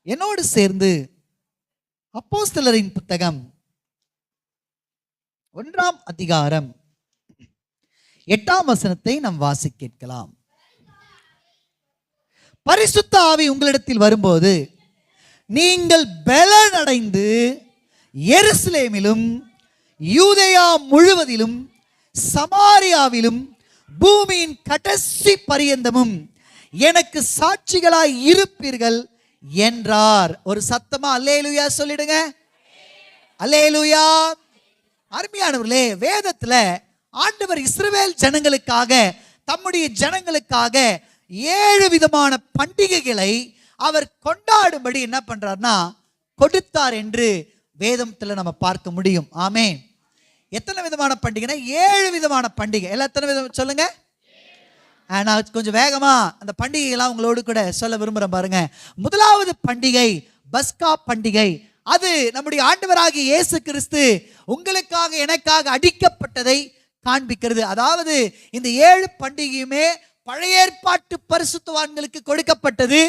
என்னோடு சேர்ந்து அப்போஸ்தலரின் புத்தகம் 1ஆம் அதிகாரம் 8ஆம் வசனத்தை நாம் வாசிக்க கேட்கலாம். பரிசுத்த ஆவி உங்களிடத்தில் வரும்போது நீங்கள் பலனடைந்து எருசலேமிலும் யூதேயா முழுவதிலும் சமாரியாவிலும் பூமியின் கடைசி பரியந்தமும் எனக்கு சாட்சிகளாய் இருப்பீர்கள் என்றார். ஒரு சத்தமா அல்லேலூயா சொல்லிடுங்க. அல்லேலூயா. அருமையானவர்களே, வேதத்துல ஆண்டவர் இஸ்ரவேல் ஜனங்களுக்காக, தம்முடைய ஜனங்களுக்காக 7 விதமான பண்டிகைகளை அவர் கொண்டாடும்படி என்ன பண்றார்னா கொடுத்தார் என்று வேதத்துல நம்ம பார்க்க முடியும். ஆமென். எத்தனை விதமான பண்டிகைனா 7 விதமான பண்டிகை. எல்லாம் எத்தனை விதம் சொல்லுங்க. நான் கொஞ்சம் வேகமா அந்த பண்டிகைகள்லாம் உங்களோடு கூட சொல்ல விரும்புகிறேன் பாருங்க. முதலாவது பண்டிகை பஸ்கா பண்டிகை. அது நம்முடைய ஆண்டவராகிய இயேசு கிறிஸ்து உங்களுக்காக எனக்காக அடிக்கப்பட்டதை காண்பிக்கிறது. அதாவது இந்த 7 பண்டிகையுமே பழைய ஏற்பாட்டு பரிசுத்தவான்களுக்கு கொடுக்கப்பட்டது.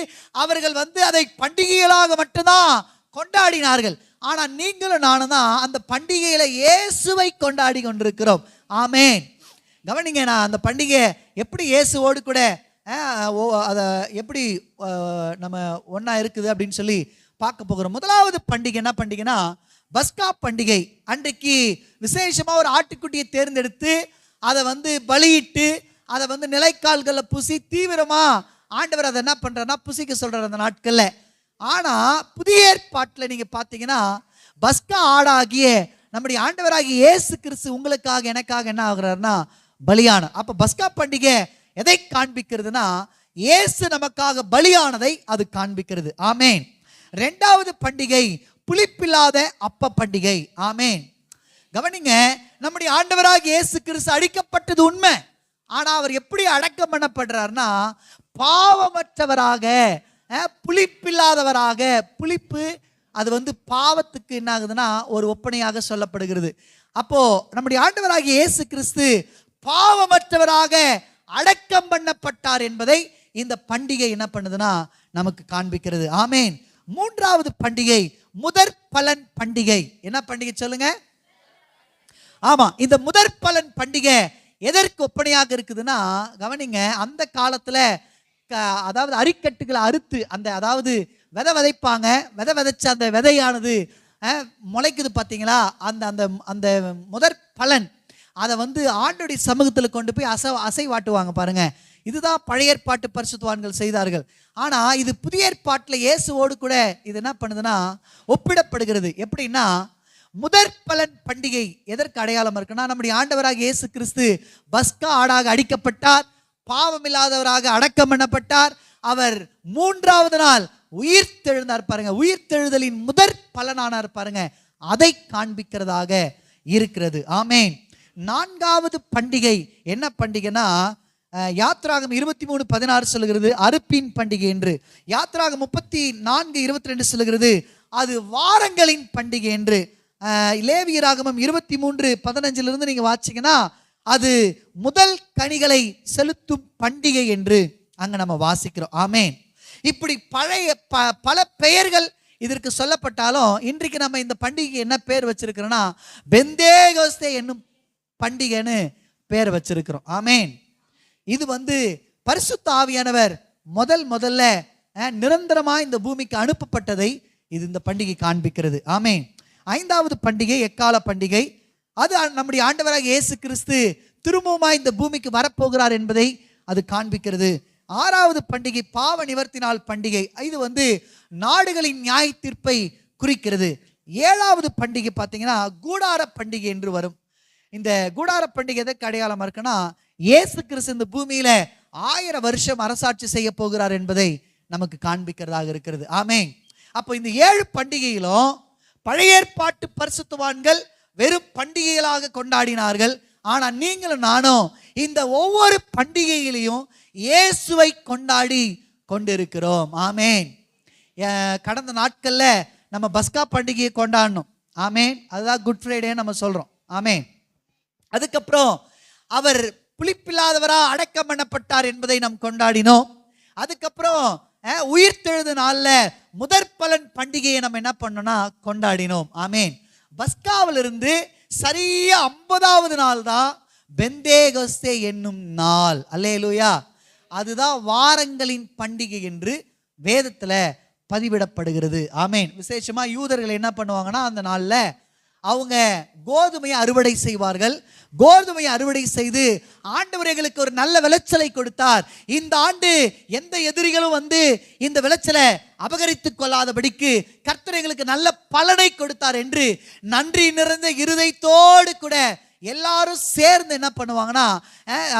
அவர்கள் அதை பண்டிகைகளாக மட்டும்தான் கொண்டாடினார்கள். ஆனா நீங்களும் நானும் தான் அந்த பண்டிகையில இயேசுவை கொண்டாடி கொண்டிருக்கிறோம். ஆமென். கவனிங்க, நான் அந்த பண்டிகை எப்படி இயேசுவோடு கூட அதை எப்படி நம்ம ஒன்றா இருக்குது அப்படின்னு சொல்லி பார்க்க போகிறோம். முதலாவது பண்டிகை என்ன பண்டிகைனா பஸ்கா பண்டிகை. அன்றைக்கு விசேஷமாக ஒரு ஆட்டுக்குட்டியை தேர்ந்தெடுத்து அதை பலியிட்டு அதை நிலைக்கால்களில் பூசி தீவிரமாக ஆண்டவர் அதை என்ன பண்ணுறாருன்னா புசிக்க சொல்கிறார் அந்த நாட்களில். ஆனால் புதிய ஏற்பாட்டில் நீங்கள் பார்த்தீங்கன்னா பஸ்கா ஆடாகிய நம்முடைய ஆண்டவராகிய இயேசு கிறிஸ்து உங்களுக்காக எனக்காக என்ன ஆகுறாருன்னா பலியான. அப்ப பஸ்கா பண்டிகை எதை காண்பிக்கிறதுனா இயேசு நமக்காக பலியானதை அது காண்பிக்கிறது. ஆமென். 2வது பண்டிகை புளிப்பில்லாத அப்ப பண்டிகை. ஆமென். கவனிங்க, நம்முடைய ஆண்டவராகிய இயேசு கிறிஸ்து அடிக்கப்பட்டது உண்மை. ஆனா அவர் எப்படி அடக்கம் பண்ணப்படுறாருன்னா பாவமற்றவராக, புளிப்பில்லாதவராக. புளிப்பு அது பாவத்துக்கு என்ன ஆகுதுன்னா ஒரு ஒப்பனையாக சொல்லப்படுகிறது. அப்போ நம்முடைய ஆண்டவராகிய இயேசு கிறிஸ்து பாவமற்றவராக அடக்கம் பண்ணப்பட்டார் என்பதை இந்த பண்டிகை என்ன பண்ணுதுன்னா நமக்கு காண்பிக்கிறது. ஆமென். 3வது பண்டிகை முதற் பலன் பண்டிகை. என்ன பண்டிகை சொல்லுங்க. ஆமா, இந்த முதற் பலன் பண்டிகை எதற்கு ஒப்பனையாக இருக்குதுன்னா கவனிங்க, அந்த காலத்துல அதாவது அரிக்கட்டுகளை அறுத்து அதாவது விதை விதைப்பாங்க. விதை விதைச்ச அந்த விதையானது முளைக்குது பார்த்தீங்களா, அந்த முதற் பலன் அதை ஆண்டுடைய சமூகத்தில் கொண்டு போய் அசைவாட்டுவாங்க பாருங்க. இதுதான் பழைய ஏற்பாட்டு பரிசுத்தவான்கள் செய்தார்கள். ஆனா இது புதிய ஏற்பாட்டில் இயேசுவோடு கூட இது என்ன பண்ணுதுன்னா ஒப்பிடப்படுகிறது. எப்படின்னா முதற் பலன் பண்டிகை எதற்கு அடையாளம் இருக்குன்னா நம்முடைய ஆண்டவராக இயேசு கிறிஸ்து பஸ்கா ஆடாக அடிக்கப்பட்டார், பாவமில்லாதவராக அடக்கம் பண்ணப்பட்டார். அவர் 3வது நாள் உயிர் தெழுந்தார் பாருங்க. உயிர் தெழுதலின் முதற் பலனானார் பாருங்க. அதை காண்பிக்கிறதாக இருக்கிறது. ஆமென். 4வது பண்டிகை என்ன பண்டிகைனா யாத்ராகம் 23:16 சொல்லுகிறது அறுப்பின் பண்டிகை என்று. யாத்ராகம் 34:22 சொல்லுகிறது அது வாரங்களின் பண்டிகை என்று. லேவியராகமம் 23:15 நீங்க வாசிங்கன்னா அது முதல் கனிகளை செலுத்தும் பண்டிகை என்று அங்க நம்ம வாசிக்கிறோம். ஆமென். இப்படி பல பெயர்கள் இதற்கு சொல்லப்பட்டாலும் இன்றைக்கு நம்ம இந்த பண்டிகை என்ன பேர் வச்சிருக்கிறோம்னா பெந்தேகோஸ்தே என்னும் பண்டிகைன்னு பேர் வச்சிருக்கிறோம். ஆமென். இது பரிசுத்த ஆவியானவர் முதல்ல நிரந்தரமா இந்த பூமிக்கு அனுப்பப்பட்டதை இது இந்த பண்டிகை காண்பிக்கிறது. ஆமென். 5வது பண்டிகை எக்கால பண்டிகை. அது நம்முடைய ஆண்டவராக இயேசு கிறிஸ்து திரும்பவுமாய் இந்த பூமிக்கு வரப்போகிறார் என்பதை அது காண்பிக்கிறது. 6வது பண்டிகை பாவ நிவர்த்தி நாள் பண்டிகை. இது நாடுகளின் நியாய தீர்ப்பை குறிக்கிறது. 7வது பண்டிகை பார்த்தீங்கன்னா கூடார பண்டிகை என்று வரும். இந்த கூடார பண்டிகை எதற்கு அடையாளமா இருக்குன்னா இயேசு கிறிஸ்து இந்த பூமியில 1000 வருஷம் அரசாட்சி செய்ய போகிறார் என்பதை நமக்கு காண்பிக்கிறதாக இருக்கிறது. ஆமென். அப்போ இந்த 7 பண்டிகையிலும் பழைய ஏற்பாட்டு பரிசுத்தவான்கள் வெறும் பண்டிகைகளாக கொண்டாடினார்கள். ஆனா நீங்களும் நானும் இந்த ஒவ்வொரு பண்டிகையிலையும் இயேசுவை கொண்டாடி கொண்டிருக்கிறோம். ஆமென். கடந்த நாட்கள்ல நம்ம பஸ்கா பண்டிகையை கொண்டாடணும். ஆமென். அதுதான் குட் ஃப்ரைடே நம்ம சொல்றோம். ஆமென். அதுக்கப்புறம் அவர் புளிப்பில்லாதவரா அடக்கம் பண்ணப்பட்டார் என்பதை நாம் கொண்டாடினோம். அதுக்கப்புறம் உயிர்த்தெழுத நாள்ல முதற் பலன் பண்டிகையை நம்ம என்ன பண்ணோம்னா கொண்டாடினோம். ஆமேன். பஸ்காவிலிருந்து சரியா 50வது நாள் தான் பெந்தேகொஸ்தே என்னும் நாள். அல்லேலூயா. அதுதான் வாரங்களின் பண்டிகை என்று வேதத்துல பதிவிடப்படுகிறது. ஆமேன். விசேஷமா யூதர்கள் என்ன பண்ணுவாங்கன்னா அந்த நாள்ல அவங்க கோதுமையை அறுவடை செய்வார்கள். கோதுமையை அறுவடை செய்து ஆண்டவர் எங்களுக்கு ஒரு நல்ல விளைச்சலை கொடுத்தார், இந்த ஆண்டு எந்த எதிரிகளும் வந்து இந்த விளைச்சலை அபகரித்துக் கொள்ளாதபடிக்கு கர்த்தர் எங்களுக்கு நல்ல பலனை கொடுத்தார் என்று நன்றி நிறைந்த இருதயத்தோடு கூட எல்லாரும் சேர்ந்து என்ன பண்ணுவாங்கன்னா,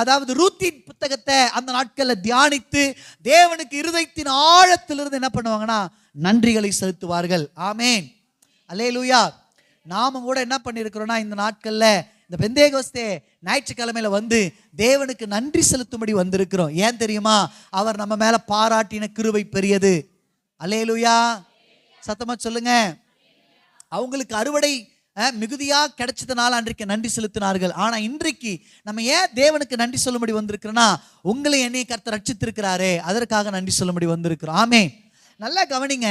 அதாவது ரூத்தின் புத்தகத்தை அந்த நாட்களில் தியானித்து தேவனுக்கு இருதயத்தின் ஆழத்திலிருந்து என்ன பண்ணுவாங்கன்னா நன்றிகளை செலுத்துவார்கள். ஆமேன். அல்லேலூயா. நாமும் கூட என்ன பண்ணியிருக்கிறோம்னா இந்த நாட்களில் இந்த பெந்தேகொஸ்தே ஞாயிற்றுக்கிழமையில வந்து தேவனுக்கு நன்றி செலுத்தும்படி வந்திருக்கிறோம். ஏன் தெரியுமா? அவர் நம்ம மேல பாராட்டின கிருபை பெரியது. அல்லேலூயா. சத்தமா சொல்லுங்க. அவங்களுக்கு அறுவடை மிகுதியா கிடைச்சதுனால அன்றைக்கு நன்றி செலுத்தினார்கள். ஆனா இன்றைக்கு நம்ம ஏன் தேவனுக்கு நன்றி சொல்லும்படி வந்திருக்கிறோம்னா, உங்களை என்னைய கர்த்தர் ரட்சித்திருக்கிறாரே அதற்காக நன்றி சொல்லும்படி வந்திருக்கிறோம். ஆமென். நல்லா கவனிங்க.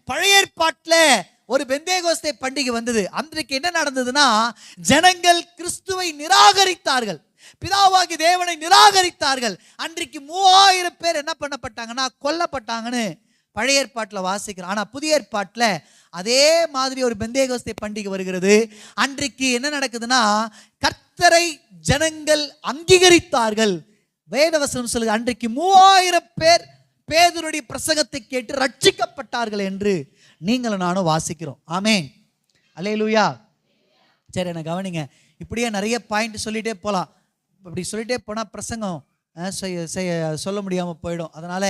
பழைய ஏற்பாட்டில் ஒரு பெந்தேகொஸ்தே பண்டிகை வந்தது. அன்றைக்கு என்ன நடந்ததுன்னா, ஜனங்கள் கிறிஸ்துவை நிராகரித்தார்கள், பிதாவாகி தேவனை நிராகரித்தார்கள். அன்றைக்கு 3000 பேர் என்ன பண்ணப்பட்டாங்கன்னா கொல்லப்பட்டாங்கன்னு பழைய ஏற்பாட்டில் வாசிக்கிறோம். ஆனால் புதிய ஏற்பாட்டில் அதே மாதிரி ஒரு பெந்தேகொஸ்தே பண்டிகை வருகிறது. அன்றைக்கு என்ன நடக்குதுன்னா, கர்த்தரை ஜனங்கள் அங்கீகரித்தார்கள். வேதவசனம் சொல்லுது, அன்றைக்கு 3000 பேர் பேதுருடைய பிரசங்கத்தை கேட்டு ரட்சிக்கப்பட்டார்கள் என்று நீங்களும் நானும் வாசிக்கிறோம். ஆமேன். அல்லேலூயா. சரி, என்ன கவனிங்க. இப்படியே நிறைய பாயிண்ட் சொல்லிட்டே போகலாம். இப்படி சொல்லிட்டே போனால் பிரசங்கம் சொல்ல முடியாமல் போயிடும். அதனால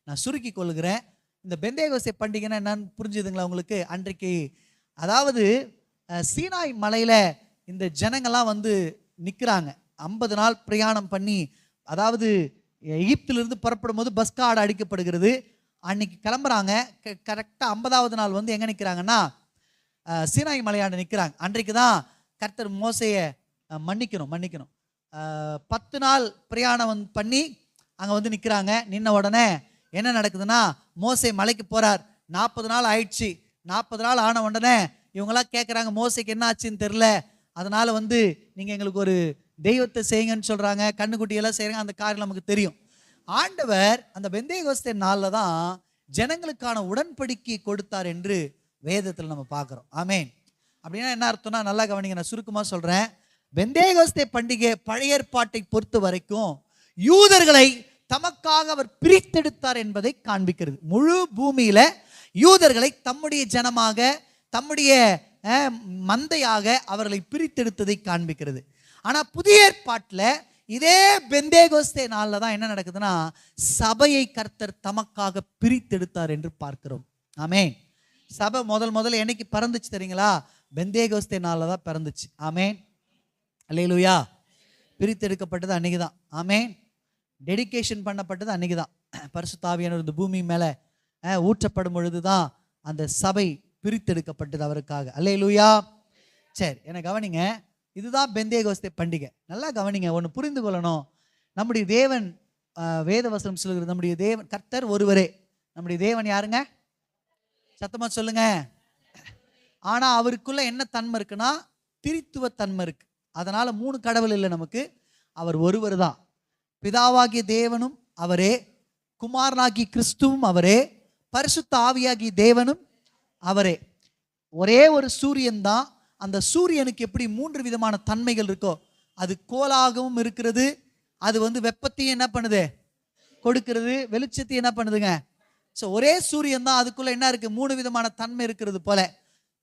நான் சுருக்கி கொள்கிறேன். இந்த பெந்தேகொஸ்தே பண்டிகைன்னா என்னன்னு புரிஞ்சுதுங்களா உங்களுக்கு? அன்றைக்கு அதாவது சீனாய் மலையில் இந்த ஜனங்கள்லாம் வந்து நிற்கிறாங்க. 50 நாள் பிரயாணம் பண்ணி, அதாவது எகிப்திலிருந்து புறப்படும் போது பஸ்காடு அடிக்கப்படுகிறது. அன்னைக்கு கிளம்புறாங்க. கரெக்டாக 50வது நாள் வந்து எங்கே நிற்கிறாங்கன்னா சீனாய் மலையாண்டு நிற்கிறாங்க. அன்றைக்கு தான் கர்த்தர் மோசையை மன்னிக்கணும் 10 நாள் பிரயாணம் பண்ணி அங்கே வந்து நிற்கிறாங்க. நின்ன உடனே என்ன நடக்குதுன்னா, மோசே மலைக்கு போகிறார். 40 நாள் ஆயிடுச்சு. 40 நாள் ஆன உடனே இவங்களாம் கேட்குறாங்க, மோசைக்கு என்ன ஆச்சுன்னு தெரில, அதனால் வந்து நீங்கள் எங்களுக்கு ஒரு தெய்வத்தை செய்யுங்கன்னு சொல்கிறாங்க. கண்ணுக்குட்டியெல்லாம் செய்கிறாங்க. அந்த காரியம் நமக்கு தெரியும். ஆண்டவர் அந்த பெந்தேகொஸ்தே நாளில் தான் ஜனங்களுக்கான உடன்படிக்கை கொடுத்தார் என்று வேதத்தில் நம்ம பார்க்குறோம். ஆமேன். அப்படின்னா என்ன அர்த்தம்னா, நல்லா கவனிங்க, நான் சுருக்கமாக சொல்கிறேன். பெந்தேகொஸ்தே பண்டிகை பழைய ஏற்பாட்டை பொறுத்த வரைக்கும் யூதர்களை தமக்காக அவர் பிரித்தெடுத்தார் என்பதை காண்பிக்கிறது. முழு பூமியில யூதர்களை தம்முடைய ஜனமாக, தம்முடைய மந்தையாக அவர்களை பிரித்தெடுத்ததை காண்பிக்கிறது. ஆனா புதிய ஏற்பாட்டில் இதே பெந்தேகொஸ்தே நாளில் தான் என்ன நடக்குதுன்னா, சபையை கர்த்தர் தமக்காக பிரித்தெடுத்தார் என்று பார்க்கிறோம். ஆமேன். சபை முதல்ல என்னைக்கு பிறந்துச்சு தெரியுங்களா? பெந்தேகொஸ்தே நாளில் தான் பிறந்துச்சு. ஆமேன். அல்லேலூயா. பிரித்தெடுக்கப்பட்டது அன்னைக்கு தான். ஆமேன். டெடிகேஷன் பண்ணப்பட்டது அன்னைக்கு தான். பரிசுத்த ஆவியானவர் இந்த பூமி மேலே ஊற்றப்படும் பொழுது தான் அந்த சபை பிரித்தெடுக்கப்பட்டது அவருக்காக. அல்லேலூயா. சரி, என்ன கவனிங்க. இதுதான் பெந்தேகொஸ்தே பண்டிகை. நல்லா கவனிங்க. ஒன்று புரிந்து கொள்ளணும். நம்முடைய தேவன், வேதவசனம் சொல்கிறது, நம்முடைய தேவன் கர்த்தர் ஒருவரே. நம்முடைய தேவன் யாருங்க? சத்தமாக சொல்லுங்க. ஆனால் அவருக்குள்ள என்ன தன்மை இருக்குன்னா, திரித்துவ தன்மை இருக்கு. அதனால 3 கடவுள் இல்லை நமக்கு. அவர் ஒருவர் தான். பிதாவாகிய தேவனும் அவரே, குமாரனாகி கிறிஸ்துவும் அவரே, பரிசுத்த ஆவியாகிய தேவனும் அவரே. ஒரே ஒரு சூரியன் தான். அந்த சூரியனுக்கு எப்படி 3 விதமான தன்மைகள் இருக்கோ, அது கோலாகவும் இருக்கிறது, அது வந்து வெப்பத்தையும் என்ன பண்ணுது, கொடுக்கிறது, வெளிச்சத்தையும் என்ன பண்ணுதுங்க. ஸோ ஒரே சூரியன் தான், அதுக்குள்ள என்ன இருக்கு, 3 விதமான தன்மை இருக்கிறது போல.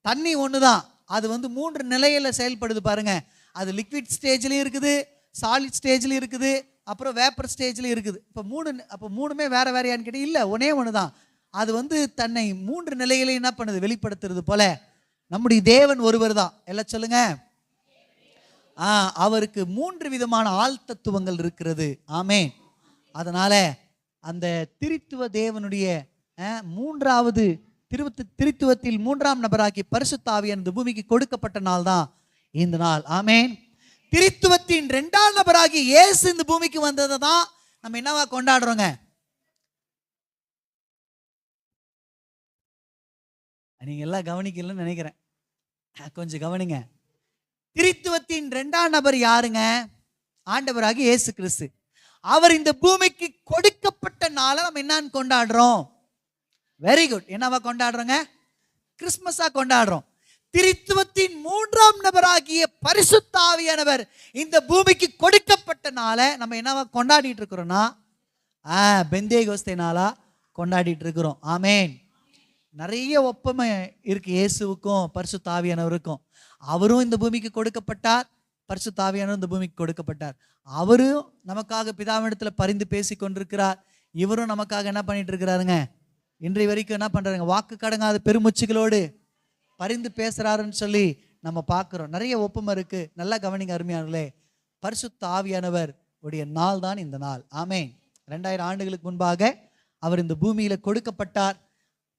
தண்ணி ஒன்று தான், அது வந்து 3 நிலையில் செயல்படுது பாருங்க. அது லிக்விட் ஸ்டேஜ்லையும் இருக்குது, சாலிட் ஸ்டேஜ்லையும் இருக்குது, அப்புறம் வேப்பர் ஸ்டேஜ்லையும் இருக்குது. அப்போ 3மே வேற வேறையான்னு கேட்டீங்க, இல்லை, ஒன்னே ஒன்று தான். அது வந்து தன்னை 3 நிலையிலையும் என்ன பண்ணுது, வெளிப்படுத்துறது போல. நம்முடைய தேவன் ஒருவர் தான். எல்லாம் சொல்லுங்க. அவருக்கு 3 விதமான ஆள் தத்துவங்கள் இருக்கிறது. ஆமேன். அதனால அந்த திரித்துவ தேவனுடைய 3வது திரித்துவத்தில் 3ஆம் நபராகி பரிசுத்த ஆவியானவர் இந்த பூமிக்கு கொடுக்கப்பட்ட நாள் தான் இந்த நாள். ஆமேன். திரித்துவத்தின் 2ஆம் நபராகி இயேசு இந்த பூமிக்கு வந்ததை தான் நம்ம என்னவா கொண்டாடுறோங்க? நீங்க எல்லாம் கவனிக்கலன்னு நினைக்கிறேன், கொஞ்சம் கவனிங்க. திரித்துவத்தின் 2ஆம் நபர் யாருங்க? ஆண்டவராகிய இயேசு கிறிஸ்து. அவர் இந்த பூமிக்கு கொடுக்கப்பட்ட நாளை நம்ம என்னன்னு கொண்டாடுறோம்? Very good. என்னவா கொண்டாடுறோங்க? கிறிஸ்மஸா கொண்டாடுறோம். திரித்துவத்தின் 3ஆம் நபராகிய பரிசுத்த ஆவியானவர் இந்த பூமிக்கு கொடுக்கப்பட்ட நாளை நம்ம என்னவா கொண்டாடிட்டு இருக்கிறோம்னா பெந்தேகோஸ்தே நாளா கொண்டாடிட்டு இருக்கிறோம். ஆமேன். நிறைய ஒப்புமை இருக்கு இயேசுவுக்கும் பரிசுத்த ஆவியானவருக்கும். அவரும் இந்த பூமிக்கு கொடுக்கப்பட்டார், பரிசுத்த ஆவியானவர் இந்த பூமிக்கு கொடுக்கப்பட்டார். அவரும் நமக்காக பிதாவினிடத்துல பரிந்து பேசி கொண்டிருக்கிறார். இவரும் நமக்காக என்ன பண்ணிட்டு இருக்கிறாருங்க? இன்றைய வரைக்கும் என்ன பண்றாருங்க? வாக்கு கடங்காத பெருமூச்சுகளோடு பரிந்து பேசுறாருன்னு சொல்லி நம்ம பார்க்கிறோம். நிறைய ஒப்புமை இருக்கு. நல்லா கவனிங்க அருமையானவர்களே. பரிசுத்த ஆவியானவர் உடைய நாள் தான் இந்த நாள். ஆமேன். 2000 ஆண்டுகளுக்கு முன்பாக அவர் இந்த பூமியில கொடுக்கப்பட்டார்.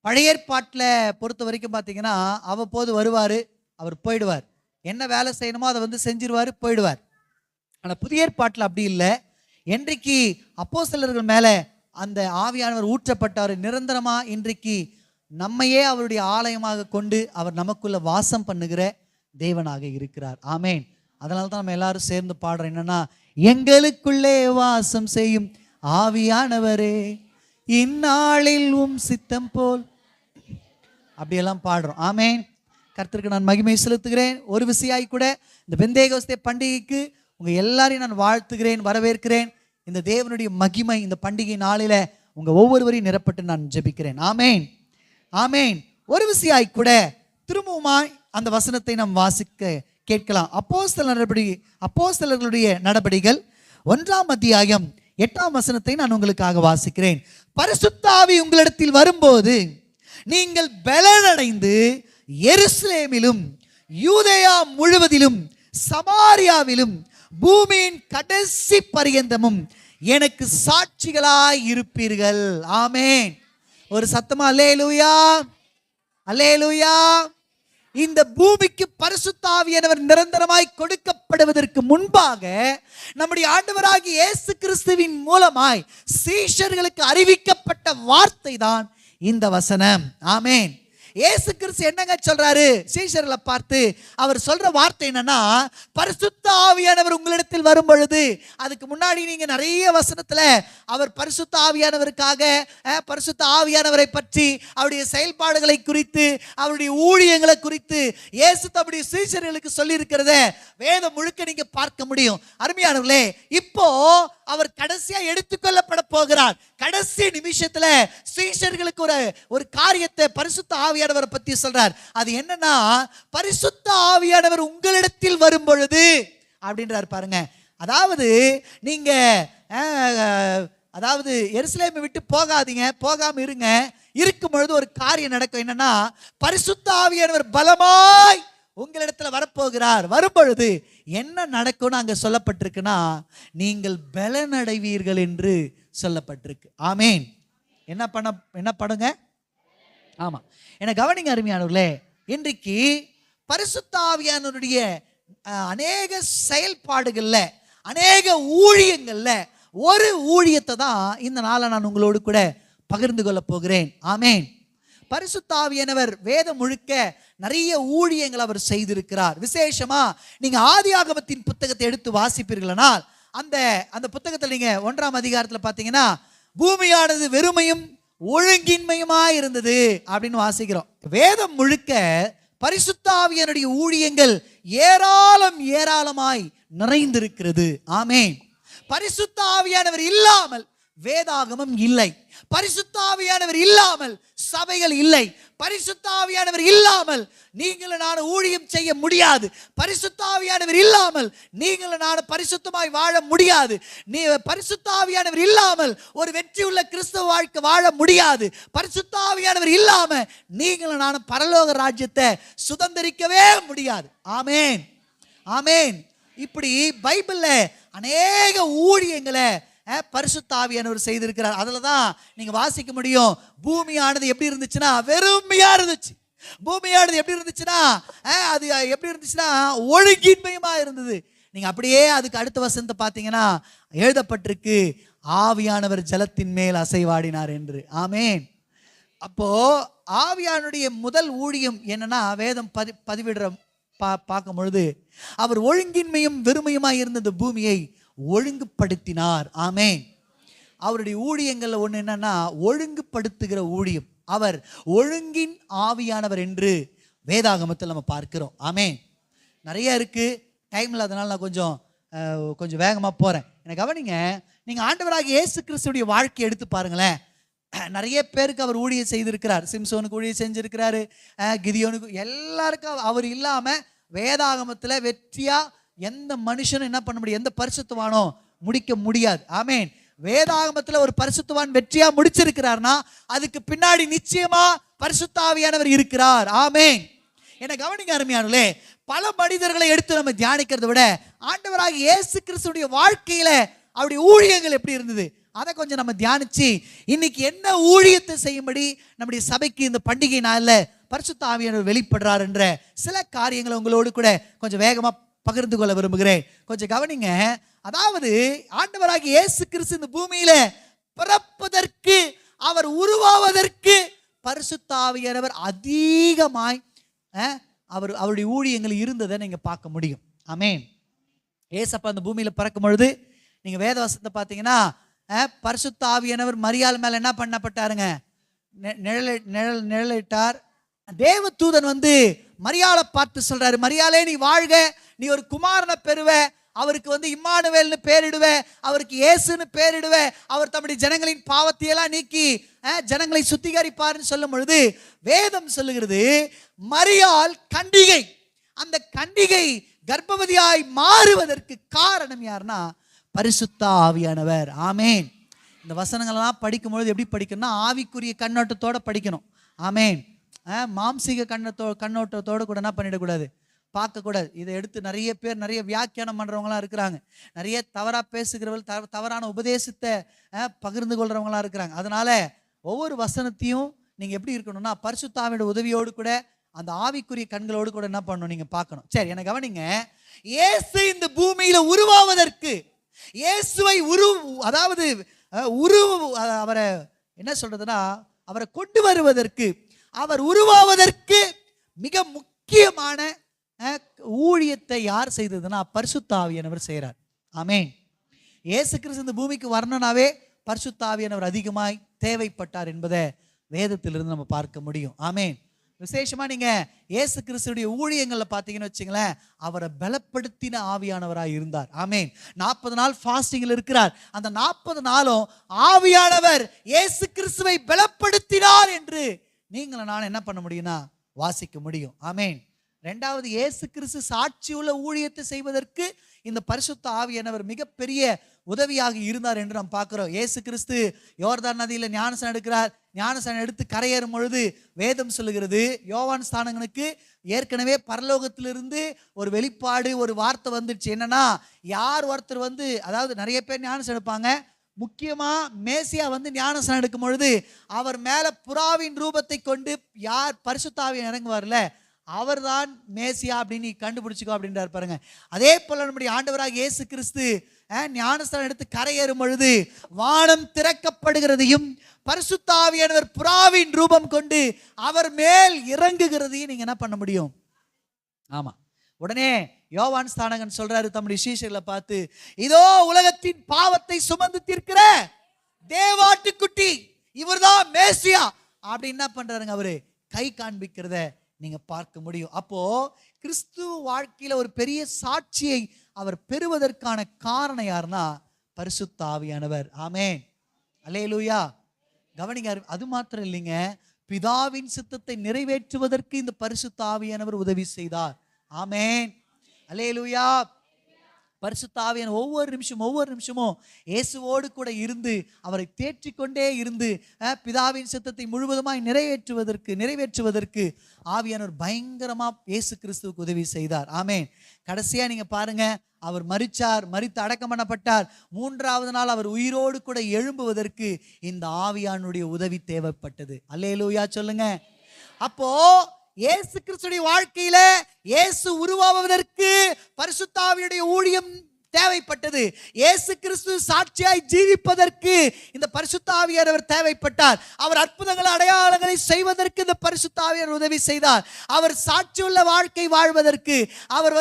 பழைய ஏற்பாட்டில் பொறுத்த வரைக்கும் பார்த்தீங்கன்னா அவ்வப்போது வருவார், அவர் போயிடுவார். என்ன வேலை செய்யணுமோ அதை வந்து செஞ்சிருவார், போயிடுவார். ஆனால் புதிய ஏற்பாட்டில் அப்படி இல்லை. என்றைக்கு அப்போஸ்தலர்கள் மேலே அந்த ஆவியானவர் ஊற்றப்பட்டார், நிரந்தரமா இன்றைக்கு நம்மையே அவருடைய ஆலயமாக கொண்டு அவர் நமக்குள்ள வாசம் பண்ணுகிற தேவனாக இருக்கிறார். ஆமேன். அதனால தான் நம்ம எல்லாரும் சேர்ந்து பாடுறோம். என்னன்னா, எங்களுக்குள்ளே வாசம் செய்யும் ஆவியானவரே இந்நாளில் சித்தம் போல், அப்படியெல்லாம் பாடுறோம். ஆமேன். கர்த்தருக்கு நான் மகிமை செலுத்துகிறேன். ஒரு விசையாய் கூட இந்த பெந்தேகோஸ்தே பண்டிகைக்கு உங்க எல்லாரையும் நான் வாழ்த்துகிறேன், வரவேற்கிறேன். இந்த தேவனுடைய மகிமை இந்த பண்டிகை நாளில உங்க ஒவ்வொருவரையும் நிரப்பட்டு நான் ஜெபிக்கிறேன். ஆமேன், ஆமேன். ஒரு விசையாய் கூட திரும்பவுமாய் அந்த வசனத்தை நாம் வாசிக்க கேட்கலாம். அப்போஸ்தலர்களுடைய நடபடிகள் 1ஆம் அத்தியாயம் 8ஆம் வசனத்தை நான் உங்களுக்காக வாசிக்கிறேன். பரிசுத்த ஆவி உங்களிடத்தில் வரும்போது நீங்கள் பலனடைந்து எருசலேமிலும் யூதேயா முழுவதிலும் சமாரியாவிலும் பூமியின் கடைசி பரியந்தமும் எனக்கு சாட்சிகளாய் இருப்பீர்கள். ஆமேன். ஒரு சத்தமா அல்லேலூயா, அல்லேலூயா. இந்த பூமிக்கு பரிசுத்த ஆவியானவர் நிரந்தரமாய் கொடுக்கப்படுவதற்கு முன்பாக நம்முடைய ஆண்டவராகிய இயேசு கிறிஸ்துவின் மூலமாய் சீஷர்களுக்கு அறிவிக்கப்பட்ட வார்த்தை தான் இந்த வசனம். ஆமேன். இயேசு கிறிஸ்து என்னங்க சொல்றாரு சீஷர்களை பார்த்து? அவர் சொல்ற வார்த்தை என்னன்னா, பரிசுத்த ஆவியானவர் உங்களிடத்தில் வரும் பொழுது, அதுக்கு முன்னாடி நீங்க நிறைய வசனத்துல அவர் பரிசுத்த ஆவியானவருக்காக, பரிசுத்த ஆவியானவரை பற்றி, அவருடைய செயல்பாடுகளை குறித்து, அவருடைய ஊழியங்களை குறித்து இயேசு தம்முடைய சீஷர்களுக்கு சொல்லி இருக்கிறத வேதம் முழுக்க நீங்க பார்க்க முடியும். அருமையானவர்களே, இப்போ அவர் கடைசியா எடுத்துக்கொள்ளப்பட போகிறார். கடைசி நிமிஷத்துல சீஷர்களுக்கு ஒரு காரியத்தை பரிசுத்த ஆவியானவரை பத்தி சொல்றார். அது என்னன்னா, பரிசுத்த ஆவியானவர் உங்களிடத்தில் வரும் பொழுது அப்படின்றார் பாருங்க. அதாவது நீங்க எருசலேமை விட்டு போகாதீங்க, போகாம இருங்க. இருக்கும் பொழுது ஒரு காரியம் நடக்கும். என்னன்னா, பரிசுத்த ஆவியானவர் பலமாய் உங்களிடத்துல வரப்போகிறார். வரும் பொழுது என்ன நடக்கும்னு அங்க சொல்லப்பட்டிருக்குன்னா, நீங்கள் பலனடைவீர்கள் என்று சொல்லப்பட்டிருக்கு. ஆமேன். என்ன பண்ணுங்க? ஆமா. என்ன கவனிங்க அருமையானவர்களே. இன்றைக்கு பரிசுத்த ஆவியானவருடைய அநேக செயல்பாடுகள்ல, அநேக ஊழியங்கள்ல ஒரு ஊழியத்தை தான் இந்த நாளை நான் உங்களோடு கூட பகிர்ந்து கொள்ள போகிறேன். ஆமேன். பரிசுத்த ஆவியானவர் வேதம் முழுக்க நிறைய ஊழியங்கள் அவர் செய்திருக்கிறார். விசேஷமா நீங்க ஆதியாகமத்தின் புத்தகத்தை எடுத்து வாசிப்பீர்களானால், அந்த புத்தகத்தில் நீங்க 1ஆம் அதிகாரத்தில் பார்த்தீங்கன்னா, பூமியானது வெறுமையும் ஒழுங்கின்மையுமா இருந்தது அப்படின்னு வாசிக்கிறோம். வேதம் முழுக்க பரிசுத்த ஆவியானுடைய ஊழியங்கள் ஏராளமாய் நிறைந்திருக்கிறது. ஆமேன். பரிசுத்த ஆவியானவர் இல்லாமல் வேதாகமம் இல்லை. பரிசுத்த ஆவியானவர் இல்லாமல் சபைகள் இல்லை. பரிசுத்த ஆவியானவர் இல்லாமல் நீங்கள் நான் ஊழியம் செய்ய முடியாது. பரிசுத்த ஆவியானவர் இல்லாமல் நீங்கள் நான் பரிசுத்தமாய் வாழ முடியாது. நீ பரிசுத்த ஆவியானவர் இல்லாமல் ஒரு வெற்றியுள்ள கிறிஸ்தவ வாழ்க்கை வாழ முடியாது. பரிசுத்த ஆவியானவர் இல்லாம நீங்கள் நான் பரலோக ராஜ்யத்தை சுதந்திரிக்கவே முடியாது. ஆமேன், ஆமேன். இப்படி பைபிள்ல அநேக ஊழியங்களை பரிசுத்த ஆவியானவர் செய்திருக்கிறார். அதுல தான் நீங்க வாசிக்க முடியும். பூமியானது எப்படி இருந்துச்சுன்னா வெறுமையா இருந்துச்சு. பூமியானது எப்படி இருந்துச்சுன்னா அது எப்படி இருந்துச்சுன்னா ஒழுங்கின்மையுமா இருந்தது. நீங்க அப்படியே அதுக்கு அடுத்த வசனத்தை பார்த்தீங்கன்னா எழுதப்பட்டிருக்கு, ஆவியானவர் ஜலத்தின் மேல் அசைவாடினார் என்று. ஆமேன். அப்போ ஆவியானுடைய முதல் ஊழியம் என்னன்னா, வேதம் பதிவிடுற பார்க்கும் பொழுது, அவர் ஒழுங்கின்மையும் வெறுமையுமாய் இருந்த இந்த பூமியை ஒழுங்குபடுத்தினார். ஆமென். அவருடைய ஊழியங்கள்ல ஒண்ணு என்னன்னா, ஒழுங்குபடுத்துகிற ஊழியம். அவர் ஒழுங்கின் ஆவியானவர் என்று வேதாகமத்தில் நம்ம பார்க்கிறோம். ஆமென். நிறைய இருக்கு, டைம்ல, அதனால நான் கொஞ்சம் வேகமா போறேன். எனக்கு கவனிங்க, நீங்க ஆண்டவராகிய இயேசு கிறிஸ்துடைய வாழ்க்கையை எடுத்து பாருங்களேன். நிறைய பேருக்கு அவர் ஊழியம் செய்திருக்கிறார். சிம்சோனுக்கு ஊழியம் செஞ்சிருக்கிறாரு, கிதியோனுக்கு, எல்லாருக்கும். அவர் இல்லாம வேதாகமத்துல வெற்றியா எந்த மனுஷனும் என்ன பண்ண முடியும், எந்த பரிசுத்தவானோ முடிக்க முடியாது. ஆமென். வேதாகமத்துல ஒரு பரிசுத்தவான் வெற்றியா முடிச்சிருக்கிறார்னா அதுக்கு பின்னாடி நிச்சயமா பரிசுத்த ஆவியானவர் இருக்கிறார். ஆமென். என்ன கவனிங்க அருமையானவர்களே, பல மனிதர்களை எடுத்து நம்ம தியானிக்கிறதை விட ஆண்டவராகிய இயேசு கிறிஸ்துடைய வாழ்க்கையில அவருடைய ஊழியங்கள் எப்படி இருந்தது அதை கொஞ்சம் நம்ம தியானிச்சு, இன்னைக்கு என்ன ஊழியத்தை செய்யும்படி நம்முடைய சபைக்கு இந்த பண்டிகை நாள்ல பரிசுத்த ஆவியானவர் வெளிப்படுறார் என்ற சில காரியங்களை உங்களோடு கூட கொஞ்சம் வேகமா பகிர்ந்து கொள்ள விரும்புகிறேன். கொஞ்சம் கவனிங்க. அதாவது ஆண்டவராகிய இயேசு கிறிஸ்து இந்த பூமியில பிறப்பதற்கு, அவர் உருவாவதற்கு பரிசுத்த ஆவியானவர் அதிகமாய் அவருடைய ஊழியங்கள் இருந்ததை நீங்க பார்க்க முடியும். ஆமென். ஏசப்பா அந்த பூமியில பிறக்கும் பொழுது நீங்க வேதவசனத்தை பார்த்தீங்கன்னா, பரிசுத்த ஆவியானவர் மரியாள் மேல என்ன பண்ணப்பட்டாருங்க, நிழலிட்டார். தேவதூதன் வந்து மரியாளை பார்த்து சொல்றாரு, மரியாளே நீ வாழ்க, நீ ஒரு குமாரனை பெறுவ, அவருக்கு வந்து இம்மானுவேல்னு பேரிடுவ, அவருக்கு இயேசுன்னு பேரிடுவ, அவர் தம்முடைய ஜனங்களின் பாவத்தையெல்லாம் நீக்கி ஜனங்களை சுத்திகரிப்பார்னு சொல்லும் பொழுது வேதம் சொல்லுகிறது, மரியாள் கன்னிகை. அந்த கன்னிகை கர்ப்பவதியாய் மாறுவதற்கு காரணம் யாருன்னா பரிசுத்த ஆவியானவர். ஆமென். இந்த வசனங்கள்லாம் படிக்கும்பொழுது எப்படி படிக்கணும்னா, ஆவிக்குரிய கண்ணோட்டத்தோட படிக்கணும். ஆமென். மாம்சீக கண்ணோட்டத்தோடு கூட என்ன பண்ணிடக்கூடாது, பார்க்கக்கூடாது. இதை எடுத்து நிறைய பேர் நிறைய வியாக்கியானம் பண்ணுறவங்களாம் இருக்கிறாங்க, நிறைய தவறாக பேசுகிறவர்கள், தவறான உபதேசத்தை பகிர்ந்து கொள்றவங்களாம் இருக்கிறாங்க. அதனால ஒவ்வொரு வசனத்தையும் நீங்கள் எப்படி இருக்கணும்னா பரிசுத்த ஆவியோட உதவியோடு கூட அந்த ஆவிக்குரிய கண்களோடு கூட என்ன பண்ணணும், நீங்கள் பார்க்கணும். சரி, எனக்கு கவனிங்க. இயேசு இந்த பூமியில உருவாவதற்கு, இயேசுவை அதாவது அவரை என்ன சொல்றதுன்னா, அவரை கொண்டு வருவதற்கு, அவர் உருவாவதற்கு மிக முக்கியமான ஊழியத்தை யார் செய்ததுன்னா பரிசுத்த ஆவியானவர் செய்கிறார். ஆமென். இயேசு கிறிஸ்து இந்த பூமிக்கு வரணும்னாவே பரிசுத்த ஆவியானவர் அதிகமாய் தேவைப்பட்டார் என்பதை வேதத்திலிருந்து நம்ம பார்க்க முடியும். ஆமென். விசேஷமா நீங்க இயேசு கிறிஸ்துடைய ஊழியங்கள்ல பார்த்தீங்கன்னு வச்சுங்களேன், அவரை பலப்படுத்தின ஆவியானவராய் இருந்தார். ஆமென். 40 நாள் ஃபாஸ்டிங்ல இருக்கிறார். அந்த 40 நாளும் ஆவியானவர் இயேசு கிறிஸ்துவை பலப்படுத்தினார் என்று நீங்களும் நான் என்ன பண்ண முடியும்னா வாசிக்க முடியும். ஆமென். ரெண்டாவது, இயேசு கிறிஸ்து சாட்சியுள்ள ஊழியத்தை செய்வதற்கு இந்த பரிசுத்த ஆவியானவர் மிகப்பெரிய உதவியாக இருந்தார் என்று நாம் பார்க்கிறோம். இயேசு கிறிஸ்து யோர்தான் நதியில் ஞானஸ்நானம் எடுக்கிறார். ஞானஸ்நானம் எடுத்து கரையேறும் பொழுது வேதம் சொல்லுகிறது, யோவான் ஸ்நானகனுக்கு ஏற்கனவே பரலோகத்திலிருந்து ஒரு வெளிப்பாடு, ஒரு வார்த்தை வந்துடுச்சு. என்னன்னா, யார் ஒருத்தர் வந்து, அதாவது நிறைய பேர் ஞானஸ்நானம் எடுப்பாங்க, முக்கியமா மேசியா வந்து ஞானஸ்நானம் எடுக்கும் பொழுது அவர் மேல புறாவின் ரூபத்தை கொண்டு யார் பரிசுத்த ஆவியானவர் இறங்குவார்ல, அவர்தான் மேசியா அப்படின்னு கண்டுபிடிச்சுக்கோ அப்படின்றார் பாருங்க. அதே போல நம்முடைய ஆண்டவராக இயேசு கிறிஸ்து ஞானஸ்நானம் எடுத்து கரையேறும் பொழுது வானம் திறக்கப்படுகிறதையும் பரிசுத்த ஆவியானவர் புறாவின் ரூபம் கொண்டு அவர் மேல் இறங்குகிறதையும் நீங்க என்ன பண்ண முடியும். ஆமா, உடனே யோவான் ஸ்நானகன் சொல்றாரு தம்முடைய சீஷர்களை பார்த்து, இதோ உலகத்தின் பாவத்தை சுமந்து தீர்க்கிற தேவாட்டுக்குட்டி, இவர்தான் மேசியா அப்படின்னு என்ன பண்றாருங்க, அவரு கை காண்பிக்கிறத நீங்க பார்க்க முடியும். அப்போ கிறிஸ்துவ வாழ்க்கையில ஒரு பெரிய சாட்சியை அவர் பெறுவதற்கான காரணம் யாருன்னா பரிசுத்த ஆவியானவர். ஆமென். அல்லேலூயா. கவனிங்க, அது மாத்திரம் இல்லைங்க, பிதாவின் சித்தத்தை நிறைவேற்றுவதற்கு இந்த பரிசுத்த ஆவியானவர் உதவி செய்தார். ஆமென். அல்லேலூயா. பரிசுத்த ஆவியானவர் ஒவ்வொரு நிமிஷமும் இயேசுவோடு கூட இருந்து அவரை தேற்றிக்கொண்டே இருந்து பிதாவின் சித்தத்தை முழுவதுமாய் நிறைவேற்றுவதற்கு ஆவியானவர் பயங்கரமா இயேசு கிறிஸ்துவுக்கு உதவி செய்தார். ஆமென். கடைசியா நீங்க பாருங்க, அவர் மரித்து அடக்கம் பண்ணப்பட்டார். 3வது நாள் அவர் உயிரோடு கூட எழும்புவதற்கு இந்த ஆவியானுடைய உதவி தேவைப்பட்டது. அல்லேலூயா சொல்லுங்க. அப்போ இயேசு கிறிஸ்துடைய வாழ்க்கையில இயேசு உருவாவதற்கு பரிசுத்த ஆவியுடைய ஊழியம் தேவைப்பட்டது. இயேசு கிறிஸ்து சாட்சியாய் ஜீவிப்பதற்கு இந்த பரிசுத்த ஆவியானவர் தேவைப்பட்டார். அவர் அற்புதங்கள் அடையாளங்களை செய்வதற்கு இந்த பரிசுத்த ஆவியானவர் உதவி செய்தார். அவர் சாட்சியுள்ள வாழ்க்கை வாழ்வதற்கு, அவர்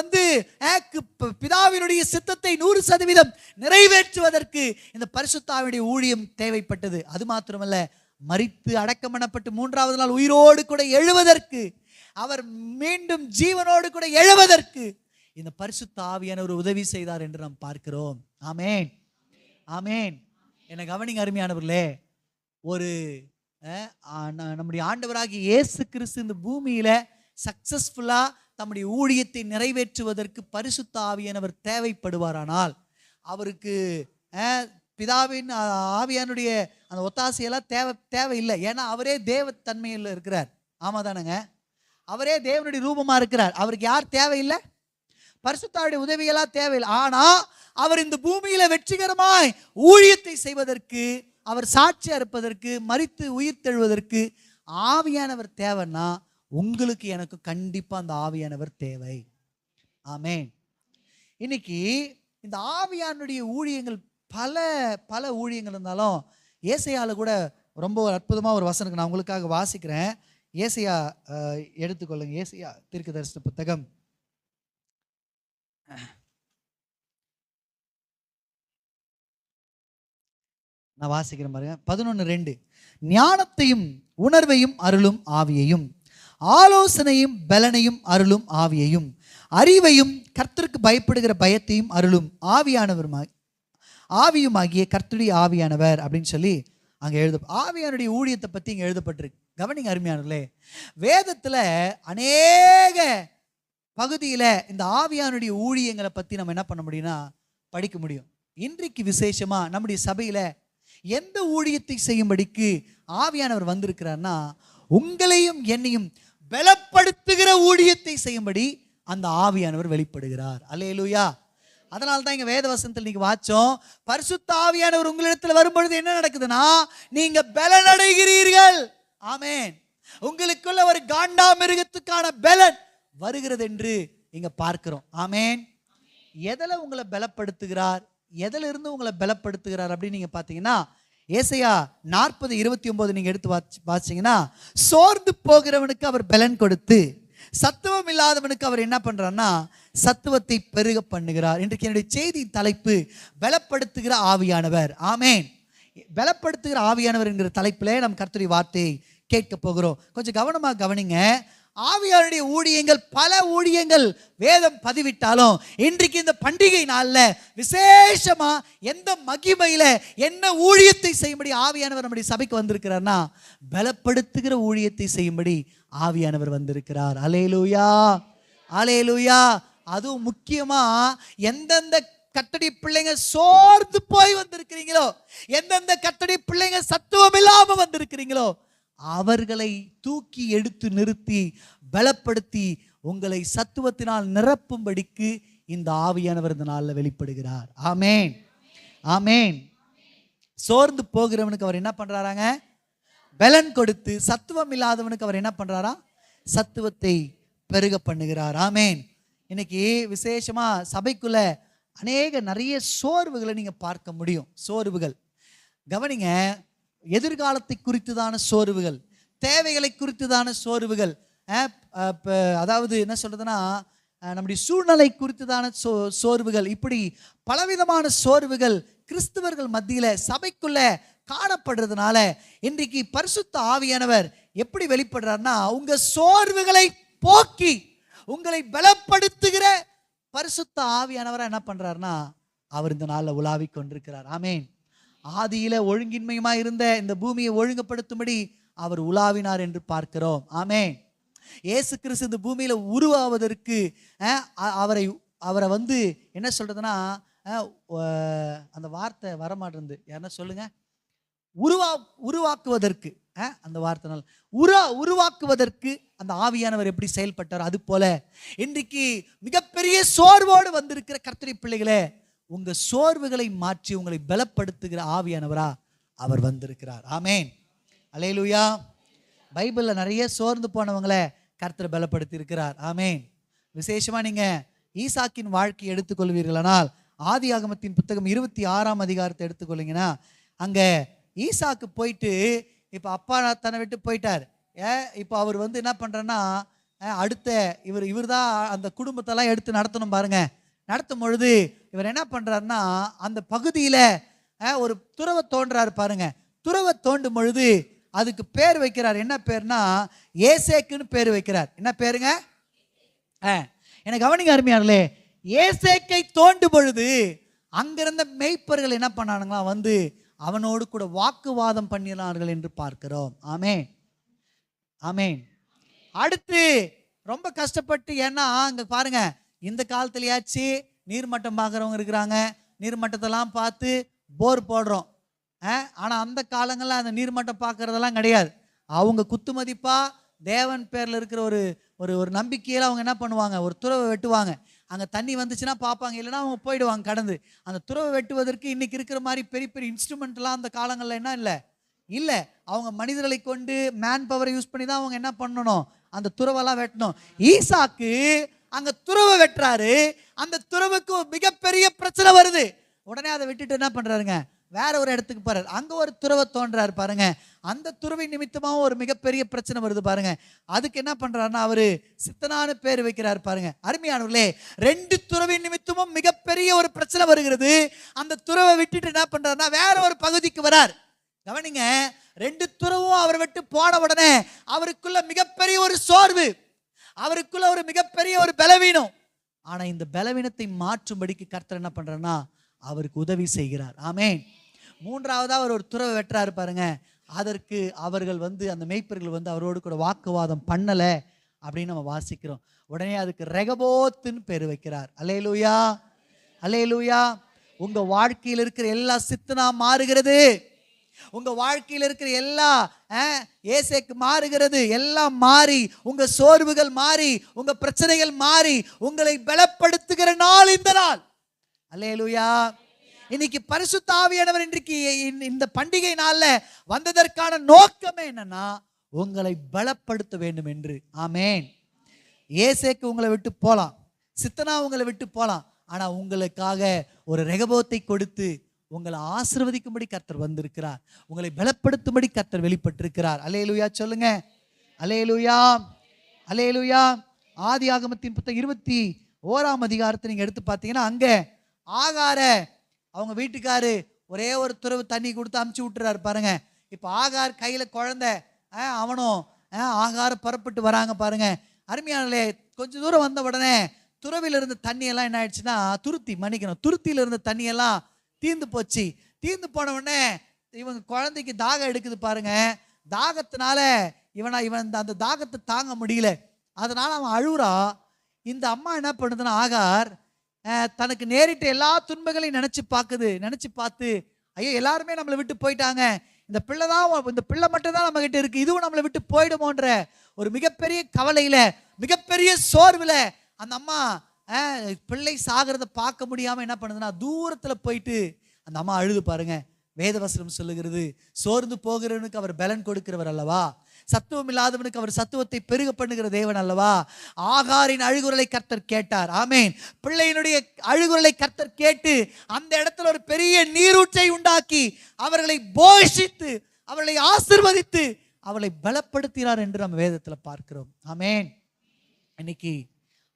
பிதாவினுடைய சித்தத்தை 100% நிறைவேற்றுவதற்கு இந்த பரிசுத்த ஆவியுடைய ஊழியம் தேவைப்பட்டது. அது மாத்திரமல்ல, மரித்து அடக்கம் பண்ணப்பட்டு 3வது நாள் உயிரோடு கூட எழுவதற்கு, அவர் மீண்டும் ஜீவனோடு கூட எழுவதற்கு இந்த பரிசுத்த ஆவியானவர் உதவி செய்தார் என்று நாம் பார்க்கிறோம். ஆமென், ஆமென். என்ன கவனிங்க அருமையானவர்களே, ஒரு நம்முடைய ஆண்டவராகிய இயேசு கிறிஸ்து இந்த பூமியில சக்சஸ்ஃபுல்லா தம்முடைய ஊழியத்தை நிறைவேற்றுவதற்கு பரிசுத்த ஆவியானவர் தேவைப்படுவாரானால், அவருக்கு பிதாவின் ஆவியானுடைய அந்த ஒத்தாசையெல்லாம் தேவையில்லை. ஏன்னா அவரே தேவத்தன்மையில் இருக்கிறார். ஆமா தானங்க? அவரே தேவனுடைய ரூபமா இருக்கிறார். அவருக்கு யார் தேவையில்லை? பரிசுத்த ஆவியுடைய உதவியெல்லாம் தேவையில்லை. ஆனா அவர் இந்த பூமியில வெற்றிகரமாய் ஊழியத்தை செய்வதற்கு, அவர் சாட்சியா இருப்பதற்கு, மரித்து உயிர் தெழுவதற்கு ஆவியானவர் தேவைன்னா உங்களுக்கு எனக்கு கண்டிப்பா அந்த ஆவியானவர் தேவை. ஆமென். இன்னைக்கு இந்த ஆவியானுடைய ஊழியங்கள் பல பல ஊழியங்கள் இருந்தாலும், ஏசாயால கூட ரொம்ப அற்புதமாக ஒரு வசனம் நான் உங்களுக்காக வாசிக்கிறேன். ஏசாயா எடுத்துக்கொள்ளுங்க. ஏசாயா தீர்க்கதரிசன புத்தகம் 11:2. ஞானத்தையும் உணர்வையும் அருளும் ஆவியையும், ஆலோசனையும் பலனையும் அருளும் ஆவியையும், அறிவையும் கர்த்தருக்கு பயப்படுகிற பயத்தையும் அருளும் ஆவியுமாகிய கர்த்தருடைய ஆவியானவர் அப்படின்னு சொல்லி அங்கே ஆவியானுடைய ஊழியத்தை பற்றி இங்கே எழுதப்பட்டிருக்கு. கவனிங்க அருமையானவர்களே, வேதத்தில் அநேக பகுதியில் இந்த ஆவியானுடைய ஊழியங்களை பற்றி நம்ம என்ன பண்ண முடியும்னா படிக்க முடியும். இன்றைக்கு விசேஷமாக நம்முடைய சபையில் எந்த ஊழியத்தை செய்யும்படிக்கு ஆவியானவர் வந்திருக்கிறார்னா, உங்களையும் என்னையும் பலப்படுத்துகிற ஊழியத்தை செய்யும்படி அந்த ஆவியானவர் வெளிப்படுகிறார். அல்லேலூயா. அதனால தான் இங்க வேத வசனத்தில் நீங்க வாச்சோம், பரிசுத்த ஆவியானவர் உங்களிடத்தில் வரும்பொழுது என்ன நடக்குதுன்னா நீங்க பலன் அடைகிறீர்கள். ஆமென். உங்களுக்குள்ள ஒரு காண்டாமிருகத்துக்கான பலன் வருகிறது என்று இங்க பார்க்கிறோம். ஆமென். எதில் உங்களை பலப்படுத்துகிறார், எதில் இருந்து உங்களை பலப்படுத்துகிறார் அப்படின்னு நீங்க பார்த்தீங்கன்னா, ஏசாயா 40:29 நீங்க எடுத்து வாசிச்சீங்கன்னா, சோர்ந்து போகிறவனுக்கு அவர் பலன் கொடுத்து சத்துவம் இல்லாதவனுக்கு அவர் என்ன பண்றாருன்னா சத்துவத்தை பெருக பண்ணுகிறார். இன்றைக்கு என்னுடைய செய்தி தலைப்பு பலப்படுத்துகிற ஆவியானவர். ஆமென். பலப்படுத்துகிற ஆவியானவர் என்கிற தலைப்பிலே நம் கர்த்தருடைய வார்த்தையை கேட்க போகிறோம். கொஞ்சம் கவனமாக கவனிங்க. ஆவியானுடைய ஊழியங்கள் பல ஊழியங்கள் வேதம் பதிவிட்டாலும், இன்றைக்கு இந்த பண்டிகை நாளில் விசேஷமா எந்த மகிமையில என்ன ஊழியத்தை செய்யும்படி ஆவியானவர் நம்முடைய சபைக்கு வந்திருக்கிறார்னா பலப்படுத்துகிற ஊழியத்தை செய்யும்படி ஆவியானவர் வந்திருக்கிறார். அல்லேலூயா, அல்லேலூயா. அதுவும் முக்கியமா எந்தெந்த கர்த்தருடைய பிள்ளைங்க சோர்ந்து போய் வந்திருக்கிறீங்களோ, எந்தெந்த கர்த்தருடைய பிள்ளைங்க சத்துவம் இல்லாம வந்திருக்கிறீங்களோ, அவர்களை தூக்கி எடுத்து நிறுத்தி பலப்படுத்தி உங்களை சத்துவத்தினால் நிரப்பும்படிக்கு இந்த ஆவியானவர் இந்த நாளில் வெளிப்படுகிறார். ஆமென், ஆமென். சோர்ந்து போகிறவனுக்கு அவர் என்ன பண்றாராங்க? பலன் கொடுத்து, சத்துவம் இல்லாதவனுக்கு அவர் என்ன பண்றாரா? சத்துவத்தை பெருக பண்ணுகிறார். ஆமென். இன்னைக்கு விசேஷமா சபைக்குள்ள நிறைய சோர்வுகளை நீங்க பார்க்க முடியும். சோர்வுகள் கவனிங்க. எதிர்காலத்தை குறித்துதான சோர்வுகள், தேவைகளை குறித்துதான சோர்வுகள், அதாவது என்ன சொல்றதுன்னா நம்முடைய சூழ்நிலை குறித்துதான சோர்வுகள், இப்படி பலவிதமான சோர்வுகள் கிறிஸ்தவர்கள் மத்தியில சபைக்குள்ள காணப்படுறதுனால இன்றைக்கு பரிசுத்த ஆவியானவர் எப்படி வெளிப்படுறார்னா, உங்க சோர்வுகளை போக்கி உங்களை பலப்படுத்துகிற பரிசுத்த ஆவியானவரா என்ன பண்றாருன்னா அவர் இந்த நாளில் உலாவி கொண்டிருக்கிறார். ஆமென். ஆதியில ஒழுங்கின்மையுமா இருந்த இந்த பூமியை ஒழுங்குபடுத்தும்படி அவர் உலாவினார் என்று பார்க்கிறோம். ஆமென். இயேசு கிறிஸ்து இந்த பூமியில உருவாவதற்கு அவரை என்ன சொல்றதுன்னா, அந்த வார்த்தை வரமாட்டேங்குது, யாருன்னா சொல்லுங்க. உருவாக்குவதற்கு, அந்த வார்த்தை உருவாக்குவதற்கு அந்த ஆவியானவர் எப்படி செயல்பட்டார், அது போல இன்றைக்கு மிகப்பெரிய சோர்வோடு வந்திருக்கிற கர்த்தருடைய பிள்ளைகளே, உங்க சோர்வுகளை மாற்றி உங்களை பலப்படுத்துகிற ஆவியானவரா அவர் வந்திருக்கிறார். ஆமென், அல்லேலூயா. பைபிள்ல நிறைய சோர்ந்து போனவங்களை கர்த்தர் பலப்படுத்தி இருக்கிறார். ஆமென். விசேஷமா நீங்க ஈசாக்கின் வாழ்க்கையை எடுத்துக்கொள்வீர்களானால் ஆதியாகமத்தின் புத்தகம் 26ஆம் அதிகாரத்தை எடுத்துக்கொள்ளிங்கன்னா, அங்கே ஈசாக்கு போயிட்டு இப்போ அப்பா தன்னை விட்டு போயிட்டார். இப்போ அவர் வந்து என்ன பண்ணுறன்னா, அடுத்த இவர் தான் அந்த குடும்பத்தெல்லாம் எடுத்து நடத்தணும் பாருங்க. நடத்தும் பொழுது இவர் என்ன பண்ணுறாருன்னா, அந்த பகுதியில் ஒரு துறவை தோன்றாரு பாருங்க. துறவை தோண்டும் பொழுது அதுக்கு பேர் வைக்கிறார். என்ன பேர்னா ஏசேக்குன்னு பேர் வைக்கிறார். என்ன பேருங்க? எனக்கு கவனிங்க அருமையார்களே, ஏசேக்கை தோண்டும் பொழுது அங்கிருந்த மேய்ப்பர்கள் என்ன பண்ணானுங்களா, வந்து அவனோடு கூட வாக்குவாதம் பண்ணினார்கள் என்று பார்க்கிறோம். ஆமென், ஆமென். அடுத்து ரொம்ப கஷ்டப்பட்டு, ஏன்னா அங்கே பாருங்க, இந்த காலத்துலயாச்சு நீர்மட்டம் பார்க்குறவங்க இருக்கிறாங்க. நீர்மட்டத்தெல்லாம் பார்த்து போர் போடுறோம். ஆனால் அந்த காலங்களில் அந்த நீர்மட்டம் பார்க்கறதெல்லாம் கிடையாது. அவங்க குத்து மதிப்பாக தேவன் பேரில் இருக்கிற ஒரு ஒரு ஒரு நம்பிக்கையில் அவங்க என்ன பண்ணுவாங்க, ஒரு துறவை வெட்டுவாங்க. அங்கே தண்ணி வந்துச்சுன்னா பார்ப்பாங்க, இல்லைன்னா அவங்க போயிடுவாங்க கடந்து. அந்த துறவை வெட்டுவதற்கு இன்றைக்கி இருக்கிற மாதிரி பெரிய பெரிய இன்ஸ்ட்ருமெண்ட்லாம் அந்த காலங்களில் என்ன இல்லை. அவங்க மனிதர்களை கொண்டு மேன் பவரை யூஸ் பண்ணி தான் அவங்க என்ன பண்ணணும், அந்த துறவெல்லாம் வெட்டணும். ஈசாக்கு அங்கே துறவை வெட்டுறாரு. அந்த துறவுக்கு மிகப்பெரிய பிரச்சனை வருது. உடனே அதை விட்டுட்டு என்ன பண்ணுறாருங்க, வேற ஒரு இடத்துக்கு போறாரு. அங்க ஒரு துறவை தோன்றாரு பாருங்க. அந்த துறவை நிமித்தமாகவும் ஒரு மிகப்பெரிய பிரச்சனை வருது பாருங்க. அதுக்கு என்ன பண்றாருன்னா, அவரு சித்தனான பேர் வைக்கிறார் பாருங்க. அருமையானவர்களே, 2 துறவின் நிமித்தமும் மிகப்பெரிய ஒரு பிரச்சனை வருகிறது. அந்த துறவை விட்டுட்டு என்ன பண்றாருன்னா வேற ஒரு பகுதிக்கு வரார். கவனிங்க, 2 துறவும் அவர் விட்டு போன உடனே அவருக்குள்ள மிகப்பெரிய ஒரு சோர்வு, அவருக்குள்ள ஒரு மிகப்பெரிய ஒரு பலவீனம். ஆனா இந்த பலவீனத்தை மாற்றும்படிக்கு கர்த்தர் என்ன பண்றாருன்னா அவருக்கு உதவி செய்கிறார். ஆமென். 3ஆவதா அவர் ஒரு துறவை வெட்டுறாரு பாருங்க. அதற்கு அவர்கள் வந்து, அந்த மேய்ப்பர்கள் வந்து அவரோடு கூட வாக்குவாதம் பண்ணல அப்படின்னு நம்ம வாசிக்கிறோம். உடனே அதுக்கு ரெகபோத்துன்னு பேர் வைக்கிறார். அல்லேலூயா, அல்லேலூயா. உங்க வாழ்க்கையில் இருக்கிற எல்லா சித்தனா மாறுகிறது. உங்க வாழ்க்கையில் இருக்கிற எல்லா ஏசேக்கு மாறுகிறது. எல்லாம் மாறி, உங்க சோர்வுகள் மாறி, உங்க பிரச்சனைகள் மாறி, உங்களை பலப்படுத்துகிற நாள் இந்த நாள். அல்லேலூயா. இன்னைக்கு பரிசுத்த ஆவியானவர் இன்றைக்கு இந்த பண்டிகை நாள்ல வந்ததற்கான நோக்கமே என்னன்னா, உங்களை பலப்படுத்த வேண்டும் என்று. ஆமென். ஏசேக்கு உங்களை விட்டு போலாம், சித்தனா உங்களை விட்டு போலாம். ஆனா உங்களுக்காக ஒரு ரெகபோத்தை கொடுத்து உங்களை ஆசீர்வதிக்கும்படி கர்த்தர் வந்திருக்கிறார். உங்களை பலப்படுத்தும்படி கர்த்தர் வெளிப்பட்டிருக்கிறார். அல்லேலூயா சொல்லுங்க. அல்லேலூயா, அல்லேலூயா. ஆதியாகமத்தின் புத்தகம் 21ஆம் அதிகாரத்தை நீங்க எடுத்து பார்த்தீங்கன்னா, அங்க ஆகார அவங்க வீட்டுக்காரு ஒரே ஒரு துறவு தண்ணி கொடுத்து அமுச்சு விட்டுறாரு பாருங்க. இப்போ ஆகார் கையில குழந்தை, அவனும் ஆகார புறப்பட்டு வராங்க பாருங்க. அருமையானே, கொஞ்சம் தூரம் வந்த உடனே துறவில இருந்த தண்ணி எல்லாம் என்ன ஆயிடுச்சுன்னா, துருத்தியில இருந்த தண்ணி எல்லாம் தீர்ந்து போச்சு. தீர்ந்து போன உடனே இவங்க குழந்தைக்கு தாகம் எடுக்குது பாருங்க. தாகத்தினால இவன் அந்த தாகத்தை தாங்க முடியல. அதனால அவன் அழுறா. இந்த அம்மா என்ன பண்ணுதுன்னா, ஆகார் தனக்கு நேரிட்ட எல்லா துன்பங்களையும் நினைச்சு பார்த்து, ஐயோ எல்லாருமே நம்மளை விட்டு போயிட்டாங்க, இந்த பிள்ளை மட்டும் தான் நம்ம கிட்ட இருக்கு, இதுவும் நம்மளை விட்டு போயிடுமோன்ற ஒரு மிகப்பெரிய கவலையில, மிகப்பெரிய சோர்வுல அந்த அம்மா பிள்ளை சாகிறத பார்க்க முடியாம என்ன பண்ணுதுன்னா, தூரத்துல போயிட்டு அந்த அம்மா அழுது பாருங்க. வேதவசனம் சொல்லுகிறது, சோர்ந்து போகிறவனுக்கு அவர் பலன் கொடுக்கிறவர் அல்லவா, சத்துவம் இல்லாதவனுக்கு அவர் சத்துவத்தை பெருக பண்ணுகிற தேவன் அல்லவா. ஆகாரின் அழுகுரலை கர்த்தர் கேட்டார். ஆமேன். பிள்ளையினுடைய அழுகுரலை கர்த்தர் கேட்டு அந்த இடத்துல ஒரு பெரிய நீரூற்றை உண்டாக்கி அவர்களை போஷித்து அவர்களை ஆசீர்வதித்து அவளை பலப்படுத்தினார் என்று நம்ம வேதத்துல பார்க்கிறோம். ஆமேன். இன்னைக்கு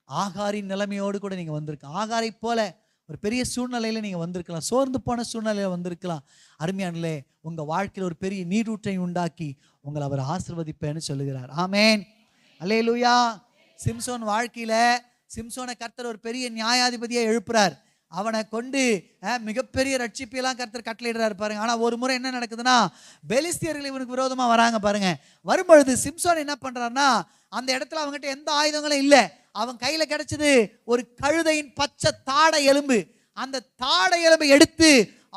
ஆகாரின் நிலைமையோடு கூட நீங்க வந்திருக்க, ஆகாரை போல ஒரு பெரிய சூழ்நிலையில நீங்க வந்திருக்கலாம், சோர்ந்து போன சூழ்நிலையில வந்திருக்கலாம். அருமையானே, உங்க வாழ்க்கையில் ஒரு பெரிய நீரூற்றை உண்டாக்கி உங்களை அவர் ஆசீர்வதிப்பேன்னு சொல்லுகிறார். ஆமேன். அல்லேலூயா. சிம்சோன் வாழ்க்கையில சிம்சோனை கர்த்தர் ஒரு பெரிய நியாயாதிபதியை எழுப்புறார். அவனை கொண்டு மிகப்பெரிய ரட்சிப்பெல்லாம் கர்த்தர் கட்டளையிடுறாரு பாருங்க. ஆனா ஒரு முறை என்ன நடக்குதுன்னா, பெலிஸ்தியர்கள் இவனுக்கு விரோதமா வராங்க பாருங்க. வரும்பொழுது சிம்சோன் என்ன பண்றான்னா, அந்த இடத்துல அவங்ககிட்ட எந்த ஆயுதங்களும் இல்லை. அவன் கையில கிடைச்சது ஒரு கழுதையின் பச்சை தாடை எலும்பு. அந்த தாடை எலும்பை எடுத்து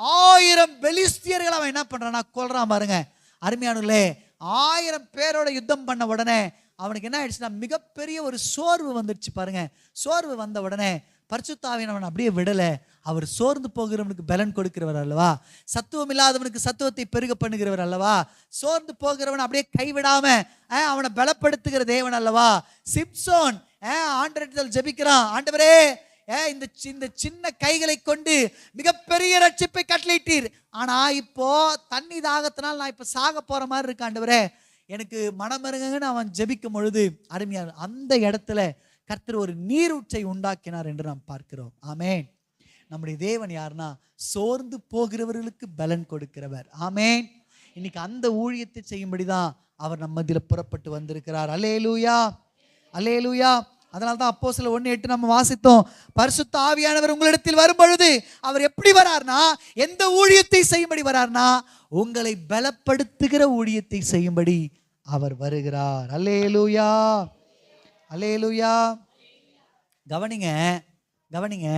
1000 பெலிஸ்தியர்கள் அவன் என்ன பண்றான்னா கொல்றான் பாருங்க. அருமையானே, 1000 பேரோட யுத்தம் பண்ண உடனே அவனுக்கு என்ன ஆயிடுச்சுன்னா, மிகப்பெரிய ஒரு சோர்வு வந்துடுச்சு பாருங்க. சோர்வு வந்த உடனே பரிசுத்த ஆவியானவன் அப்படியே விடல. அவர் சோர்ந்து போகிறவனுக்கு பலன் கொடுக்கிறவர் அல்லவா, சத்துவம் இல்லாதவனுக்கு சத்துவத்தை பெருக பண்ணுகிறவர் அல்லவா, சோர்ந்து போகிறவன் அப்படியே கைவிடாம அவனை பலப்படுத்துகிற தேவன் அல்லவா. சிம்சோன் ஆண்டவரிடத்தில் ஜெபிக்கிறான், ஆண்டவரே இந்த சின்ன கைகளை கொண்டு மிகப்பெரிய ரட்சிப்பை கட்டளையிட்டீர். ஆனா இப்போ தண்ணி தாகத்தினால் நான் இப்ப சாக போற மாதிரி இருக்கு ஆண்டவரே, எனக்கு மனமருங்கன்னு அவன் ஜெபிக்கும் பொழுது அருமையான அந்த இடத்துல கர்த்தர் ஒரு நீரூற்றை உண்டாக்கினார் என்று நாம் பார்க்கிறோம். ஆமென். நம்முடைய தேவன் யாருன்னா சோர்ந்து போகிறவர்களுக்கு பலன் கொடுக்கிறவர். ஆமென். இன்னைக்கு அந்த ஊழியத்தை செய்யும்படிதான் அவர் நம்ம மத்தியில புறப்பட்டு வந்திருக்கிறார். அல்லேலூயா, அல்லேலூயா. அதனால தான் அப்போஸ்தலர் 1:8 நம்ம வாசித்தோம். பரிசுத்த ஆவியானவர் உங்களிடத்தில் வரும் பொழுது அவர் எப்படி வரார்னா, எந்த ஊழியத்தை செய்யும்படி வரார்னா, உங்களை பலப்படுத்துகிற ஊழியத்தை செய்யும்படி அவர் வருகிறார். அல்லேலூயா, அல்லேலூயா. கவனிங்க, கவனிங்க,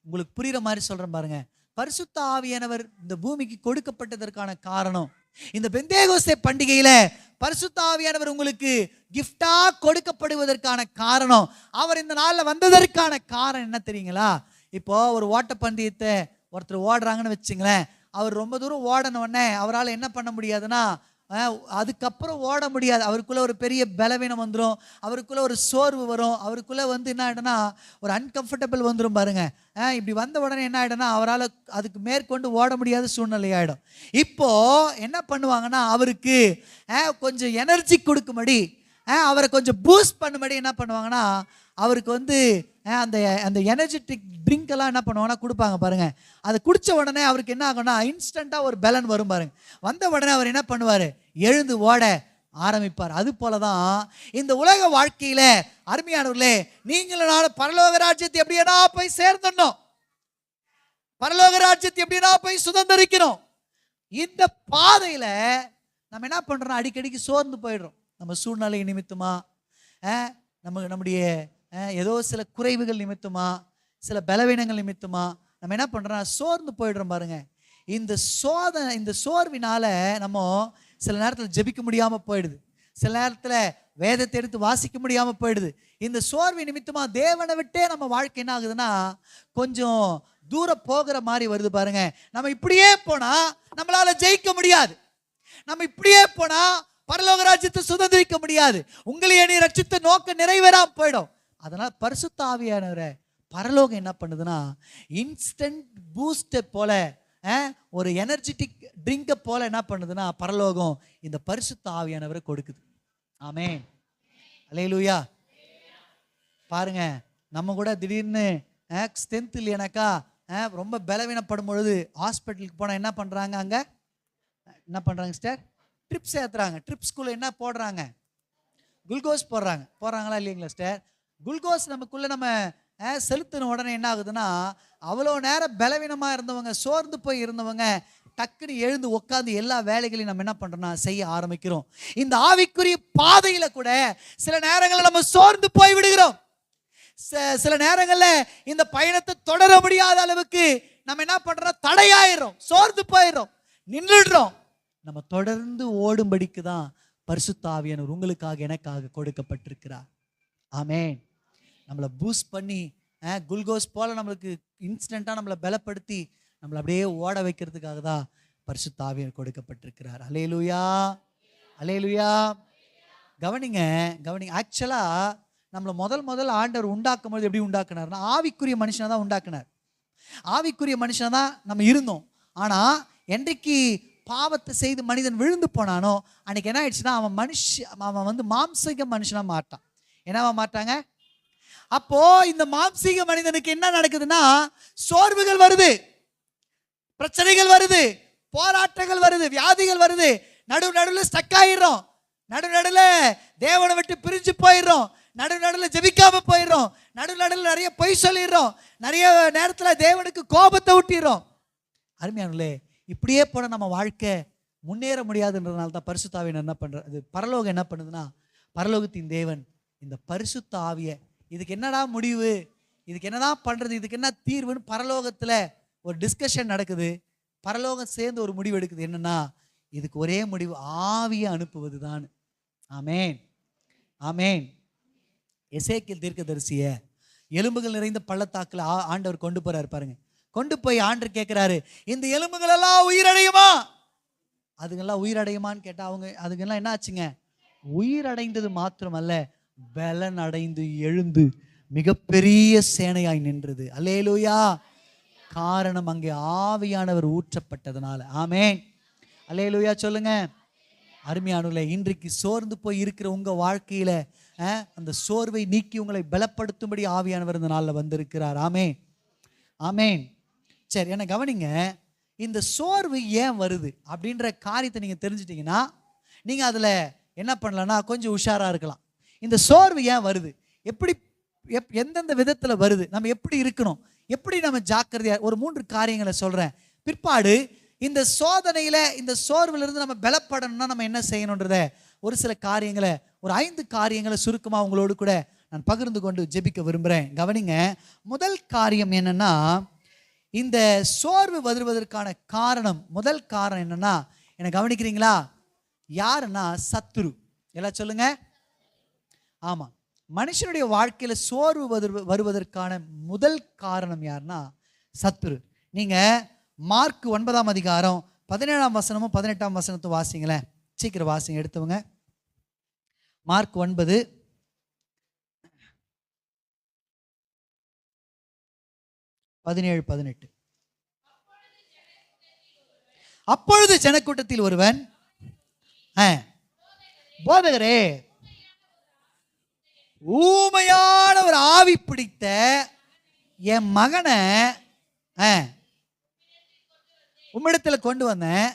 உங்களுக்கு புரியுற மாதிரி சொல்றேன் பாருங்க. பரிசுத்த ஆவியானவர் இந்த பூமிக்கு கொடுக்கப்பட்டதற்கான காரணம், இந்த பெந்தேகோஸ்தே பண்டிகையில பரிசுத்த ஆவியானவர் உங்களுக்கு கிஃப்டா கொடுக்கப்படுவதற்கான காரணம், அவர் இந்த நாள்ல வந்ததற்கான காரணம் என்ன தெரியுங்களா? இப்போ ஒரு ஓட்டப்பந்தயத்தை ஒருத்தர் ஓடுறாங்கன்னு வச்சுங்களேன், அவர் ரொம்ப தூரம் ஓடனோடனே அவரால் என்ன பண்ண முடியாதுன்னா அதுக்கப்புறம் ஓட முடியாது. அவருக்குள்ள ஒரு பெரிய பலவீனம் வந்துடும், அவருக்குள்ள ஒரு சோர்வு வரும், அவருக்குள்ள என்ன ஆகிடும்னா ஒரு அன்கம்ஃபர்டபுள் வந்துடும் பாருங்க. இப்படி வந்த உடனே என்ன ஆகிடும்னா அவரால் அதுக்கு மேற்கொண்டு ஓட முடியாத சூழ்நிலை ஆகிடும். இப்போ என்ன பண்ணுவாங்கன்னா அவருக்கு கொஞ்சம் எனர்ஜி கொடுக்கும்படி, அவரை கொஞ்சம் பூஸ்ட் பண்ணும்படி என்ன பண்ணுவாங்கன்னா அவருக்கு அந்த அந்த எனர்ஜெட்டிக் ட்ரிங்க் எல்லாம் என்ன பண்ணுவாங்கன்னா கொடுப்பாங்க பாருங்க. அதை குடிச்ச உடனே அவருக்கு என்ன ஆகும்னா இன்ஸ்டண்டா ஒரு பலன் வரும் பாருங்க. வந்த உடனே அவர் என்ன பண்ணுவாரு, எழுந்து ஓட ஆரம்பிப்பார். அது போலதான் இந்த உலக வாழ்க்கையில அருமையானவர்களே, நீங்களும் நானும் பரலோக ராஜ்யத்தை எப்படியா போய் சேர்ந்துடணும், பரலோக ராஜ்யத்தை எப்படியா போய் சுதந்திரிக்கணும். இந்த பாதையில நம்ம என்ன பண்றோம், அடிக்கடிக்கு சோர்ந்து போயிடுறோம். நம்ம சூழ்நிலை நிமித்தமா, நம்முடைய ஏதோ சில குறைவுகள் நிமித்தமா, சில பலவீனங்கள் நிமித்தமா நம்ம என்ன பண்றோம், சோர்ந்து போயிடுறோம் பாருங்க. இந்த சோர்வினால நம்ம சில நேரத்தில் ஜெபிக்க முடியாம போயிடுது, சில நேரத்தில் வேதத்தை எடுத்து வாசிக்க முடியாம போயிடுது. இந்த சோர்வு நிமித்தமா தேவனை விட்டே நம்ம வாழ்க்கை என்ன ஆகுதுன்னா கொஞ்சம் தூரம் போகிற மாதிரி வருது பாருங்க. நம்ம இப்படியே போனா நம்மளால ஜெயிக்க முடியாது, நம்ம இப்படியே போனா பரலோக ராஜ்யத்தை சுதந்திரிக்க முடியாது, உங்களையே நீ ரட்சித்த நோக்க நிறைவேறாம போயிடும். அதனால பரிசுத்த ஆவியானவரை பரலோகம் என்ன பண்ணுதுன்னா இன்ஸ்டன்ட் பூஸ்ட் போல, ஒரு எனர்ஜெட்டிக் ட்ரிங்கை போல என்ன பண்ணுதுன்னா பரலோகம் இந்த பரிசுத்த ஆவியானவரை கொடுக்குது. ஆமென், அல்லேலூயா. பாருங்க, நம்ம கூட திடீர்னு ஸ்ட்ரென்த் இல்லையானாக்கா ரொம்ப பலவீனப்படும் பொழுது ஹாஸ்பிட்டலுக்கு போனால் என்ன பண்ணுறாங்க, அங்கே என்ன பண்ணுறாங்க சிஸ்டர், ட்ரிப்ஸ் ஏற்றுறாங்க. ட்ரிப்ஸ்குள்ளே என்ன போடுறாங்க, குளுக்கோஸ் போடுறாங்களா இல்லைங்களா சிஸ்டர்? குளுக்கோஸ் நமக்குள்ளே நம்ம செலுத்தின உடனே என்ன ஆகுதுன்னா அவ்வளோ நேரம் பலவீனமாக இருந்தவங்க, சோர்ந்து போய் இருந்தவங்க டக்குன்னு எழுந்து உட்காந்து எல்லா வேலைகளையும் நம்ம என்ன பண்ணுறோம்னா செய்ய ஆரம்பிக்கிறோம். இந்த ஆவிக்குரிய பாதையில கூட சில நேரங்களில் நம்ம சோர்ந்து போய் விடுகிறோம். சில நேரங்களில் இந்த பயணத்தை தொடர முடியாத அளவுக்கு நம்ம என்ன பண்றோம், தடையாயிரும், சோர்ந்து போயிடும், நின்றுடுறோம். நம்ம தொடர்ந்து ஓடும்படிக்கு தான் பரிசுத்த ஆவியானவர் உங்களுக்காக எனக்காக கொடுக்கப்பட்டிருக்கிறார். ஆமென். நம்மளை பூஸ்ட் பண்ணி குளுக்கோஸ் போல நம்மளுக்கு இன்ஸ்டன்ட்டாக நம்மளை பலப்படுத்தி நம்மளை அப்படியே ஓட வைக்கிறதுக்காக தான் பரிசுத்த ஆவியானவர் கொடுக்கப்பட்டிருக்கிறார். அல்லேலூயா, அல்லேலூயா. கவனிங்க, கவனிங்க. ஆக்சுவலாக நம்மளை முதல் ஆண்டவர் உண்டாக்கும் போது எப்படி உண்டாக்குனார்னா ஆவிக்குரிய மனுஷனை தான் உண்டாக்குனார். ஆவிக்குரிய மனுஷனை தான் நம்ம இருந்தோம். ஆனால் என்றைக்கு பாவத்தை செய்து மனிதன் விழுந்து போனானோ அன்னைக்கு என்ன ஆயிடுச்சுன்னா அவன் மாம்சீக மனுஷனா மாட்டான். என்னவா மாட்டாங்க? அப்போ இந்த மாம்சீக மனிதனுக்கு என்ன நடக்குதுன்னா சோர்வுகள் வருது, பிரச்சனைகள் வருது, போராட்டங்கள் வருது, வியாதிகள் வருது, நடுவில் ஸ்டக் ஆயிடுறோம், நடுவில் தேவனை விட்டு பிரிஞ்சு போயிடுறோம், நடுவில் ஜெபிக்காம போயிடுறோம், நடுவில் நிறைய பொய் சொல்லிடுறோம், நிறைய நேரத்தில் தேவனுக்கு கோபத்தை ஊட்டிடுறோம். அருமையானே, இப்படியே போன நம்ம வாழ்க்கை முன்னேற முடியாதுன்றதுனால தான் பரிசுத்த ஆவியானவர் என்ன பண்றது, பரலோகம் என்ன பண்ணுதுன்னா பரலோகத்தின் தேவன் இந்த பரிசுத்த ஆவியை, இதுக்கு என்னடா முடிவு, இதுக்கு என்னதான் பண்றது, இதுக்கு என்ன தீர்வுன்னு பரலோகத்தில் ஒரு டிஸ்கஷன் நடக்குது. பரலோகம் சேர்ந்து ஒரு முடிவு எடுக்குது. என்னன்னா இதுக்கு ஒரே முடிவு, ஆவியை அனுப்புவது தான். ஆமென், ஆமென். எசேக்கியேல் தீர்க்கதரிசிய எலும்புகள் நிறைந்த பள்ளத்தாக்குல ஆண்டவர் கொண்டு போறாரு பாருங்க. கொண்டு போய் ஆண்டவர் கேட்கிறாரு, இந்த எலும்புகள் எல்லாம் உயிரடையுமா? அதுங்கெல்லாம் உயிரடையுமான்னு கேட்டா அதுங்கெல்லாம் என்ன ஆச்சுங்க, உயிரடைந்தது மாத்திரமல்ல பலன் அடைந்து எழுந்து மிகப்பெரிய சேனையாய் நின்றது. அல்லேலூயா. காரணம் அங்கே ஆவியானவர் ஊற்றப்பட்டதுனால. ஆமென். அல்லேலூயா சொல்லுங்க. அருமையானவர்களே, இன்றைக்கு சோர்ந்து போய் இருக்கிற உங்க வாழ்க்கையில அந்த சோர்வை நீக்கி உங்களை பலப்படுத்தும்படி ஆவியானவர் இந்த நாளில் வந்திருக்கிறார். ஆமென், ஆமென். சரி, என்ன கவனிங்க. இந்த சோர்வு ஏன் வருது அப்படின்ற காரியத்தை நீங்க தெரிஞ்சிட்டீங்கன்னா நீங்க அதுல என்ன பண்ணலாம்னா கொஞ்சம் உஷாரா இருக்கலாம். இந்த சோர்வு ஏன் வருது, எப்படி எந்தெந்த விதத்துல வருது, நம்ம எப்படி இருக்கணும், எப்படி நம்ம ஜாக்கிரதையா, ஒரு 3 காரியங்களை சொல்றேன். பிற்பாடு இந்த சோதனையில இந்த சோர்வுல இருந்து நம்ம பலப்படணும்னா நம்ம என்ன செய்யணும்ன்றத ஒரு சில காரியங்களை, ஒரு 5 காரியங்களை சுருக்கமா உங்களோடு கூட நான் பகிர்ந்து கொண்டு ஜெபிக்க விரும்புகிறேன். கவனிங்க. முதல் காரியம் என்னன்னா, இந்த சோர்வு வருவதற்கான காரணம், முதல் காரணம் என்னன்னா, என்ன கவனிக்கிறீங்களா? யாருன்னா சத்துரு. எல்லாம் சொல்லுங்க. ஆமா, மனுஷனுடைய வாழ்க்கையில சோர்வு வருவதற்கான முதல் காரணம் யாருன்னா சத்துரு. நீங்க மார்க் 9ஆம் அதிகாரம் 17ஆம் வசனமும் 18ஆம் வசனத்தை வாசிங்களேன். சீக்கிரம் வாசிங்க எடுத்தவங்க. மார்க் 9 17 18. அப்பொழுது ஜனக்கூட்டத்தில் ஒருவன், போதகரே, ஊமையான ஒரு ஆவி பிடித்த என் மகனை உம்மிடத்துல கொண்டு வந்தேன்.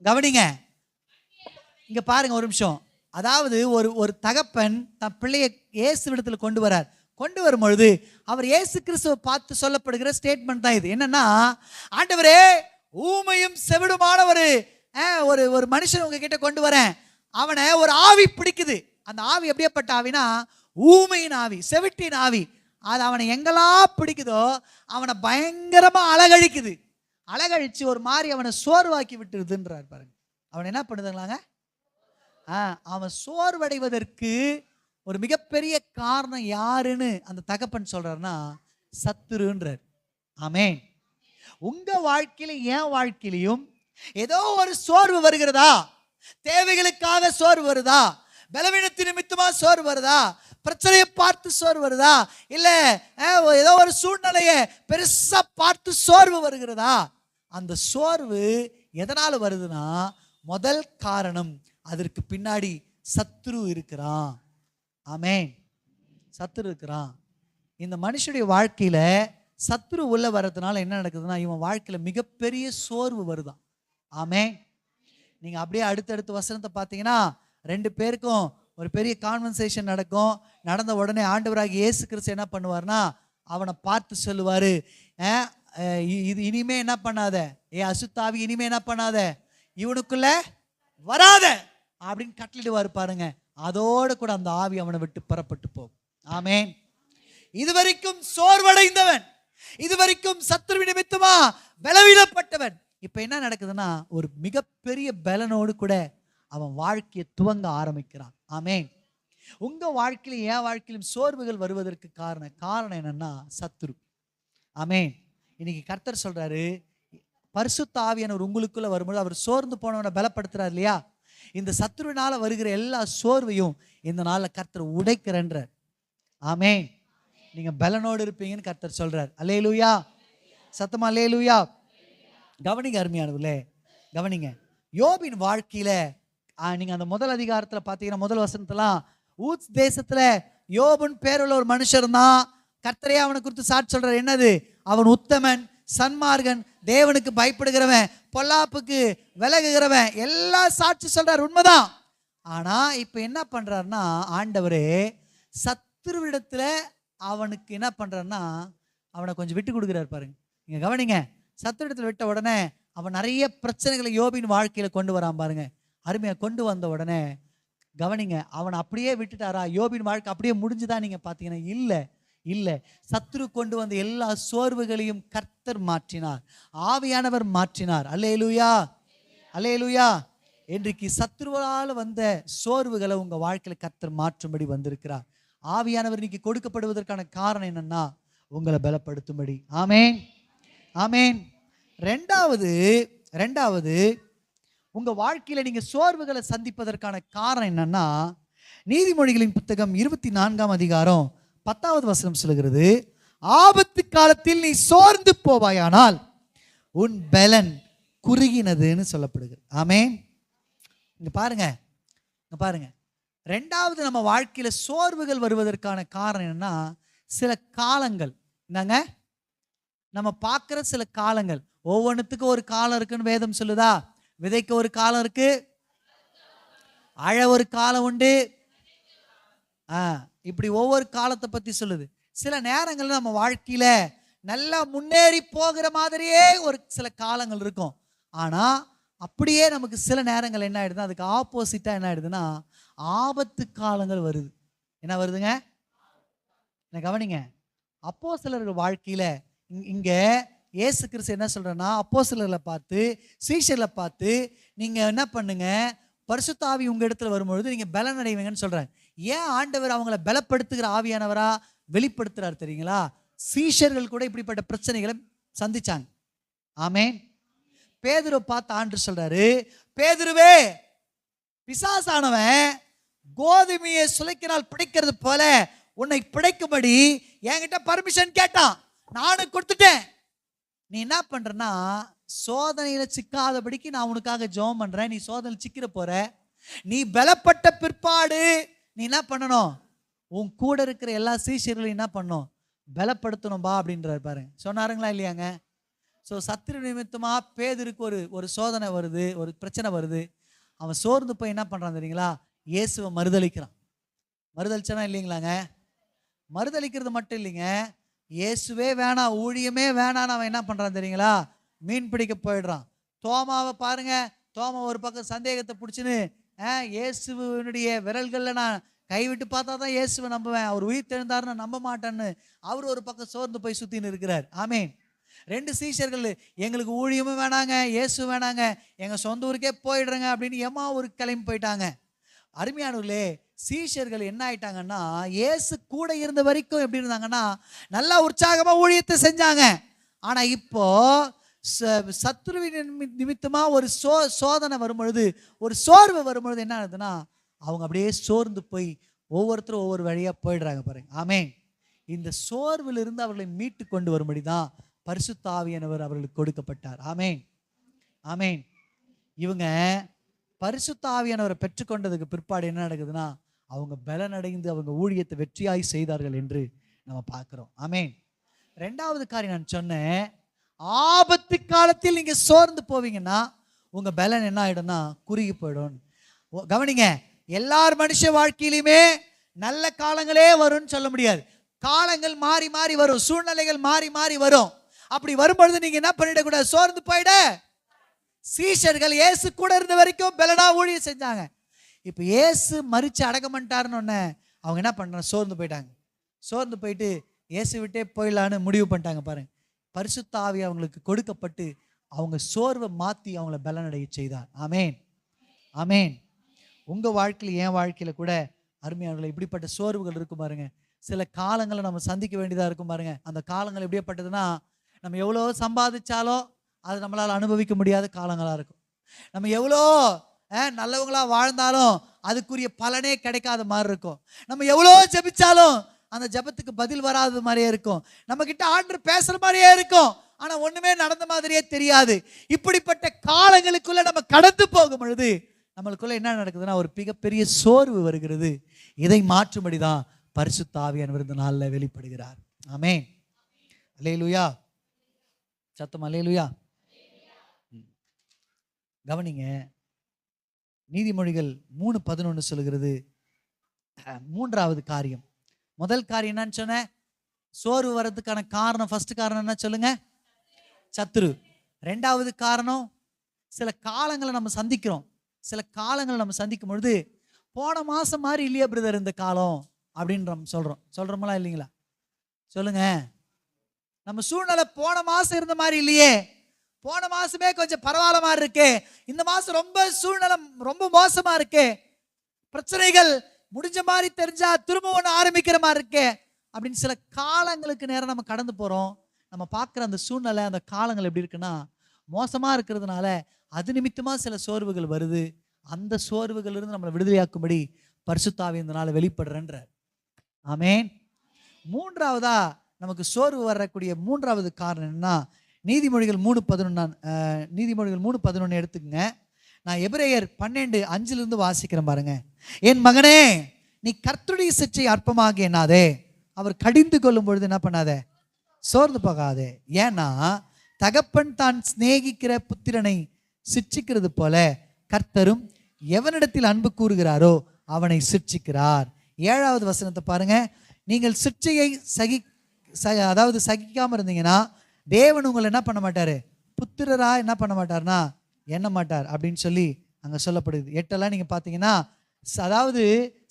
கவனிங்க, இங்க பாருங்க ஒரு நிமிஷம். அதாவது ஒரு தகப்பன் தன் பிள்ளையை இயேசுவிடத்துல கொண்டு வரார். கொண்டு வரும் பொழுது அவர் இயேசு கிறிஸ்துவை பார்த்து சொல்லப்படுகிற ஸ்டேட்மெண்ட் தான் இது. என்னன்னா, ஆண்டவரே, ஊமையும் செவிடுமான ஒரு மனுஷன் உங்ககிட்ட கொண்டு வரேன். அவனை ஒரு ஆவி பிடிக்குது. அந்த ஆவி எப்படியாப்பட்ட ஆவினா ஊமையின் ஆவி, செவிட்டின் ஆவி. அது அவனை எங்கெல்லாம் பிடிக்குதோ அவனை பயங்கரமா அழகழிக்குது. அழகழிச்சு ஒரு மாதிரி அவனை சோர்வாக்கி விட்டுருதுன்றார் பாருங்க. அவன் என்ன பண்ணுதுங்களாங்க? அவன் சோர்வடைவதற்கு ஒரு மிகப்பெரிய காரணம் யாருன்னு அந்த தகப்பன் சொல்றாருன்னா சத்துருன்றார். ஆமென். உங்க வாழ்க்கையில, என் வாழ்க்கையிலையும் ஏதோ ஒரு சோர்வு வருகிறதா? தேவைகளுக்காக சோர்வு வருதா? பலவீனத்தின் நிமித்தமா சோர்வு வருதா? பிரச்சனையை பார்த்து சோர்வு வருதா? இல்ல ஏதோ ஒரு சூழ்நிலையை பெருசா பார்த்து சோர்வு வருகிறதா? அந்த சோர்வு எதனால வருதுன்னா, முதல் காரணம் அதற்கு பின்னாடி சத்துரு இருக்கிறான். ஆமென். சத்துரு இருக்கிறான். இந்த மனுஷனுடைய வாழ்க்கையில சத்துரு உள்ள வர்றதுனால என்ன நடக்குதுன்னா, இவன் வாழ்க்கையில மிகப்பெரிய சோர்வு வருதான். ஆமென். நீங்க அப்படியே அடுத்தடுத்த வசனத்தை பார்த்தீங்கன்னா 2 பேருக்கும் ஒரு பெரிய கான்வர்சேஷன் நடக்கும். நடந்த உடனே ஆண்டவராகிய இயேசு கிறிஸ்து என்ன பண்ணுவார்னா, அவனை பார்த்து சொல்லுவாரு, இது இனிமே என்ன பண்ணாத, அசுத்தாவி, இனிமே என்ன பண்ணாத, இவனுக்குள்ள வராத அப்படின்னு கட்டளிடுவார் பாருங்க. அதோடு கூட அந்த ஆவி அவனை விட்டு புறப்பட்டு போகும். ஆமென். இதுவரைக்கும் சோர்வடைந்தவன், இதுவரைக்கும் சத்துரு நிமித்தமா பலவீனப்பட்டவன், இப்ப என்ன நடக்குதுன்னா ஒரு மிகப்பெரிய பலனோடு கூட அவன் வாழ்க்கையை துவங்க ஆரம்பிக்கிறான். ஆமென். உங்க வாழ்க்கையிலும் என் வாழ்க்கையிலும் சோர்வுகள் வருவதற்கு காரணம் என்னன்னா சத்துரு. ஆமென். இன்னைக்கு கர்த்தர் சொல்றாரு, பரிசுத்த ஆவியானவர் உங்களுக்குள்ள வரும்போது அவர் சோர்ந்து போனவனை பலப்படுத்துறார் இல்லையா? இந்த சத்துருவினால வருகிற எல்லா சோர்வையும் இந்த நாள்ல கர்த்தர் உடைக்கிறன்றார். ஆமென். நீங்க பலனோடு இருப்பீங்கன்னு கர்த்தர் சொல்றார். அல்லேலூயா. சத்தமா அல்லேலூயா. கவனிங்க அருமையானவர்களே, கவனிங்க. யோபின் வாழ்க்கையில நீங்க அந்த முதல் அதிகாரத்துல பாத்தீங்கன்னா, முதல் வசனத்தெல்லாம், ஊத்ஸ் தேசத்துல யோபுன் பேருள்ள ஒரு மனுஷர் தான். கர்த்தரே அவனை குறித்து சாட்சி சொல்றார். என்னது? அவன் உத்தமன், சன்மார்கன், தேவனுக்கு பயப்படுகிறவன், பொல்லாப்புக்கு விலகுகிறவன், எல்லாம் சாட்சி சொல்றார். உண்மைதான். ஆனா இப்ப என்ன பண்றாருன்னா, ஆண்டவரே சத்துருவிடத்துல அவனுக்கு என்ன பண்றாருன்னா, அவனை கொஞ்சம் விட்டு கொடுக்குறாரு பாருங்க. நீங்க கவனிங்க. சத்துருவிடத்துல விட்ட உடனே அவன் நிறைய பிரச்சனைகளை யோபின் வாழ்க்கையில கொண்டு வரான் பாருங்க. அருமையா கொண்டு வந்த உடனே கவனிங்க, அவன் அப்படியே விட்டுட்டாரா? யோபின் வாழ்க்கை அப்படியே முடிஞ்சுதான் நீங்க பாத்தீங்கன்னா? இல்ல. சத்துரு கொண்டு வந்த எல்லா சோர்வுகளையும் கர்த்தர் மாற்றினார், ஆவியானவர் மாற்றினார். அல்லேலூயா, அல்லேலூயா. இன்றைக்கு சத்துருவால வந்த சோர்வுகளை உங்க வாழ்க்கையில கர்த்தர் மாற்றும்படி வந்திருக்கிறார். ஆவியானவர் இன்னைக்கு கொடுக்கப்படுவதற்கான காரணம் என்னன்னா, உங்களை பலப்படுத்தும்படி. ஆமென், ஆமென். ரெண்டாவது உங்க வாழ்க்கையில நீங்க சோர்வுகளை சந்திப்பதற்கான காரணம் என்னன்னா, நீதிமொழிகளின் புத்தகம் 24ஆம் அதிகாரம் 10வது வசனம் சொல்கிறது, ஆபத்து காலத்தில் நீ சோர்ந்து போவாயானால் உன் பலன் குறுகினதுன்னு சொல்லப்படுகிறது. ஆமென். இங்க பாருங்க, இங்க பாருங்க. ரெண்டாவது, நம்ம வாழ்க்கையில சோர்வுகள் வருவதற்கான காரணம் என்னன்னா, சில காலங்கள். என்னங்க? நம்ம பார்க்கிற சில காலங்கள். ஒவ்வொன்றுத்துக்கும் ஒரு காலம் இருக்குன்னு வேதம் சொல்லுதா? விதைக்க ஒரு காலம் இருக்கு, அழ ஒரு காலம் உண்டு. இப்படி ஒவ்வொரு காலத்தை பத்தி சொல்லுது. சில நேரங்கள்ல நம்ம வாழ்க்கையில நல்லா முன்னேறி போகிற மாதிரியே ஒரு சில காலங்கள் இருக்கும். ஆனா அப்படியே நமக்கு சில நேரங்கள் என்ன ஆயிடுதுன்னா, அதுக்கு ஆப்போசிட்டா என்ன ஆயிடுதுன்னா, ஆபத்து காலங்கள் வருது. என்ன வருதுங்க? என்ன கவனிங்க. அப்போஸ்தலர்கள் வாழ்க்கையில இங்க இயேசு கிறிஸ்து என்ன சொல்றேன்னா, அப்போஸ்தலர்களை பார்த்து, சீஷர்களை பார்த்து, நீங்க என்ன பண்ணுங்க, பரிசுத்த ஆவி உங்க இடத்துல வரும்பொழுது நீங்க பலன் அடைவீங்கன்னு சொல்றாங்க. ஏன் ஆண்டவர் அவங்களை பலப்படுத்துகிற ஆவியானவரா வெளிப்படுத்துறாரு தெரியுங்களா? சீஷர்கள் கூட இப்படிப்பட்ட பிரச்சனைகளை சந்திச்சாங்க. ஆமென். பேதுருவை பார்த்து ஆண்டவர் சொல்றாரு, பேதுருவே, பிசாசானவன் கோதுமையை சுளைக்கினால் பிடிக்கிறது போல உன்னை பிடிக்கும்படி என்கிட்ட பர்மிஷன் கேட்டான், நானும் கொடுத்துட்டேன். நீ என்ன பண்றன்னா, சோதனையில சிக்காதபடிக்கு நான் உனக்காக ஜெபம் பண்றேன். நீ சோதனையில் சிக்கிற போற. நீ பலப்பட்ட பிற்பாடு நீ என்ன பண்ணணும், உன் கூட இருக்கிற எல்லா சீஷர்களையும் என்ன பண்ணணும், பலப்படுத்தணும் பா அப்படின்றாரு. பாருங்க, சொன்னாருங்களா இல்லையாங்க? ஸோ சத்துரு நிமித்தமா பேதுருக்கு ஒரு சோதனை வருது, ஒரு பிரச்சனை வருது. அவன் சோர்ந்து போய் என்ன பண்றான் தெரியுங்களா? இயேசுவை மறுதளிக்கிறான். மறுதளிச்சானா இல்லைங்களாங்க? மறுதளிக்கிறது மட்டும் இல்லைங்க, இயேசுவே வேணாம், ஊழியமே வேணான்னு அவன் என்ன பண்றான் தெரியுங்களா? மீன் பிடிக்க போயிடுறான். தோமாவை பாருங்க, தோமா ஒரு பக்கம் சந்தேகத்தை பிடிச்சின்னு, இயேசுவனுடைய விரல்கள்ல நான் கைவிட்டு பார்த்தா தான் இயேசுவை நம்புவேன், அவர் உயிர் தெழுந்தாருன்னு நம்ப மாட்டேன்னு அவர் ஒரு பக்கம் சோர்ந்து போய் சுத்தின்னு இருக்கிறார். ஆமீன். ரெண்டு சீஷர்கள், எங்களுக்கு ஊழியமும் வேணாங்க, இயேசு வேணாங்க, எங்க சொந்த ஊருக்கே போயிடுறேங்க அப்படின்னு ஏமா ஒரு கிளம்பி போயிட்டாங்க. அருமையானவர்களே, சீஷர்கள் என்ன ஆயிட்டாங்கன்னா, இயேசு கூட இருந்த வரைக்கும் எப்படி இருந்தாங்கன்னா, நல்லா உற்சாகமா ஊழியத்தை செஞ்சாங்க. ஆனா இப்போ சத்துருவின் நிமித்தமா ஒரு சோதனை வரும்பொழுது, ஒரு சோர்வு வரும்பொழுது என்ன ஆகுதுன்னா, அவங்க அப்படியே சோர்ந்து போய் ஒவ்வொருத்தரும் ஒவ்வொரு வழியா போயிடுறாங்க. பாருங்க. ஆமென். இந்த சோர்வில் இருந்து அவர்களை மீட்டு கொண்டு வரும்படிதான் பரிசுத்த ஆவியானவர் அவர்களுக்கு கொடுக்கப்பட்டார். ஆமென், ஆமென். இவங்க பரிசுத்த ஆவியானவரை பெற்றுக்கொண்டதுக்கு பிற்பாடு என்ன நடக்குதுன்னா, அவங்க பலன் அடைந்து அவங்க ஊழியத்தை வெற்றியாய் செய்தார்கள் என்று நம்ம பார்க்கிறோம். ஆமென். ரெண்டாவது காரியம் நான் சொன்னேன், ஆபத்து காலத்தில் நீங்க சோர்ந்து போவீங்கன்னா உங்க பலன் என்ன ஆயிடும்னா குறுகி போயிடும். கவனிங்க, எல்லார் மனுஷ வாழ்க்கையிலுமே நல்ல காலங்களே வரும்னு சொல்ல முடியாது. காலங்கள் மாறி மாறி வரும், சூழ்நிலைகள் மாறி மாறி வரும். அப்படி வரும்பொழுது நீங்க என்ன பண்ணிடக்கூடாது, சோர்ந்து போயிட. சீஷர்கள் இயேசு கூட இருந்த வரைக்கும் பலனா ஊழியம் செஞ்சாங்க. இப்ப இயேசு மரிச்சு அடக்கம் பண்ணிட்டாருன்னு ஒண்ணு அவங்க என்ன பண்றாங்க, சோர்ந்து போயிட்டாங்க. சோர்ந்து போயிட்டு இயேசு விட்டே போயிடலான்னு முடிவு பண்ணிட்டாங்க. பாருங்க, பரிசுத்த ஆவி அவங்களுக்கு கொடுக்கப்பட்டு அவங்க சோர்வை மாத்தி அவங்கள பலனடைய செய்தார். ஆமேன், ஆமேன். உங்க வாழ்க்கையில, என் வாழ்க்கையில கூட அருமையானவர்களே, இப்படிப்பட்ட சோர்வுகள் இருக்கும் பாருங்க. சில காலங்களை நம்ம சந்திக்க வேண்டியதா இருக்கும் பாருங்க. அந்த காலங்கள் எப்படிப்பட்டதுன்னா, நம்ம எவ்வளோ சம்பாதிச்சாலும் அது நம்மளால் அனுபவிக்க முடியாத காலங்களா இருக்கும். நம்ம எவ்வளோ நல்லவங்களா வாழ்ந்தாலும் அதுக்குரிய பலனே கிடைக்காத மாதிரி இருக்கும். நம்ம எவ்வளோ ஜெபிச்சாலும் அந்த ஜெபத்துக்கு பதில் வராத மாதிரியே இருக்கும். நம்ம கிட்ட ஆண்டவர் பேசுற மாதிரியே இருக்கும், ஆனா ஒண்ணுமே நடந்த மாதிரியே தெரியாது. இப்படிப்பட்ட காலங்களுக்குள்ள நம்ம கடந்து போகும் பொழுது நம்மளுக்குள்ள என்ன நடக்குதுன்னா, ஒரு மிகப்பெரிய சோர்வு வருகிறது. இதை மாற்றும்படிதான் பரிசுத்த ஆவியானவர் இந்த நாளில் வெளிப்படுகிறார். ஆமென், அல்லேலூயா. சத்தம் அல்லேலூயா. கவனிங்க, நீதிமொழிகள் 3:11 சொல்லுகிறது, மூன்றாவது காரியம். முதல் காரியம் என்னன்னு சொன்ன, சோர்வு வர்றதுக்கான காரணம், ஃபர்ஸ்ட் காரணம் என்ன சொல்லுங்க, சத்துரு. ரெண்டாவது காரணம், சில காலங்களை நம்ம சந்திக்கிறோம். சில காலங்களை நம்ம சந்திக்கும் பொழுது, போன மாசம் மாதிரி இல்லையா பிரதர் இந்த காலம் அப்படின்னு சொல்றோம்லாம் இல்லைங்களா? சொல்லுங்க. நம்ம சூழ்நிலை போன மாசம் இருந்த மாதிரி இல்லையே, போன மாசமே கொஞ்சம் பரவாயில்ல மாதிரி இருக்கு, இந்த மாசம் ரொம்ப சூழ்நிலை ரொம்ப மோசமா இருக்கு, பிரச்சனைகள் முடிஞ்ச மாதிரி தெரிஞ்சா திரும்ப ஒன்று ஆரம்பிக்கிற மாதிரி இருக்கு அப்படின்னு சில காலங்களுக்கு நேரம் நம்ம கடந்து போறோம். நம்ம பார்க்குற அந்த சூழ்நிலை, அந்த காலங்கள் எப்படி இருக்குன்னா மோசமா இருக்கிறதுனால அது நிமித்தமா சில சோர்வுகள் வருது. அந்த சோர்வுகள் இருந்து நம்மளை விடுதலையாக்கும்படி பரிசுத்த ஆவி இந்த நாள் வெளிப்படுறன்ற. ஆமென். மூன்றாவதா நமக்கு சோர்வு வரக்கூடிய மூன்றாவது காரணம் என்னன்னா, நீதிமொழிகள் 3:11. நீதிமொழிகள் 3:11 எடுத்துக்கங்க. நான் எபிரேயர் 12:5 வாசிக்கிறேன் பாருங்க. என் மகனே, நீ கர்த்தருடைய சிற்றை அற்பமாக எண்ணாதே, அவர் கடிந்து கொள்ளும் பொழுது என்ன பண்ணாதே, சோர்ந்து போகாதே. ஏன்னா தகப்பன் தான் சிநேகிக்கிற புத்திரனை சிட்சிக்கிறது போல கர்த்தரும் எவனிடத்தில் அன்பு கூறுகிறாரோ அவனை சிட்சிக்கிறார். 7வது வசனத்தை பாருங்க. நீங்கள் சிற்றையை அதாவது சகிக்காம இருந்தீங்கன்னா தேவன் உங்களை என்ன பண்ண மாட்டாரு, புத்திரரா என்ன பண்ண மாட்டார்னா எண்ண மாட்டார் அப்படின்னு சொல்லி அங்க சொல்லப்படுது. 8 நீங்க பாத்தீங்கன்னா, அதாவது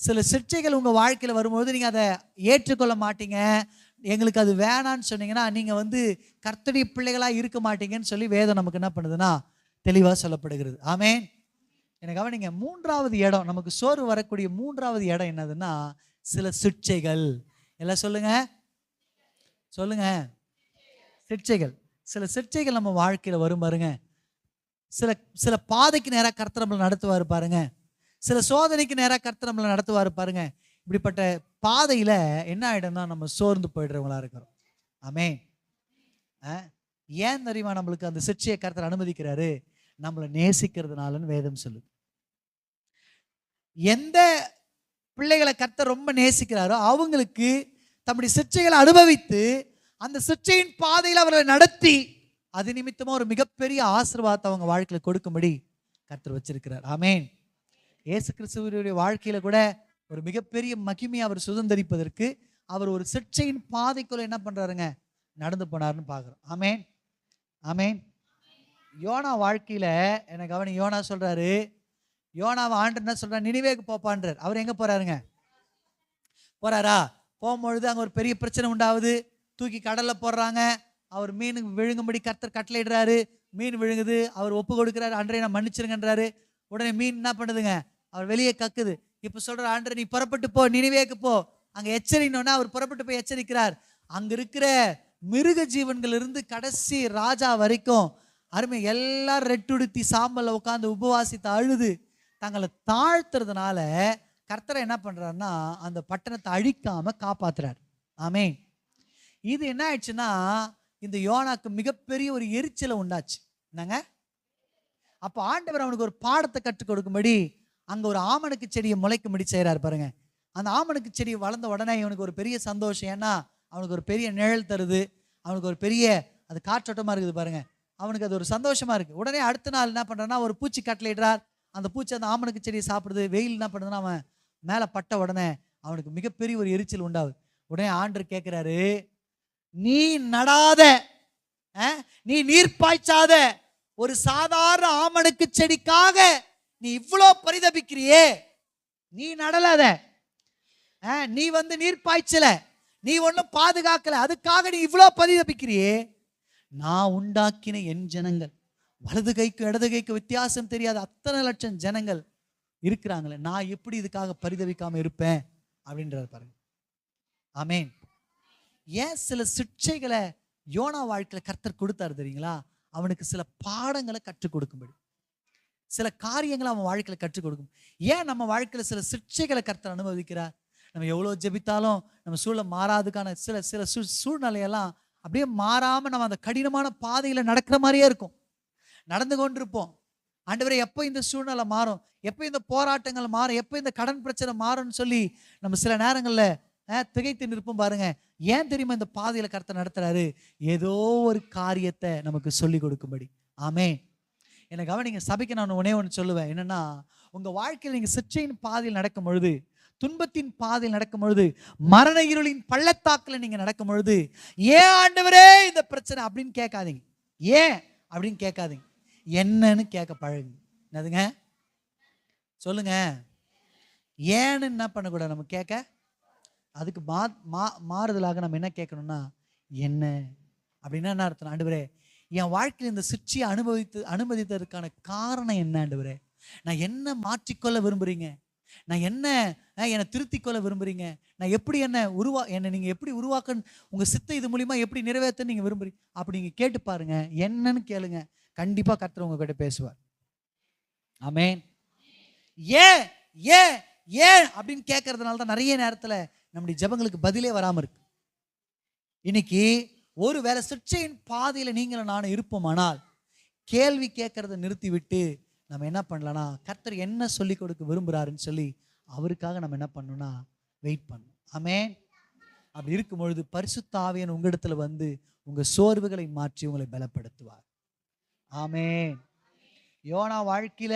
சில சிற்றைகள் உங்க வாழ்க்கையில வரும்போது நீங்க அதை ஏற்றுக்கொள்ள மாட்டீங்க, எங்களுக்கு அது வேணான்னு சொன்னீங்கன்னா நீங்க கர்த்தருடைய பிள்ளைகளா இருக்க மாட்டீங்கன்னு சொல்லி வேதம் நமக்கு என்ன பண்ணுதுன்னா தெளிவா சொல்லப்படுகிறது. ஆமென். எனக்கு கவனிங்க, மூன்றாவது இடம், நமக்கு சோர்வு வரக்கூடிய மூன்றாவது இடம் என்னதுன்னா சில சிற்றைகள். எல்லாம் சொல்லுங்க, சொல்லுங்க, சிற்றைகள். சில சிற்றைகள் நம்ம வாழ்க்கையில வரும் பாருங்க. சில பாதைக்கு நேராக கர்த்தர் நம்மளை நடத்துவாரு பாருங்க, சில சோதனைக்கு நேராக கர்த்தர் நம்மளை நடத்துவாரு பாருங்க. இப்படிப்பட்ட பாதையில என்ன ஆயிடும்னா நம்ம சோர்ந்து போயிடுறவங்களா இருக்கிறோம். ஆமென். ஏன் தெரியுமா நம்மளுக்கு அந்த சிற்றையை கர்த்தர் அனுமதிக்கிறாரு? நம்மளை நேசிக்கிறதுனாலன்னு வேதம் சொல்லுது. எந்த பிள்ளைகளை கர்த்தர் ரொம்ப நேசிக்கிறாரோ அவங்களுக்கு தம்முடைய சிற்றைகளை அனுபவித்து அந்த சிற்றையின் பாதையில் அவர்களை நடத்தி அது நிமித்தமா ஒரு மிகப்பெரிய ஆசீர்வாதத்தை அவங்க வாழ்க்கையில கொடுக்கும்படி கர்த்தர் வச்சிருக்கிறார். ஆமென். இயேசு கிறிஸ்துவினுடைய வாழ்க்கையில கூட ஒரு மிகப்பெரிய மகிமையை அவர் சுதந்திரிப்பதற்கு அவர் ஒரு சிற்றையின் பாதைக்குள்ள என்ன பண்றாருங்க, நடந்து போனார்னு பார்க்கிறோம். ஆமென், ஆமென். யோனா வாழ்க்கையில என்ன கவனி, யோனா சொல்றாரு, யோனாவை ஆண்டவர் என்ன சொல்றாரு, நினிவேக்கு போப்பான்றார். அவர் எங்க போறாருங்க, போறாரா? போகும்பொழுது அங்க ஒரு பெரிய பிரச்சனை உண்டாகுது, தூக்கி கடல்ல போடுறாங்க. அவர் மீனுக்கு விழுங்கும்படி கர்த்தர் கட்டளையிடுறாரு, மீன் விழுங்குது, அவர் ஒப்பு கொடுக்கிறாரு, ஆண்டவரே நான் மன்னிச்சிருங்கன்றாரு. உடனே மீன் என்ன பண்ணுதுங்க, அவர் வெளியே கக்குது. இப்ப சொல்ற, ஆண்டவரே நீ புறப்பட்டு போ, நினிவேக்கு போ, அங்க எச்சரினோன்னா அவர் புறப்பட்டு போய் எச்சரிக்கிறார். அங்க இருக்கிற மிருக ஜீவன்கள் இருந்து கடைசி ராஜா வரைக்கும் அருமை எல்லாரும் ரெட்டுடுத்தி சாம்பல்ல உட்காந்து உபவாசித்து அழுது தங்களை தாழ்த்துறதுனால கர்த்தரை என்ன பண்றாருன்னா அந்த பட்டணத்தை அழிக்காம காப்பாத்துறாரு. ஆமென். இது என்ன ஆயிடுச்சுன்னா இந்த யோனாக்கு மிகப்பெரிய ஒரு எரிச்சலை உண்டாச்சு. என்னங்க, அப்போ ஆண்டவர் அவனுக்கு ஒரு பாடத்தை கற்றுக் கொடுக்கும்படி அங்க ஒரு ஆமணக்கு செடியை முளைக்கும்படி செய்யறாரு பாருங்க. அந்த ஆமணக்கு செடி வளர்ந்த உடனே இவனுக்கு ஒரு பெரிய சந்தோஷம். ஏன்னா அவனுக்கு ஒரு பெரிய நிழல் தருது, அவனுக்கு ஒரு பெரிய அது காற்றோட்டமா இருக்குது பாருங்க, அவனுக்கு அது ஒரு சந்தோஷமா இருக்கு. உடனே அடுத்த நாள் என்ன பண்றான்னா ஒரு பூச்சி கட்டளையிடுறார். அந்த பூச்சி அந்த ஆமணக்கு செடியை சாப்பிடுது. வெயில் என்ன பண்ணுதுன்னா அவன் மேல பட்ட உடனே அவனுக்கு மிகப்பெரிய ஒரு எரிச்சல் உண்டாகுது. உடனே ஆண்டவர் கேட்கிறாரு, நீ நடாத, நீ நீர் பாய்ச்சாத ஒரு சாதாரண ஆமணக்கு செடிக்காக நீ இவ்வளோ பரிதபிக்கிறியே, நீ நடலாத, நீ நீர் பாய்ச்சல, நீ ஒன்னும் பாதுகாக்கல, அதுக்காக நீ இவ்வளோ பரிதபிக்கிறியே, நான் உண்டாக்கின என் ஜனங்கள், வலது கைக்கு இடது கைக்கு வித்தியாசம் தெரியாத அத்தனை லட்சம் ஜனங்கள் இருக்கிறாங்களே, நான் எப்படி இதுக்காக பரிதவிக்காம இருப்பேன் அப்படின்றார் பாருங்க. ஆமென். ஏன் சில சிக்ஷைகளை யோனா வாழ்க்கையில கர்த்தர் கொடுத்தாரு தெரியுங்களா? அவனுக்கு சில பாடங்களை கற்றுக் கொடுக்கும்படி, சில காரியங்களை அவன் வாழ்க்கையில கற்றுக் கொடுக்கும். ஏன் நம்ம வாழ்க்கையில சில சிக்ஷைகளை கர்த்தர் அனுபவிக்கிறார்? நம்ம எவ்வளவு ஜெபித்தாலும் நம்ம சூழல் மாறாதுக்கான சில சில சூழ்நிலையெல்லாம் அப்படியே மாறாம நம்ம அந்த கடினமான பாதையில நடக்கிற மாதிரியே இருக்கும், நடந்து கொண்டிருப்போம். ஆண்டவரே எப்போ இந்த சூழ்நிலை மாறும், எப்போ இந்த போராட்டங்கள் மாறும், எப்போ இந்த கடன் பிரச்சனை மாறும்னு சொல்லி நம்ம சில நேரங்கள்ல திகைத்து நிற்போம் பாருங்க. ஏன் தெரியுமா இந்த பாதையில கர்த்தர் நடத்துறாரு? ஏதோ ஒரு காரியத்தை நமக்கு சொல்லி கொடுக்கும்படி. ஆமென். எனக்கு கவனிங்க, சபைக்கு நான் ஒன்று சொல்லுவேன், என்னன்னா உங்க வாழ்க்கையில் நீங்க சிற்றையின் பாதையில் நடக்கும் பொழுது, துன்பத்தின் பாதையில் நடக்கும் பொழுது, மரண இருளின் பள்ளத்தாக்குல நீங்க நடக்கும் பொழுது, ஏன் ஆண்டவரே இந்த பிரச்சனை அப்படின்னு கேட்காதீங்க, ஏன் அப்படின்னு கேட்காதீங்க, என்னன்னு கேட்க பழகுங்க. என்னதுங்க சொல்லுங்க, ஏன்னு என்ன பண்ணக்கூடாது நம்ம கேட்க, அதுக்கு மாறுதலாக நம்ம என்ன கேட்கணும்னா என்ன அப்படின்னா என்ன அர்த்தம்? ஆண்டவரே என் வாழ்க்கையில் இந்த சிற்றையை அனுமதித்ததற்கான காரணம் என்ன ஆண்டவரே? நான் என்ன மாற்றிக்கொள்ள விரும்புறீங்க? நான் என்னை திருத்திக் கொள்ள விரும்புறீங்க? நான் எப்படி என்னை நீங்க எப்படி உருவாக்க, உங்க சித்த இது மூலியமா எப்படி நிறைவேற்ற நீங்க விரும்புறீங்க? அப்படி நீங்க கேட்டு பாருங்க, என்னன்னு கேளுங்க, கண்டிப்பா கர்த்தர் உங்ககிட்ட பேசுவார். ஆமென். ஏன் ஏன் ஏன் அப்படின்னு கேட்கறதுனால தான் நிறைய நேரத்தில் நம்முடைய ஜெபங்களுக்கு பதிலே வராமல் இருக்கு. இன்னைக்கு ஒருவேளை சிற்சையின் பாதையில் நீங்களும் நானும் இருப்போமானால் கேள்வி கேட்கறத நிறுத்தி விட்டு நம்ம என்ன பண்ணலாம்னா, கர்த்தர் என்ன சொல்லி கொடுக்க விரும்புகிறாருன்னு சொல்லி அவருக்காக நம்ம என்ன பண்ணணும்னா வெயிட் பண்ணணும். ஆமென். அப்படி இருக்கும் பொழுது பரிசுத்த ஆவியானவர் உங்களிடத்துல வந்து உங்கள் சோர்வுகளை மாற்றி உங்களை பலப்படுத்துவார். ஆமென். யோனா வாழ்க்கையில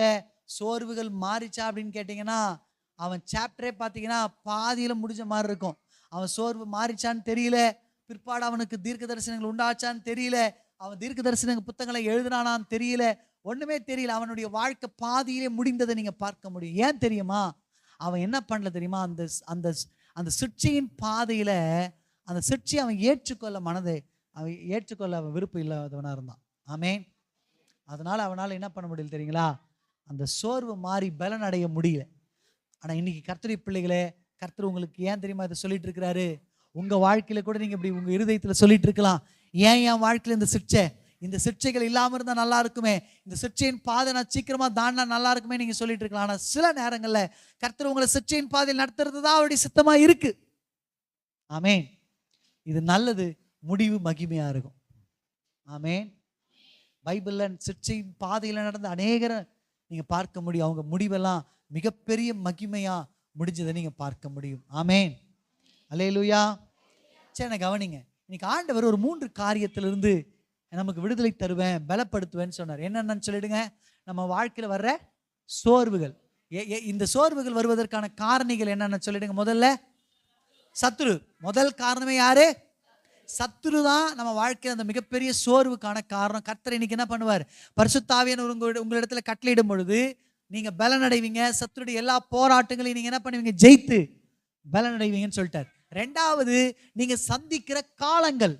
சோர்வுகள் மாறிச்சா அப்படின்னு கேட்டிங்கன்னா, அவன் சாப்டரே பார்த்தீங்கன்னா பாதியில் முடிஞ்ச மாதிரி இருக்கும். அவன் சோர்வு மாறிச்சான்னு தெரியல, பிற்பாடு அவனுக்கு தீர்க்க தரிசனங்கள் உண்டாச்சான்னு தெரியல, அவன் தீர்க்க தரிசன புத்தகங்களை எழுதினானான்னு தெரியல, ஒன்றுமே தெரியல. அவனுடைய வாழ்க்கை பாதியிலே முடிந்ததை நீங்கள் பார்க்க முடியும். ஏன் தெரியுமா? அவன் என்ன பண்ணல தெரியுமா? அந்த அந்த அந்த சிற்சையின் பாதையில் அந்த சிற்சையை அவன் ஏற்றுக்கொள்ள அவன் விருப்பம் இல்லாதவனாக இருந்தான். ஆமென். அதனால் அவனால் என்ன பண்ண முடியல தெரியுங்களா? அந்த சோர்வு மாறி பலன் அடைய முடியல. ஆனால் இன்னைக்கு கர்த்தருடைய பிள்ளைகளே, கர்த்தர் உங்களுக்கு ஏன் தெரியுமா இதை சொல்லிட்டு இருக்கிறாரு? உங்கள் வாழ்க்கையில் கூட நீங்கள் இப்படி உங்கள் இருதயத்தில் சொல்லிட்டு இருக்கலாம், ஏன் என் வாழ்க்கையில் இந்த சிற்சைகள் இல்லாமல் இருந்தால் நல்லா இருக்குமே, இந்த சிற்சையின் பாதை நான் சீக்கிரமாக தாண்டினா நல்லா இருக்குமே நீங்கள் சொல்லிட்டு இருக்கலாம். ஆனால் சில நேரங்களில் கர்த்தர் உங்களை சிற்சையின் பாதையில் நடத்துறது தான் அவருடைய சித்தமாக இருக்கு. ஆமென். இது நல்லது, முடிவு மகிமையாக இருக்கும். ஆமென். பைபிளில் சிற்சையின் பாதையில் நடந்த அநேகரை நீங்கள் பார்க்க முடியும். அவங்க முடிவெல்லாம் மிகப்பெரிய மகிமையாக முடிஞ்சதை நீங்கள் பார்க்க முடியும். ஆமென். அல்லேலூயா. சரி, கவனிங்க. இன்னைக்கு ஆண்டவர் ஒரு 3 காரியத்திலிருந்து நமக்கு விடுதலை தருவேன், பலப்படுத்துவேன்னு சொன்னார். என்னென்னு சொல்லிடுங்க. நம்ம வாழ்க்கையில் வர்ற சோர்வுகள், இந்த சோர்வுகள் வருவதற்கான காரணிகள் என்னென்னு சொல்லிடுங்க. முதல்ல சத்துரு. முதல் காரணமே யாரு? சத்துரு தான் நம்ம வாழ்க்கையில் அந்த மிகப்பெரிய சோர்வுக்கான காரணம். கர்த்தர் இன்னைக்கு என்ன பண்ணுவார்? பரிசுத்த ஆவியானவர் உங்களிடத்துல கட்டளையிடும் பொழுது நீங்க பலன் அடைவீங்க. சத்துருடைய எல்லா போராட்டங்களையும் நீங்க என்ன பண்ணுவீங்க? ஜெயித்து பலன் அடைவீங்கன்னு சொல்லிட்டார். 2வது, நீங்க சந்திக்கிற காலங்கள்,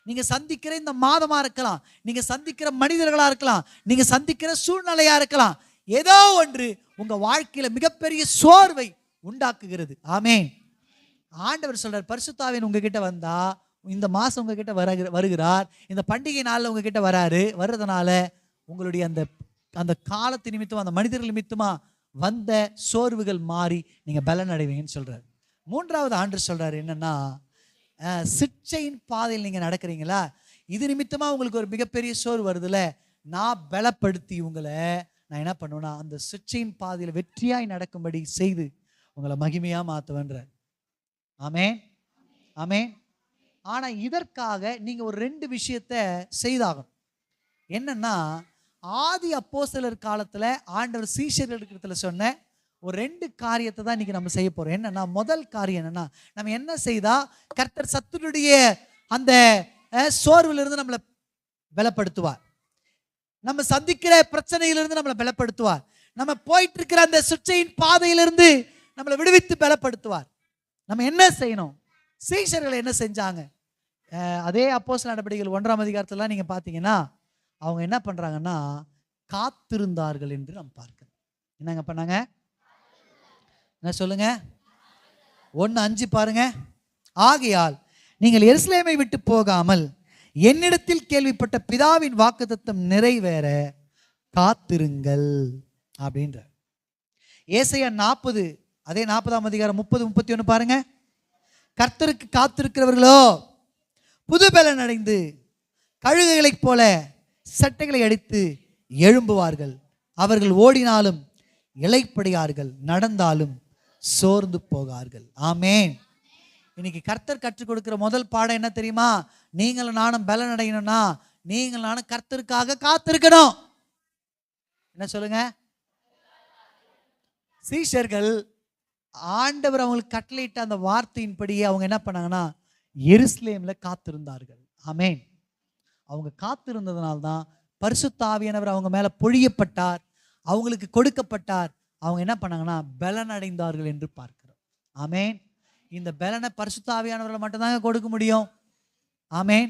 நீங்க சந்திக்கிற இந்த மாதமா இருக்கலாம், நீங்க சந்திக்கிற மனிதர்களா இருக்கலாம், நீங்க சந்திக்கிற சூழ்நிலையா இருக்கலாம், ஏதோ ஒன்று உங்க வாழ்க்கையில மிகப்பெரிய சோர்வை உண்டாக்குகிறது. ஆமென். ஆண்டவர் சொல்றார், பரிசுத்த ஆவியானவர் உங்ககிட்ட வந்தா, இந்த மாசம் உங்ககிட்ட வருகிறார், இந்த பண்டிகை நாளில் உங்ககிட்ட வர்றதுனால உங்களுடைய அந்த காலத்து நிமித்தமா, அந்த மனிதர்கள் நிமித்தமா வந்த சோர்வுகள் மாறி நீங்க பலன் அடைவீங்கன்னு சொல்றாரு. 3வது ஆண்டு சொல்றாரு என்னன்னா, சிற்சையின் பாதையில் நீங்க நடக்கிறீங்களா, இது நிமித்தமா உங்களுக்கு ஒரு மிகப்பெரிய சோர்வு வருதுல, நான் பலப்படுத்தி உங்களை நான் என்ன பண்ணுவேன்னா அந்த சிற்சையின் பாதையில் வெற்றியாய் நடக்கும்படி செய்து உங்களை மகிமையா மாத்துவேன்றார். ஆமென். ஆமென். ஆனா இதற்காக நீங்க ஒரு 2 விஷயத்தை செய்தாகணும். என்னன்னா, ஆதி அப்போஸ்தலர் காலத்துல ஆண்டவர் சீஷர்களுக்கு சொன்ன ஒரு 2 காரியத்தை தான் இன்னைக்கு நம்ம செய்ய போறோம். என்னன்னா, முதல் காரியம் என்னன்னா, நம்ம என்ன செய்தா கர்த்தர் சத்துருடைய அந்த சோர்விலிருந்து நம்மளை பலப்படுத்துவார், நம்ம சந்திக்கிற பிரச்சனையிலிருந்து நம்மளை பலப்படுத்துவார், நம்ம போயிட்டு இருக்கிற அந்த சிற்சையின் பாதையிலிருந்து நம்மளை விடுவித்து பலப்படுத்துவார். நம்ம என்ன செய்யணும்? சீஷர்கள் என்ன செஞ்சாங்க? அதே அப்போஸ்தலர் நடபடிகள் 1ஆம் அதிகாரத்துல நீங்க பாத்தீங்கன்னா, அவங்க என்ன பண்றாங்கன்னா காத்திருந்தார்கள் என்று நம்ம பார்க்கிறோம். என்னங்க பண்ணாங்க? என்ன சொல்லுங்க? 1:5 பாருங்க. ஆகையால் நீங்கள் எருசலேமை விட்டு போகாமல் என்னிடத்தில் கேள்விப்பட்ட பிதாவின் வாக்குத்தத்தம் நிறைவேற காத்திருங்கள் அப்படின்ற. ஏசாயா 40, அதே 40ஆம் அதிகாரம் 30-31 பாருங்க. கர்த்தருக்கு காத்திருக்கிறவர்களோ புது பலன் அடைந்து கழுகுகளைப் போல சட்டைகளை அடித்து எழும்புவார்கள், அவர்கள் ஓடினாலும் இளைப்படையார்கள், நடந்தாலும் சோர்ந்து போகார்கள். ஆமென். இன்னைக்கு கர்த்தர் கற்றுக் கொடுக்கிற முதல் பாடம் என்ன தெரியுமா? நீங்களும் நானும் பலன் அடையணும்னா நீங்கள் நானும் கர்த்தருக்காக காத்திருக்கணும். என்ன சொல்லுங்க? சீஷர்கள் ஆண்டவர் அவங்களுக்கு கட்டளையிட்ட அந்த வார்த்தையின்படியே அவங்க என்ன பண்ணாங்கன்னா எருசலேம்ல காத்திருந்தார்கள். ஆமென். அவங்க காத்திருந்ததுனால்தான் பரிசுத்த ஆவியானவர் அவங்க மேல பொழியப்பட்டார், அவங்களுக்கு கொடுக்கப்பட்டார். அவங்க என்ன பண்ணாங்கன்னா பலன் அடைந்தார்கள் என்று பார்க்கிறோம். ஆமென். இந்த பலனை பரிசுத்த ஆவியானவர்களை மட்டும்தாங்க கொடுக்க முடியும். ஆமென்.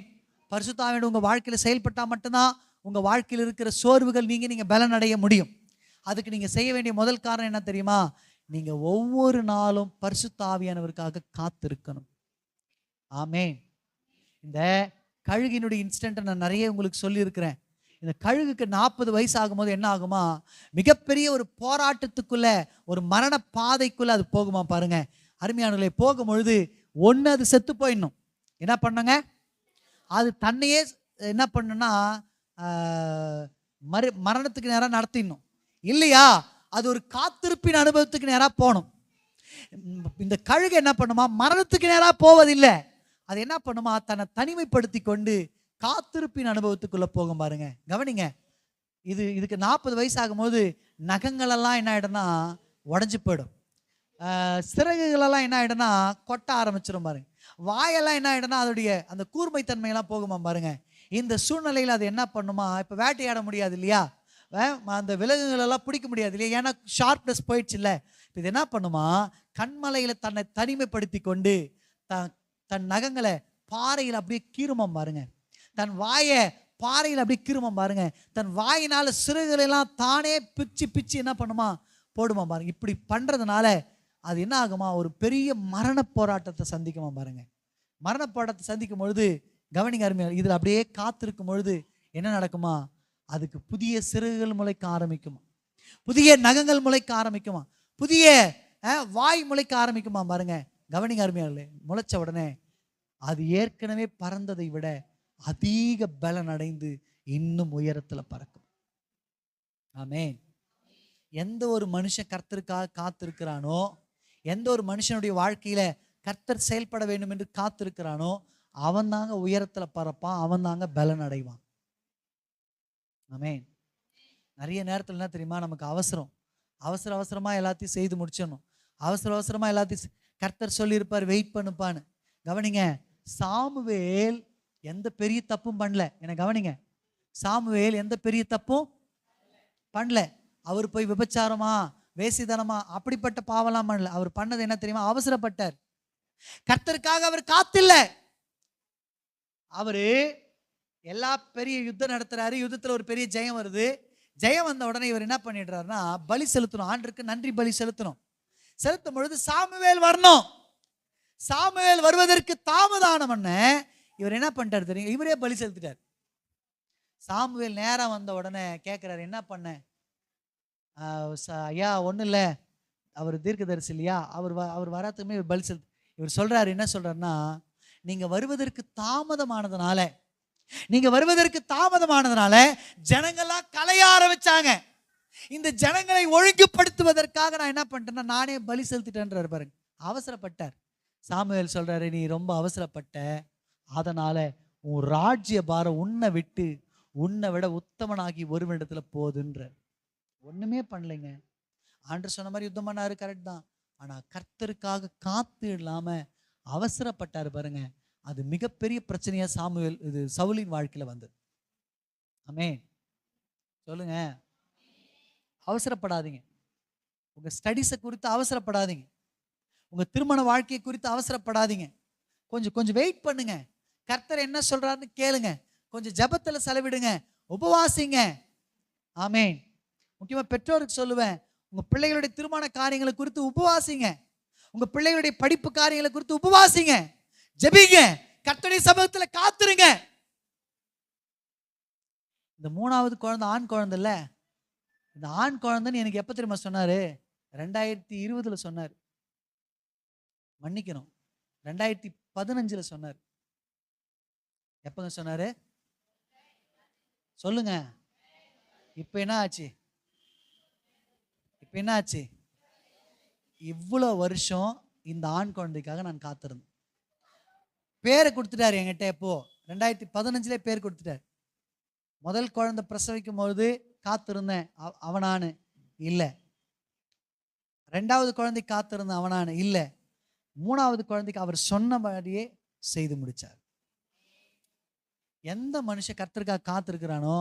பரிசுத்த ஆவியானவர் உங்க வாழ்க்கையில செயல்பட்டா மட்டும்தான் உங்க வாழ்க்கையில் இருக்கிற சோர்வுகள் நீங்க பலன் அடைய முடியும். அதுக்கு நீங்க செய்ய வேண்டிய முதல் காரணம் என்ன தெரியுமா? நீங்க ஒவ்வொரு நாளும் பரிசுத்த ஆவியானவருக்காக காத்திருக்கணும். ஆமென். இந்த கழுகினுடைய இன்சிடென்ட்டை நான் நிறைய உங்களுக்கு சொல்லியிருக்கிறேன். இந்த கழுகுக்கு 40 வயசு ஆகும்போது என்ன ஆகுமா, மிகப்பெரிய ஒரு போராட்டத்துக்குள்ள, ஒரு மரண பாதைக்குள்ள அது போகுமா பாருங்க. அருமையானவர்களே, போகும்பொழுது ஒன்று அது செத்து போயிடணும். என்ன பண்ணுங்க, அது தன்னையே என்ன பண்ணுன்னா மரணத்துக்கு நேராக நடத்திடணும். இல்லையா அது ஒரு காத்திருப்பின் அனுபவத்துக்கு நேராக போகணும். இந்த கழுகு என்ன பண்ணுமா, மரணத்துக்கு நேராக போவதில்லை. அது என்ன பண்ணுமா, தன்னை தனிமைப்படுத்தி கொண்டு காத்திருப்பின் அனுபவத்துக்குள்ள போகும் பாருங்க. கவனிங்க, இதுக்கு 40 வயசு ஆகும்போது நகங்களெல்லாம் என்ன ஆகிடும்னா உடஞ்சி போயிடும். சிறகுகளெல்லாம் என்ன ஆகிடும்னா கொட்ட ஆரம்பிச்சிடும் பாருங்க. வாயெல்லாம் என்ன ஆகிடும்னா அதோடைய அந்த கூர்மைத்தன்மையெல்லாம் போகுமா பாருங்க. இந்த சூழ்நிலையில் அது என்ன பண்ணுமா, இப்போ வேட்டையாட முடியாது இல்லையா, அந்த விலங்குகளெல்லாம் பிடிக்க முடியாது இல்லையா, ஏன்னா ஷார்ப்னஸ் போயிடுச்சு இல்லை. இது என்ன பண்ணுமா, கண்மலையில் தன்னை தனிமைப்படுத்தி கொண்டு தன் நகங்களை பாறையில் அப்படியே கீறுமா பாருங்க. தன் வாயை பாறையில் அப்படியே கீறுமா பாருங்க. தன் வாயினால சிறுகளெல்லாம் தானே பிச்சு பிச்சு என்ன பண்ணுமா போடுமா பாருங்க. இப்படி பண்றதுனால அது என்ன ஆகுமா, ஒரு பெரிய மரண போராட்டத்தை சந்திக்குமா பாருங்க. மரண போராட்டத்தை சந்திக்கும் பொழுது கவனிங்க அருமையா, இதில் அப்படியே காத்திருக்கும் பொழுது என்ன நடக்குமா, அதுக்கு புதிய சிறுகுகள் முளைக்க ஆரம்பிக்குமா, புதிய நகங்கள் முளைக்க ஆரம்பிக்குமா, புதிய வாய் முளைக்க ஆரம்பிக்குமா பாருங்க. கவனிங்க அருமையா, முளைச்ச உடனே அது ஏற்கனவே பறந்ததை விட அதிக பலன் அடைந்து இன்னும் உயரத்துல பறக்கும். ஆமென். எந்த ஒரு மனுஷன் கர்த்தருக்காக காத்திருக்கிறானோ, எந்த ஒரு மனுஷனுடைய வாழ்க்கையில கர்த்தர் செயல்பட வேண்டும் என்று காத்திருக்கிறானோ, அவன் தாங்க உயரத்துல பறப்பான், அவன் தாங்க பலன் அடைவான். ஆமென். நிறைய நேரத்தில் என்ன தெரியுமா, நமக்கு அவசரமா எல்லாத்தையும் செய்து முடிச்சிடணும். அவசரமா எல்லாத்தையும் கர்த்தர் சொல்லியிருப்பார் வெயிட் பண்ணுப்பான்னு. கவனிங்க, சாமுவேல் எந்த பெரிய தப்பும் பண்ணல. என்ன கவனிங்க, சாமுவேல் எந்த பெரிய தப்பும் பண்ணல. அவர் போய் விபச்சாரமா வேசிதனமா அப்படிப்பட்ட பாவலாம் பண்ணல. அவர் பண்ணது என்ன தெரியுமா, அவசரப்பட்டார். கர்த்தருக்காக அவர் காத்தில்ல. அவரு எல்லா பெரிய யுத்தம் நடத்துறாரு. யுத்தத்துல ஒரு பெரிய ஜெயம் வருது. ஜெயம் வந்த உடனே இவர் என்ன பண்ணிடுறாருன்னா, பலி செலுத்தணும், ஆண்டருக்கு நன்றி பலி செலுத்தணும். செலுத்தும் பொழுது சாமுவேல் வரணும். சாமுவேல் வருவதற்கு தாமதானம் பண்ண இவர் என்ன பண்ணிட்டார் தெரியுங்க, இவரே பலி செலுத்திட்டார். சாமுவேல் நேரம் வந்த உடனே கேட்கிறாரு, என்ன பண்ண ஐயா, ஒன்றும் இல்லை, அவர் தீர்க்கதரிசி இல்லையா, அவர் வராதுக்குமே இவர் பலி செலுத்து. இவர் சொல்றாரு, என்ன சொல்றாருன்னா, நீங்க வருவதற்கு தாமதமானதுனால ஜனங்கள்லாம் கலைய ஆரம்பிச்சாங்க. இந்த ஜனங்களை ஒழுங்குபடுத்துவதற்காக நான் என்ன பண்ணிட்டேன்னா நானே பலி செலுத்திட்டேன்றாரு பாருங்க. அவசரப்பட்டார். சாமுவேல் சொல்றாரு, நீ ரொம்ப அவசரப்பட்ட, அதனால உன் ராஜ்ய பாரம் உன்னை விட உத்தமனாகி ஒருவனிடத்துல போதுன்ற. ஒண்ணுமே பண்ணலைங்க. ஆண்டவர் சொன்ன மாதிரி யுத்தம் பண்ணாரு, கரெக்ட் தான். ஆனா கர்த்தருக்காக காத்து இல்லாம அவசரப்பட்டாரு பாருங்க. அது மிகப்பெரிய பிரச்சனையா சவுலின் வாழ்க்கையில வந்தது. ஆமென். சொல்லுங்க. அவசரப்படாதீங்க. உங்க ஸ்டடிஸை குறித்து அவசரப்படாதீங்க. உங்க திருமண வாழ்க்கையை குறித்து அவசரப்படாதீங்க. கொஞ்சம் வெயிட் பண்ணுங்க. கர்த்தர் என்ன சொல்றாருன்னு கேளுங்க. கொஞ்சம் ஜெபத்துல செலவிடுங்க, உபவாசிங்க. ஆமென். முக்கியமா பெற்றோருக்கு சொல்லுவேன், உங்க பிள்ளைகளுடைய திருமண காரியங்களை குறித்து உபவாசிங்க. உங்க பிள்ளைகளுடைய படிப்பு காரியங்களை குறித்து உபவாசிங்க, ஜெபிங்க, கர்த்தருடைய சமூகத்துல காத்துருங்க. இந்த 3வது குழந்தை ஆண் குழந்தை இல்ல, இந்த ஆண் குழந்தைன்னு எனக்கு எப்ப தெரியுமா சொன்னாரு, 2020 சொன்னார். மன்னிக்கணும், 2015 சொன்னார். எப்பங்க சொன்னாரு சொல்லுங்க. இப்ப என்ன ஆச்சு? இவ்வளவு வருஷம் இந்த ஆண் குழந்தைக்காக நான் காத்திருந்தேன். பேரை கொடுத்துட்டாரு என்கிட்ட. எப்போ 2015 பேர் கொடுத்துட்டாரு. முதல் குழந்தை பிரசவிக்கும் பொழுது காத்திருந்தேன், அவனானு இல்லை. 2வது குழந்தை காத்திருந்தேன், அவனானு இல்லை. 3வது குழந்தைக்கு அவர் சொன்னபடியே செய்து முடிச்சார். எந்த மனுஷன் கர்த்தருக்காக காத்திருக்கிறானோ,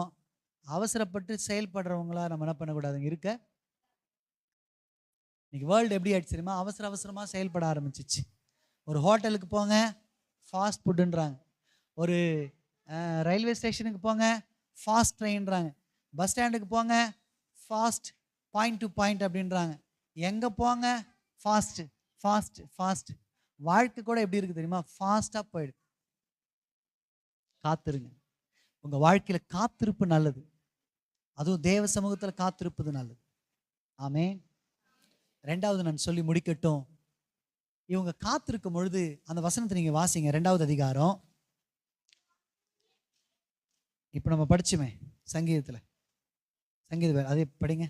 அவசரப்பட்டு செயல்படுறவங்களா நம்ம என்ன பண்ணக்கூடாதுங்க இருக்க. இன்னைக்கு வேர்ல்டு எப்படி ஆயிடுச்சு தெரியுமா, அவசரமா செயல்பட ஆரம்பிச்சிச்சு. ஒரு ஹோட்டலுக்கு போங்க, ஃபாஸ்ட் ஃபுட்டுன்றாங்க. ஒரு ரயில்வே ஸ்டேஷனுக்கு போங்க, ஃபாஸ்ட் ட்ரெயின்றாங்க. பஸ் ஸ்டாண்டுக்கு போங்க, ஃபாஸ்ட் பாயிண்ட் டு பாயிண்ட் அப்படின்றாங்க. எங்கே போங்க, ஃபாஸ்ட். வாழ்க்கை கூட எப்படி இருக்குது தெரியுமா, ஃபாஸ்ட்டாக போயிடுது. காத்துருங்க. உங்க வாழ்க்கையில காத்திருப்பு நல்லது, அதுவும் தேவ சமூகத்துல காத்திருப்பது நல்லது. ஆமென். ரெண்டாவது நான் சொல்லி முடிக்கட்டும். இவங்க காத்திருக்கும் பொழுது அந்த வசனத்தை நீங்க வாசிங்க, 2வது அதிகாரம். இப்ப நம்ம படிச்சுமே சங்கீதத்துல, சங்கீத அதே படிங்க.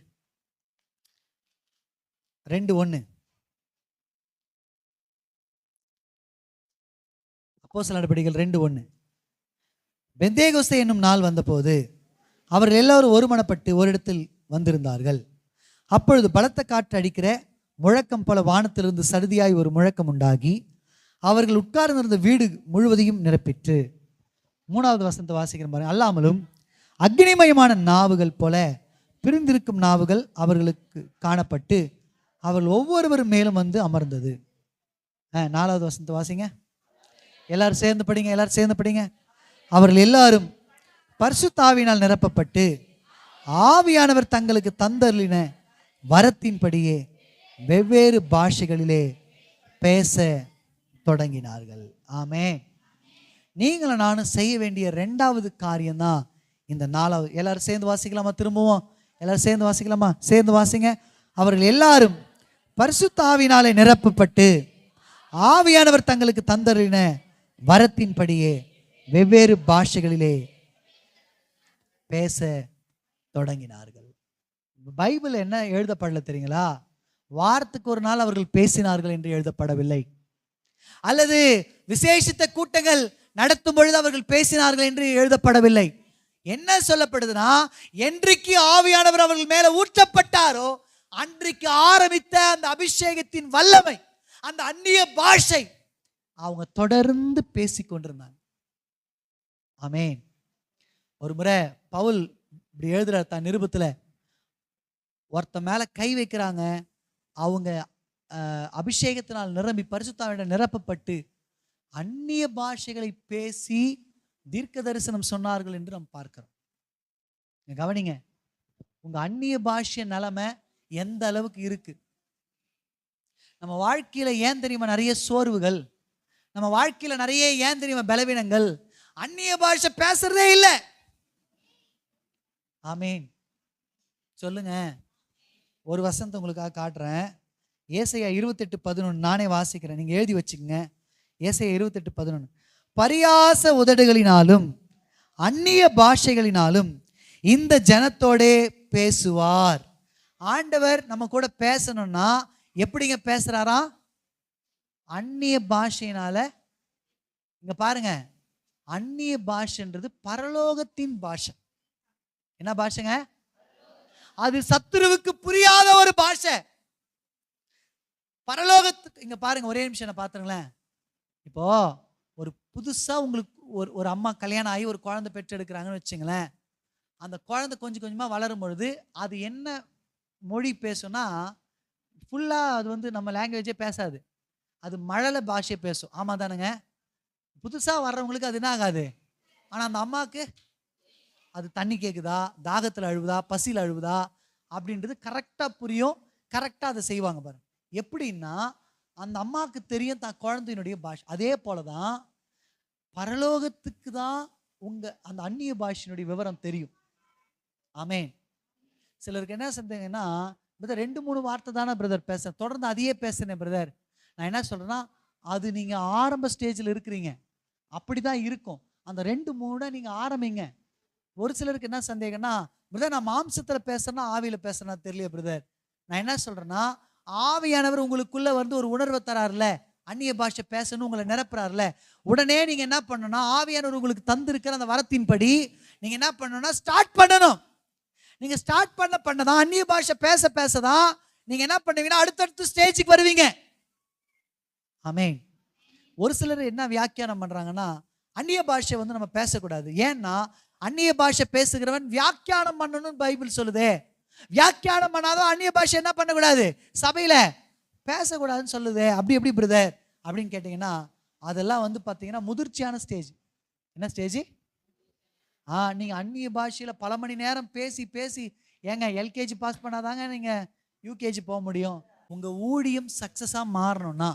2:1. அப்போஸ்தலர் நடபடிகள் 2:1. பெந்தேகோஸ்தே என்னும் நாள் வந்தபோது அவர்கள் எல்லாரும் ஒருமனப்பட்டு ஒரு இடத்தில் வந்திருந்தார்கள். அப்பொழுது பலத்த காற்று அடிக்கிற முழக்கம் போல வானத்திலிருந்து சடுதியாய் ஒரு முழக்கம் உண்டாகி அவர்கள் உட்கார்ந்திருந்த வீடு முழுவதையும் நிரப்பிற்று. 3வது வசனத்தை வாசிக்கிற பாருங்க. அல்லாமலும் அக்னிமயமான நாவுகள் போல பிரிந்திருக்கும் நாவுகள் அவர்களுக்கு காணப்பட்டு அவர்கள் ஒவ்வொருவரும் மேலும் வந்து அமர்ந்தது. 4வது வசனத்தை வாசிங்க. எல்லாரும் சேர்ந்து படிங்க, எல்லாரும் சேர்ந்து படிங்க. அவர்கள் எல்லாரும் பரிசுத்த ஆவியினால் நிரப்பப்பட்டு ஆவியானவர் தங்களுக்கு தந்தருளின வரத்தின்படியே வெவ்வேறு பாஷைகளிலே பேச தொடங்கினார்கள். ஆமென். நீங்களும் நானும் செய்ய வேண்டிய 2வது காரியம்தான் இந்த 4வது. எல்லாரும் சேர்ந்து வாசிக்கலாமா? திரும்பவும் எல்லாரும் சேர்ந்து வாசிக்கலாமா? சேர்ந்து வாசிங்க. அவர்கள் எல்லாரும் பரிசுத்த ஆவியினாலே நிரப்பப்பட்டு ஆவியானவர் தங்களுக்கு தந்தருளின வரத்தின்படியே வெவ்வேறு பாஷைகளிலே பேச தொடங்கினார்கள். பைபிள் என்ன எழுதப்படல தெரியுங்களா? வாரத்துக்கு ஒரு நாள் அவர்கள் பேசினார்கள் என்று எழுதப்படவில்லை, அல்லது விசேஷித்த கூட்டங்கள் நடத்தும் பொழுது அவர்கள் பேசினார்கள் என்று எழுதப்படவில்லை. என்ன சொல்லப்படுதுன்னா, என்றைக்கு ஆவியானவர் அவர்கள் மேல ஊற்றப்பட்டாரோ அன்றைக்கு ஆரம்பித்த அந்த அபிஷேகத்தின் வல்லமை, அந்த அந்நிய பாஷை, அவங்க தொடர்ந்து பேசிக்கொண்டிருந்தாங்க. ஆமென். ஒரு முறை பவுல் இப்படி எழுதுறார் தன் நிருபத்துல, ஒருத்த மேல கை வைக்கிறாங்க, அவங்க அபிஷேகத்தினால் நிரம்பி பரிசுத்த ஆவியினால் நிரப்பப்பட்டு அந்நிய பாஷைகளை பேசி தீர்க்க தரிசனம் சொன்னார்கள் என்று நாம் பார்க்கிறோம். கவனிங்க, உங்க அந்நிய பாஷை நிலைமை எந்த அளவுக்கு இருக்கு. நம்ம வாழ்க்கையில ஏன் தெரியுமா நிறைய சோர்வுகள், நம்ம வாழ்க்கையில நிறைய ஏன் தெரியுமா பலவீனங்கள், அந்நிய பாஷை பேசுறதே இல்லை. ஆமீன் சொல்லுங்க. ஒரு வசனத்தை உங்களுக்காக காட்டுறேன். ஏசாயா 28:11 நானே வாசிக்கிறேன், நீங்க எழுதி வச்சுக்கங்க. ஏசாயா 28:11. பரியாச உதடுகளினாலும் அந்நிய பாஷைகளினாலும் இந்த ஜனத்தோடே பேசுவார். ஆண்டவர் நம்ம கூட பேசணும்னா எப்படிங்க பேசுறாரா? அந்நிய பாஷையினால. இங்க பாருங்க, அந்நிய பாஷைன்றது பரலோகத்தின் பாஷை. என்ன பாஷைங்க? அது சத்துருவுக்கு புரியாத ஒரு பாஷை. பரலோகத்துக்கு இங்க பாருங்க, ஒரே நிமிஷம் என்ன பாத்துங்களேன். இப்போ ஒரு புதுசா உங்களுக்கு ஒரு அம்மா கல்யாணம் ஆகி ஒரு குழந்தை பெற்றெடுக்கிறாங்கன்னு வச்சுங்களேன். அந்த குழந்தை கொஞ்சம் கொஞ்சமா வளரும் பொழுது அது என்ன மொழி பேசும்னா, ஃபுல்லா அது நம்ம லாங்குவேஜே பேசாது, அது மழலை பாஷை பேசும். ஆமா தானுங்க? புதுசா வர்றவங்களுக்கு அது என்ன ஆகாது. ஆனா அந்த அம்மாவுக்கு அது தண்ணி கேக்குதா, தாகத்துல அழுவுதா, பசியில் அழுவுதா அப்படின்றது கரெக்டா புரியும், கரெக்டா அதை செய்வாங்க பாருங்க. எப்படின்னா அந்த அம்மாவுக்கு தெரியும் தான் குழந்தையினுடைய பாஷை. அதே போலதான் பரலோகத்துக்கு தான் உங்க அந்த அந்நிய பாஷையினுடைய விவரம் தெரியும். ஆமென். சிலருக்கு என்ன சந்தேகம்னா, பிரதர் 2-3 வார்த்தை தானே பிரதர் பேச, தொடர்ந்து அதையே பேசுனேன் பிரதர். நான் என்ன சொல்றேன்னா, அது நீங்க ஆரம்ப ஸ்டேஜில் இருக்கிறீங்க, அப்படிதான் இருக்கும். அந்த 2-3 நீங்க ஆரம்பிங்க. ஒரு சிலருக்கு என்ன சந்தேகம்னா, பிரதர் நான் மாம்சத்துல பேசுறேன்னா ஆவியில பேசுறேன்னா தெரியல பிரதர். நான் என்ன சொல்றேன்னா, ஆவியானவர் உங்களுக்குள்ள ஒரு உணர்வை தராருல, அந்நிய பாஷை பேசணும் உங்களை நிரப்புறாருல, உடனே நீங்க என்ன பண்ணணும்னா, ஆவியானவர் உங்களுக்கு தந்திருக்கிற அந்த வரத்தின்படி நீங்க என்ன பண்ணணும்னா ஸ்டார்ட் பண்ணணும். நீங்க ஸ்டார்ட் பண்ணதான் அந்நிய பாஷை பேசதான் நீங்க என்ன பண்ணுவீங்கன்னா அடுத்தடுத்த ஸ்டேஜுக்கு வருவீங்க. ஆமென். ஒரு சிலர் என்ன வியாக்கியானம் பண்றாங்கன்னா, அந்நிய பாஷை நம்ம பேசக்கூடாது. ஏன்னா அந்நிய பாஷை பேசுகிறவன் வியாக்கியானம் பண்ணணும்னு பைபிள் சொல்லுதே. வியாக்கியானம் பண்ணாதான் அந்நிய பாஷை என்ன பண்ணக்கூடாது, சபையில பேசக்கூடாதுன்னு சொல்லுதே. அப்படி எப்படி பிரதர் அப்படின்னு கேட்டீங்கன்னா, அதெல்லாம் பாத்தீங்கன்னா முதிர்ச்சியான ஸ்டேஜ். என்ன ஸ்டேஜ்? நீங்க அந்நிய பாஷையில பல மணி நேரம் பேசி ஏங்க எல்கேஜி பாஸ் பண்ணாதாங்க நீங்க யூகேஜி போக முடியும். உங்க ஊழியம் சக்சஸா மாறணும்னா,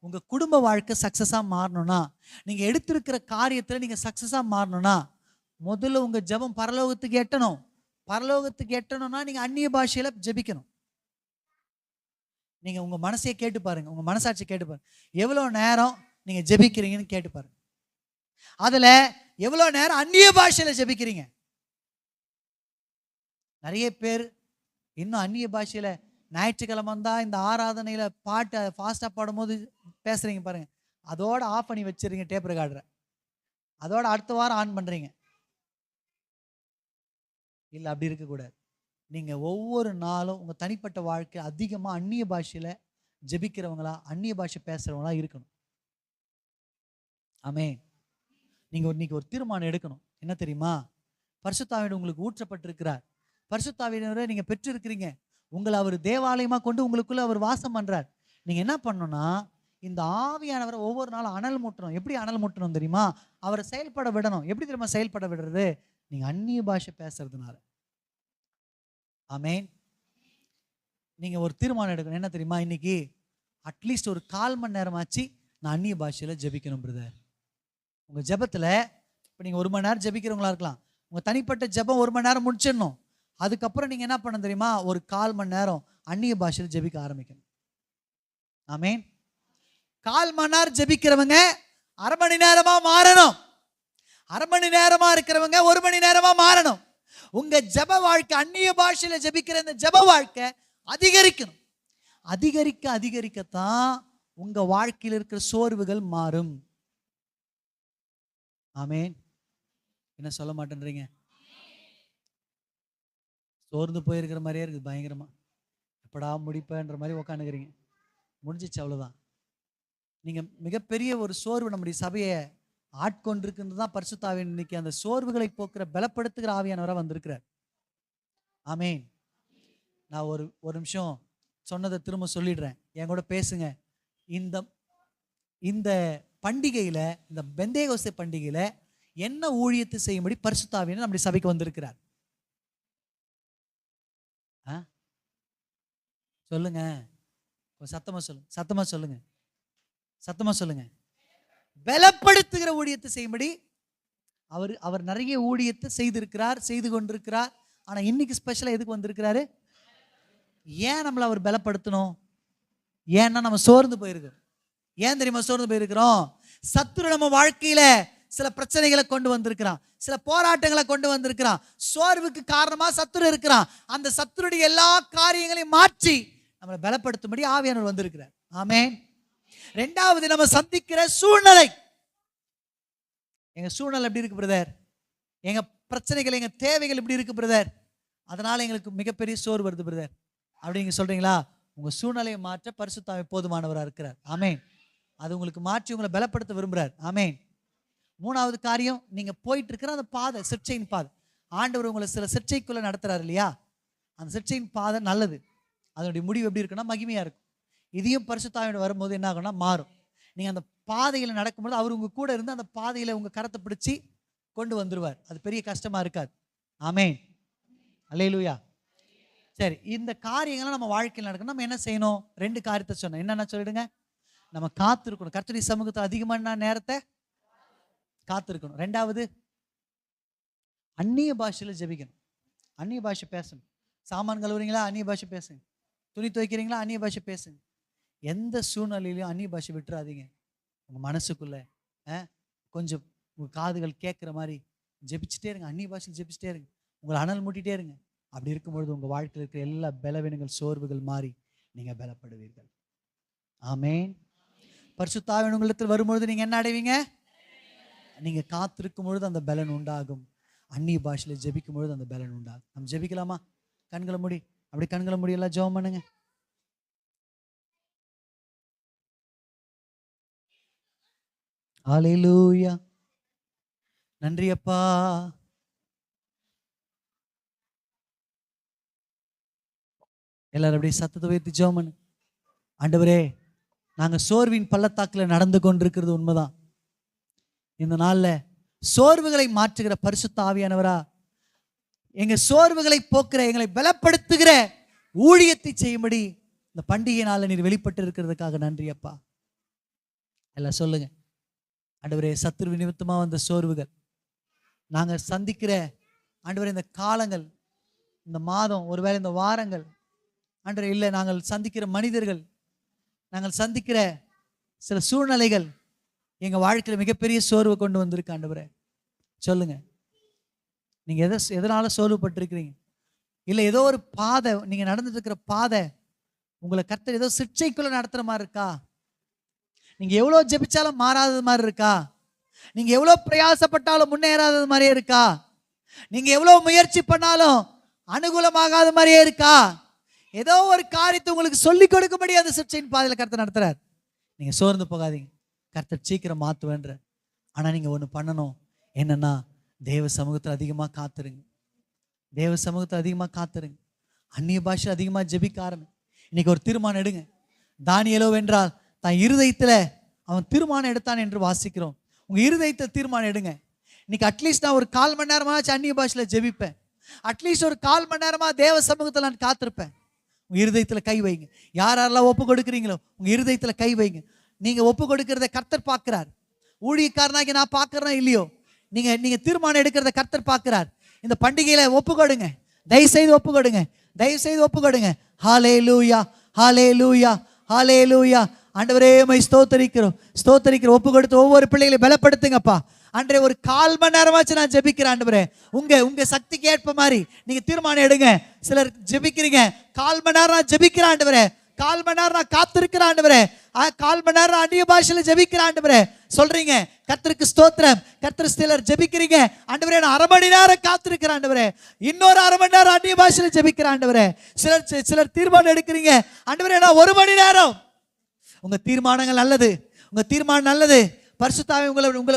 உங்க குடும்ப வாழ்க்கை சக்சஸா மாறணும்னா, நீங்க எடுத்திருக்கிற காரியத்துல நீங்க சக்சஸா மாறணும்னா, முதல்ல உங்க ஜெபம் பரலோகத்துக்கு எட்டணும். பரலோகத்துக்கு எட்டணும்னா நீங்க அந்நிய பாஷையில ஜெபிக்கணும். நீங்க உங்க மனசையே கேட்டு பாருங்க, உங்க மனசாட்சி கேட்டு பாருங்க. எவ்வளவு நேரம் நீங்க ஜெபிக்கிறீங்கன்னு கேட்டு பாருங்க. அதுல எவ்வளவு நேரம் அந்நிய பாஷையில ஜெபிக்கிறீங்க? நிறைய பேர் இன்னும் அந்நிய பாஷையில ஞாயிற்றுக்கிழமை வந்தா இந்த ஆராதனையில பாட்டு ஃபாஸ்டா பாடும்போது பேசுறீங்க பாருங்க, அதோட ஆஃப் பண்ணி வச்சிருங்க டேப் ரெக்கார்டரை. அதோட அடுத்த வாரம் ஆன் பண்றீங்க. இல்ல, அப்படி இருக்கக்கூடாது. நீங்க ஒவ்வொரு நாளும் உங்க தனிப்பட்ட வாழ்க்கை அதிகமா அந்நிய பாஷையில ஜெபிக்கிறவங்களா, அந்நிய பாஷை பேசுறவங்களா இருக்கணும். ஆமென். நீங்க இன்னைக்கு ஒரு தீர்மானம் எடுக்கணும். என்ன தெரியுமா? பரிசுத்த ஆவியானவர் உங்களுக்கு ஊற்றப்பட்டிருக்கிறார். பரிசுத்த ஆவியானவரை நீங்க பெற்றிருக்கிறீங்க. உங்களை அவர் தேவாலயமா கொண்டு உங்களுக்குள்ள அவர் வாசம் பண்றார். நீங்க என்ன பண்ணணும்னா, இந்த ஆவியானவரை ஒவ்வொரு நாளும் அனல் மூட்டணும். எப்படி அனல் மூட்டணும் தெரியுமா? அவரை செயல்பட விடணும். எப்படி தெரியுமா செயல்பட விடுறது? நீங்க அந்நிய பாஷை பேசுறதுனால. ஆமென். நீங்க ஒரு தீர்மானம் எடுக்கணும். என்ன தெரியுமா? இன்னைக்கு அட்லீஸ்ட் ஒரு 1/4 மணி நேரமாச்சு நான் அந்நிய பாஷையில ஜெபிக்கணும் பிரதர். உங்க ஜெபத்துல இப்போ நீங்க 1 மணி நேரம் ஜெபிக்கிறவங்களா இருக்கலாம். உங்க தனிப்பட்ட ஜெபம் 1 மணி நேரம் முடிச்சிடணும். அதுக்கப்புறம் நீங்க என்ன பண்ணணும் தெரியுமா? ஒரு 1/4 மணி நேரம் அந்நிய பாஷையில ஜெபிக்க ஆரம்பிக்கணும். ஆமென். 1/4 மணி நேரம் ஜெபிக்கிறவங்க 1/2 மணி நேரமா மாறணும். 1/2 மணி நேரமா இருக்கிறவங்க 1 மணி நேரமா மாறணும். உங்க ஜெப வாழ்க்கை, அந்நிய பாஷையில ஜெபிக்கிற இந்த ஜெப வாழ்க்கை அதிகரிக்கணும். அதிகரிக்க அதிகரிக்கத்தான் உங்க வாழ்க்கையில் இருக்கிற சோர்வுகள் மாறும். ஆமென். என்ன சொல்ல மாட்டேன்றீங்க? சோர்ந்து போயிருக்கிற மாதிரியே இருக்குது பயங்கரமா. எப்படா முடிப்பேன்ற மாதிரி உக்காந்துக்கிறீங்க. முடிஞ்சிச்சு, அவ்வளவுதான். நீங்க மிகப்பெரிய ஒரு சோர்வு நம்முடைய சபையை ஆட்கொண்டிருக்கிறது தான் பரிசுத்த ஆவியானவர் இன்னைக்கு அந்த சோர்வுகளை போக்குற பலப்படுத்துகிற ஆவியானவராக வந்திருக்கிறார். ஆமென். நான் ஒரு நிமிஷம் சொன்னதை திரும்ப சொல்லிடுறேன், என் கூட பேசுங்க. இந்த இந்த பண்டிகையில, இந்த பெந்தேகோஸ்தே பண்டிகையில என்ன ஊழியத்தை செய்யும்படி பரிசுத்த ஆவியானவர் நம்முடைய சபைக்கு வந்திருக்கிறார்? சொல்லுங்க, சத்தமா சொல்லுங்க, சத்தமா சொல்லுங்க, சத்தமா சொல்லுங்க. பலப்படுத்துகிற ஊழியத்தை செய்யும்படி அவர் நிறைய ஊழியத்தை செய்திருக்கிறார், செய்து கொண்டிருக்கிறார். ஆனா இன்னைக்கு ஸ்பெஷலா எதுக்கு வந்திருக்கிறாரு? ஏன் நம்மளை அவர் பலப்படுத்தணும்? ஏன்னா நம்ம சோர்ந்து போயிருக்கிறோம். ஏன் தெரியுமா சோர்ந்து போயிருக்கிறோம்? சத்துரு நம்ம வாழ்க்கையில சில பிரச்சனைகளை கொண்டு வந்திருக்கிறான், சில போராட்டங்களை கொண்டு வந்திருக்கிறான். சோர்வுக்கு காரணமா சத்துரு இருக்கிறான். அந்த சத்துருடைய எல்லா காரியங்களையும் மாற்றி நம்மளை பலப்படுத்தும்படி ஆவியானவர் வந்திருக்கிறார். ஆமென். 2வது, நம்ம சந்திக்கிற சூழ்நிலை. எங்க சூழ்நிலை எப்படி இருக்கு பிரதர்? எங்க பிரச்சனைகள், எங்க தேவைகள் எப்படி இருக்கு பிரதர்? அதனால எங்களுக்கு மிகப்பெரிய சோர்வு வருது பிரதர் அப்படிங்க சொல்றீங்களா? உங்க சூழ்நிலையை மாற்ற பரிசுத்த ஆவி போதுமானவராக இருக்கிறார். ஆமென். அது உங்களுக்கு மாற்றி உங்களை பலப்படுத்த விரும்புறார். ஆமென். 3வது காரியம், நீங்க போயிட்டு இருக்கிற அந்த பாதை, சிற்சையின் பாதை. ஆண்டவர் உங்களை சில சிற்சைக்குள்ள நடத்துறாரு இல்லையா? அந்த சிற்சையின் பாதை நல்லது. அதனுடைய முடிவு எப்படி இருக்குன்னா மகிமையா இருக்கும். இதையும் பரிசுத்த ஆவியானவர் வரும்போது என்ன ஆகும்னா மாறும். நீங்க அந்த பாதையில நடக்கும்போது அவர் உங்க கூட இருந்து அந்த பாதையில உங்க கரத்தை பிடிச்சி கொண்டு வந்துருவார். அது பெரிய கஷ்டமா இருக்காது. ஆமென். அல்லேலூயா. சரி, இந்த காரியங்கள்லாம் நம்ம வாழ்க்கையில் நடக்கணும். நம்ம என்ன செய்யணும்? 2 காரியத்தை சொன்னோம். என்னென்ன சொல்லிடுங்க? நம்ம காத்திருக்கணும். கர்த்தருடைய சமூகத்தை அதிகமான நேரத்தை காத்திருக்கணும். 2வது, அந்நிய பாஷையில ஜெபிக்கணும். அந்நிய பாஷை பேசணும். சாமான் கழுவுறீங்களா? அந்நிய பாஷை பேசுங்க. துணி துவைக்கிறீங்களா? அந்நிய பாஷை பேசுங்க. எந்த சூழ்நிலையிலையும் அந்நிய பாஷை விட்டுறாதீங்க. உங்க மனசுக்குள்ள கொஞ்சம் உங்க காதுகள் கேட்குற மாதிரி ஜெபிச்சுட்டே இருங்க. அந்நிய பாஷையில் ஜெபிச்சுட்டே இருங்க. உங்களை அனல் மூட்டிட்டே இருங்க. அப்படி இருக்கும்பொழுது உங்க வாழ்க்கையில் இருக்கிற எல்லா பலவீனங்கள், சோர்வுகள் மாறி நீங்க பலப்படுவீர்கள். ஆமென். பரிசுத்த ஆவியானவர் உங்களிடத்தில் வரும்பொழுது நீங்க என்ன அடைவீங்க? நீங்க காத்திருக்கும் பொழுது அந்த பலன் உண்டாகும். அந்நிய பாஷையில ஜெபிக்கும் பொழுது அந்த பலன் உண்டாகும். நம்ம ஜெபிக்கலாமா? கண்களை மூடி, அப்படி கண்களை மூடி எல்லாம் ஜெபம் பண்ணுங்க. ஹல்லேலூயா. நன்றி அப்பா. எல்லாரும் அப்படியே சத்தத்தை உயர்த்தி ஜெபம் பண்ணு. ஆண்டவரே, நாங்க சோர்வின் பள்ளத்தாக்குல நடந்து கொண்டிருக்கிறது உண்மைதான். இந்த நாள்ல சோர்வுகளை மாற்றுகிற பரிசுத்த ஆவியானவரா, எங்க சோர்வுகளை போக்குற, எங்களை பலப்படுத்துகிற ஊழியத்தை செய்யும்படி இந்த பண்டிகை நாள்ல நீர் வெளிப்பட்டு இருக்கிறதுக்காக நன்றி அப்பா. எல்லாம் சொல்லுங்க. ஆண்டவரே, சத்துரு நிமித்தமா வந்த சோர்வுகள் நாங்கள் சந்திக்கிற ஆண்டவரே இந்த காலங்கள், இந்த மாதம், ஒருவேளை இந்த வாரங்கள் ஆண்டவரே, இல்லை நாங்கள் சந்திக்கிற மனிதர்கள், நாங்கள் சந்திக்கிற சில சூழ்நிலைகள் எங்கள் வாழ்க்கையில் மிகப்பெரிய சோர்வை கொண்டு வந்திருக்கு ஆண்டவரே. சொல்லுங்க, நீங்கள் எதனால சோர்வுபட்டிருக்கிறீங்க? இல்லை ஏதோ ஒரு பாதை, நீங்கள் நடந்துட்டு இருக்கிற பாதை உங்களை கர்த்தர் ஏதோ சிக்ஷைக்குள்ள நடத்துகிற மாதிரி இருக்கா? நீங்கள் எவ்வளோ ஜெபிச்சாலும் மாறாதது மாதிரி இருக்கா? நீங்கள் எவ்வளோ பிரயாசப்பட்டாலும் முன்னேறாதது மாதிரியே இருக்கா? நீங்கள் எவ்வளோ முயற்சி பண்ணாலும் அனுகூலமாகாத மாதிரியே இருக்கா? ஏதோ ஒரு காரியத்தை உங்களுக்கு சொல்லிக் கொடுக்கும்படி அந்த சிக்ஷையின் பாதையில் கர்த்தர் நடத்துறார். நீங்கள் சோர்ந்து போகாதீங்க, கர்த்தர் சீக்கிரம் மாற்றுவேன்ற. ஆனால் நீங்கள் ஒன்று பண்ணணும், என்னன்னா தேவ சமூகத்தில் அதிகமாக காத்துருங்க. தேவ சமூகத்தில் அதிகமாக காத்துருங்க. அந்நிய பாஷை அதிகமாக ஜெபிக்க ஆரம்பி. இன்னைக்கு ஒரு தீர்மானம் எடுங்க. தானியேலோ வென்றால் தான் இருதயத்தில் அவன் தீர்மானம் எடுத்தான் என்று வாசிக்கிறோம். உங்கள் இருதயத்தை தீர்மானம் எடுங்க. இன்னைக்கு அட்லீஸ்ட் நான் ஒரு 1/4 மணி நேரமாச்சு அந்நிய பாஷையில் ஜெபிப்பேன். அட்லீஸ்ட் ஒரு 1/4 மணி நேரமாக தேவ சமூகத்தில் நான் காத்திருப்பேன். உங்கள் இருதயத்தில் கை வைங்க. யாரெல்லாம் ஒப்பு கொடுக்குறீங்களோ உங்கள் இருதயத்தில் கை வைங்க. நீங்கள் ஒப்பு கொடுக்கறத கர்த்தர் பார்க்கிறார். ஊழியக்காரனாகி நான் பார்க்குறேன் இல்லையோ, நீங்கள் தீர்மானம் எடுக்கிறத கர்த்தர் பார்க்கிறார். இந்த பண்டிகையில் ஒப்பு கொடுங்க, தயவுசெய்து ஒப்பு கொடுங்க, தயவுசெய்து ஒப்பு கொடுங்க. ஹல்லேலூயா, ஹல்லேலூயா, ஹல்லேலூயா. ஆண்டவரே உம்மை ஸ்தோத்தரிக்கிறோம், ஸ்தோத்தரிக்கிறோம். ஒப்பு கொடுத்து ஒவ்வொரு பிள்ளைகளையும் பலப்படுத்துங்கப்பா. அன்றே ஒரு 1/4 மணி நேரமாச்சு நான் ஜெபிக்கிறேன் ஆண்டவரே. உங்க சக்திக்கு ஏற்ப மாதிரி நீங்க தீர்மானம் எடுங்க. சிலர் ஜெபிக்கிறீங்க, 1/4 மணி நேரம் நான் ஜெபிக்கிறேன் ஆண்டவரே, 1/4 மணி நேரம் நான் காத்திருக்கிறேன் ஆண்டவரே, 1/4 மணி நேரம் அந்நிய பாஷையில ஜெபிக்கிறேன் ஆண்டவரே சொல்றீங்க. கர்த்தருக்கு ஸ்தோத்திரம். கர்த்தர் சிலர் ஜெபிக்கிறீங்க, ஆண்டவரே நான் 1/2 மணி நேரம் காத்திருக்கிறேன் ஆண்டவரே, இன்னொரு 1/2 மணி நேரம் அந்நிய பாஷையில ஜெபிக்கிறேன் ஆண்டவரே. சிலர் தீர்மானம் எடுக்கிறீங்க, ஆண்டவரே நான் 1 மணி நேரம். உங்க தீர்மானங்கள் நல்லது, உங்க தீர்மானம் நல்லது. பரிசுத்தாவி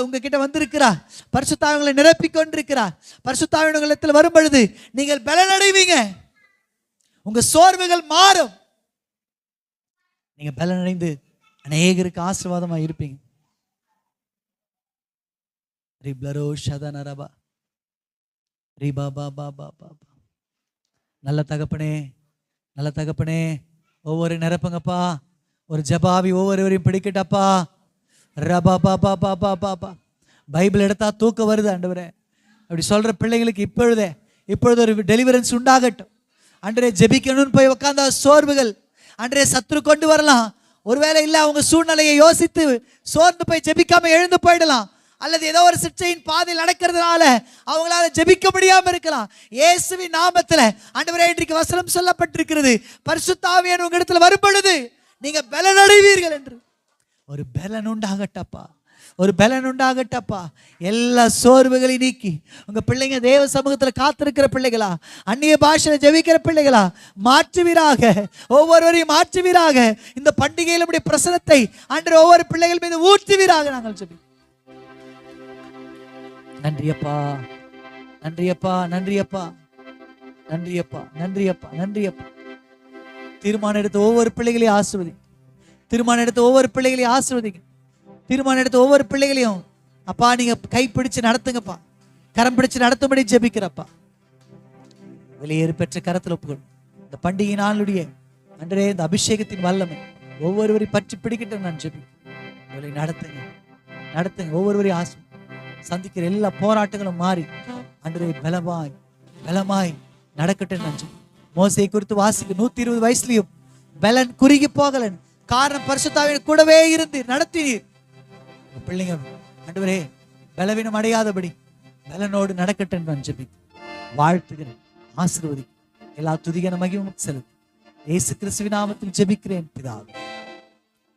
உங்ககிட்ட வந்திருக்கிறார். பரிசுத்தாவி உங்களை நிரப்பிக் கொண்டிருக்கிறார். பரிசுத்தாவி உங்களிடத்தில் வரும் பொழுது நீங்கள் பலனடைவீங்க. உங்க சோர்வுகள் மாறும். நீங்க பலனடைந்து அநேகருக்கு ஆசீர்வாதமா இருப்பீங்க. நல்ல தகப்பனே, நல்ல தகப்பனே, ஒவ்வொரு நிரப்புங்கப்பா. ஒரு ஜபாவி ஒவ்வொருவரையும் பிடிக்கட்டப்பா. ரபா பாபா பாபா பாபா. பைபிள் எடுத்தா தூக்கம் வருது ஆண்டவரே. அப்படி சொல்ற பிள்ளைங்களுக்கு இப்பொழுது ஒரு டெலிவரன்ஸ் உண்டாகட்டும். அன்றே ஜெபிக்கணும்னு போய் உட்கார்ந்தா சோர்வுகள் அன்றே சத்துரு கொண்டு வரலாம். ஒருவேளை இல்லை அவங்க சூழ்நிலையை யோசித்து சோர்ந்து போய் ஜெபிக்காம எழுந்து போயிடலாம். அல்லது ஏதோ ஒரு சிக்ஷையின் பாதையில் நடக்கிறதுனால அவங்களால ஜெபிக்க முடியாம இருக்கலாம். இயேசுவின் நாமத்துல ஆண்டவரே இன்றைக்கு வசனம் சொல்லப்பட்டிருக்கிறது, பரிசுத்த ஆவியானவர் உங்க இடத்துல வரும் பொழுது நீங்க பலனடைவீர்கள் என்று. ஒரு பலன் உண்டாகட்டப்பா, ஒரு பலன் உண்டாகட்டப்பா. எல்லா சோர்வுகளையும் நீக்கி உங்க பிள்ளைங்க தேவ சமூகத்தில் காத்திருக்கிற பிள்ளைகளா, அந்நிய பாஷையில ஜெபிக்கிற பிள்ளைகளா மாற்றுவீராக, ஒவ்வொருவரையும் மாற்றுவீராக. இந்த பண்டிகையில் நம்முடைய பிரசனத்தை அன்று ஒவ்வொரு பிள்ளைகள் மீது ஊற்றுவீராக. நாங்கள் ஜெபி. நன்றியப்பா, நன்றியப்பா, நன்றியப்பா, நன்றியப்பா, நன்றியப்பா, நன்றியப்பா. தீர்மானம் எடுத்த ஒவ்வொரு பிள்ளைகளையும் ஆசீர்வதி. தீர்மானம் எடுத்த ஒவ்வொரு பிள்ளைகளையும் ஆசீர்வதிங்க. தீர்மானம் எடுத்த ஒவ்வொரு பிள்ளைகளையும் அப்பா நீங்க கை பிடிச்சு நடத்துங்கப்பா, கரம் பிடிச்சு நடத்தும்படி ஜெபிக்கிறப்பா. வெளியேறு பெற்ற கரத்தில் ஒப்புக்கொள். இந்த பண்டிகை நாளுடைய அன்றே இந்த அபிஷேகத்தின் வல்லமை ஒவ்வொருவரையும் பற்றி பிடிக்கட்டும். நான் ஜெபிக்கிறேன். நடத்துங்க, நடத்துங்க. ஒவ்வொருவரையும் ஆசை சந்திக்கிற எல்லா போராட்டங்களும் மாறி அன்றே பலமாய் பலமாய் நடக்கட்டும். நான் மோசையை குறித்து வாசிக்க 120 வயசுலயும் பலன் குறுகி போகலன். காரணம் பரிசுத்தாவின் கூடவே இருந்து நடத்தினீர். பிள்ளைங்க ஆண்டவரே பலவீனம் அடையாதபடி பலனோடு நடக்கட்டும். நான் ஜெபி வாழ்த்துகிறேன், ஆசீர்வதி. எல்லா துதிகன மகிமையும் செலுத்து. இயேசு கிறிஸ்துவின் நாமத்தில் ஜெபிக்கிறேன் பிதாவே.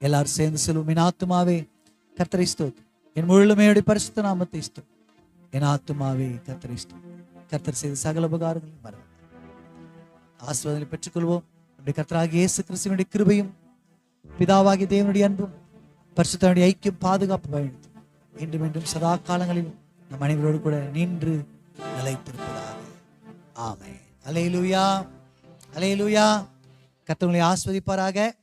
எல்லாரும் சேர்ந்து சொல்லுவோம். என் ஆத்துமாவே கர்த்தரை ஸ்தோத்திரி, என் முழுமையோட பரிசுத்த நாமத்தை ஸ்தோத்திரி. என் ஆத்துமாவே கர்த்தரை ஸ்தோத்திரி. கர்த்தர் செய்த சகல உபகாரங்களையும் மறந்து ஆசீர்வாதங்களை பெற்றுக்கொள்வோம். நம்முடைய கர்த்தராகிய இயேசு கிறிஸ்துவினுடைய கிருபையும் பிதாவாகிய தேவனுடைய அன்பும் பரிசுத்தனுடைய ஐக்கியம் பாதுகாப்பு பயணித்து இன்றும் என்றும் சதா காலங்களிலும் நம் அனைவரோடு கூட நின்று நிலைத்திருப்பதாக. ஆமென். அல்லேலூயா, அல்லேலூயா. கர்த்தர் உங்களை ஆசீர்வதிப்பாராக.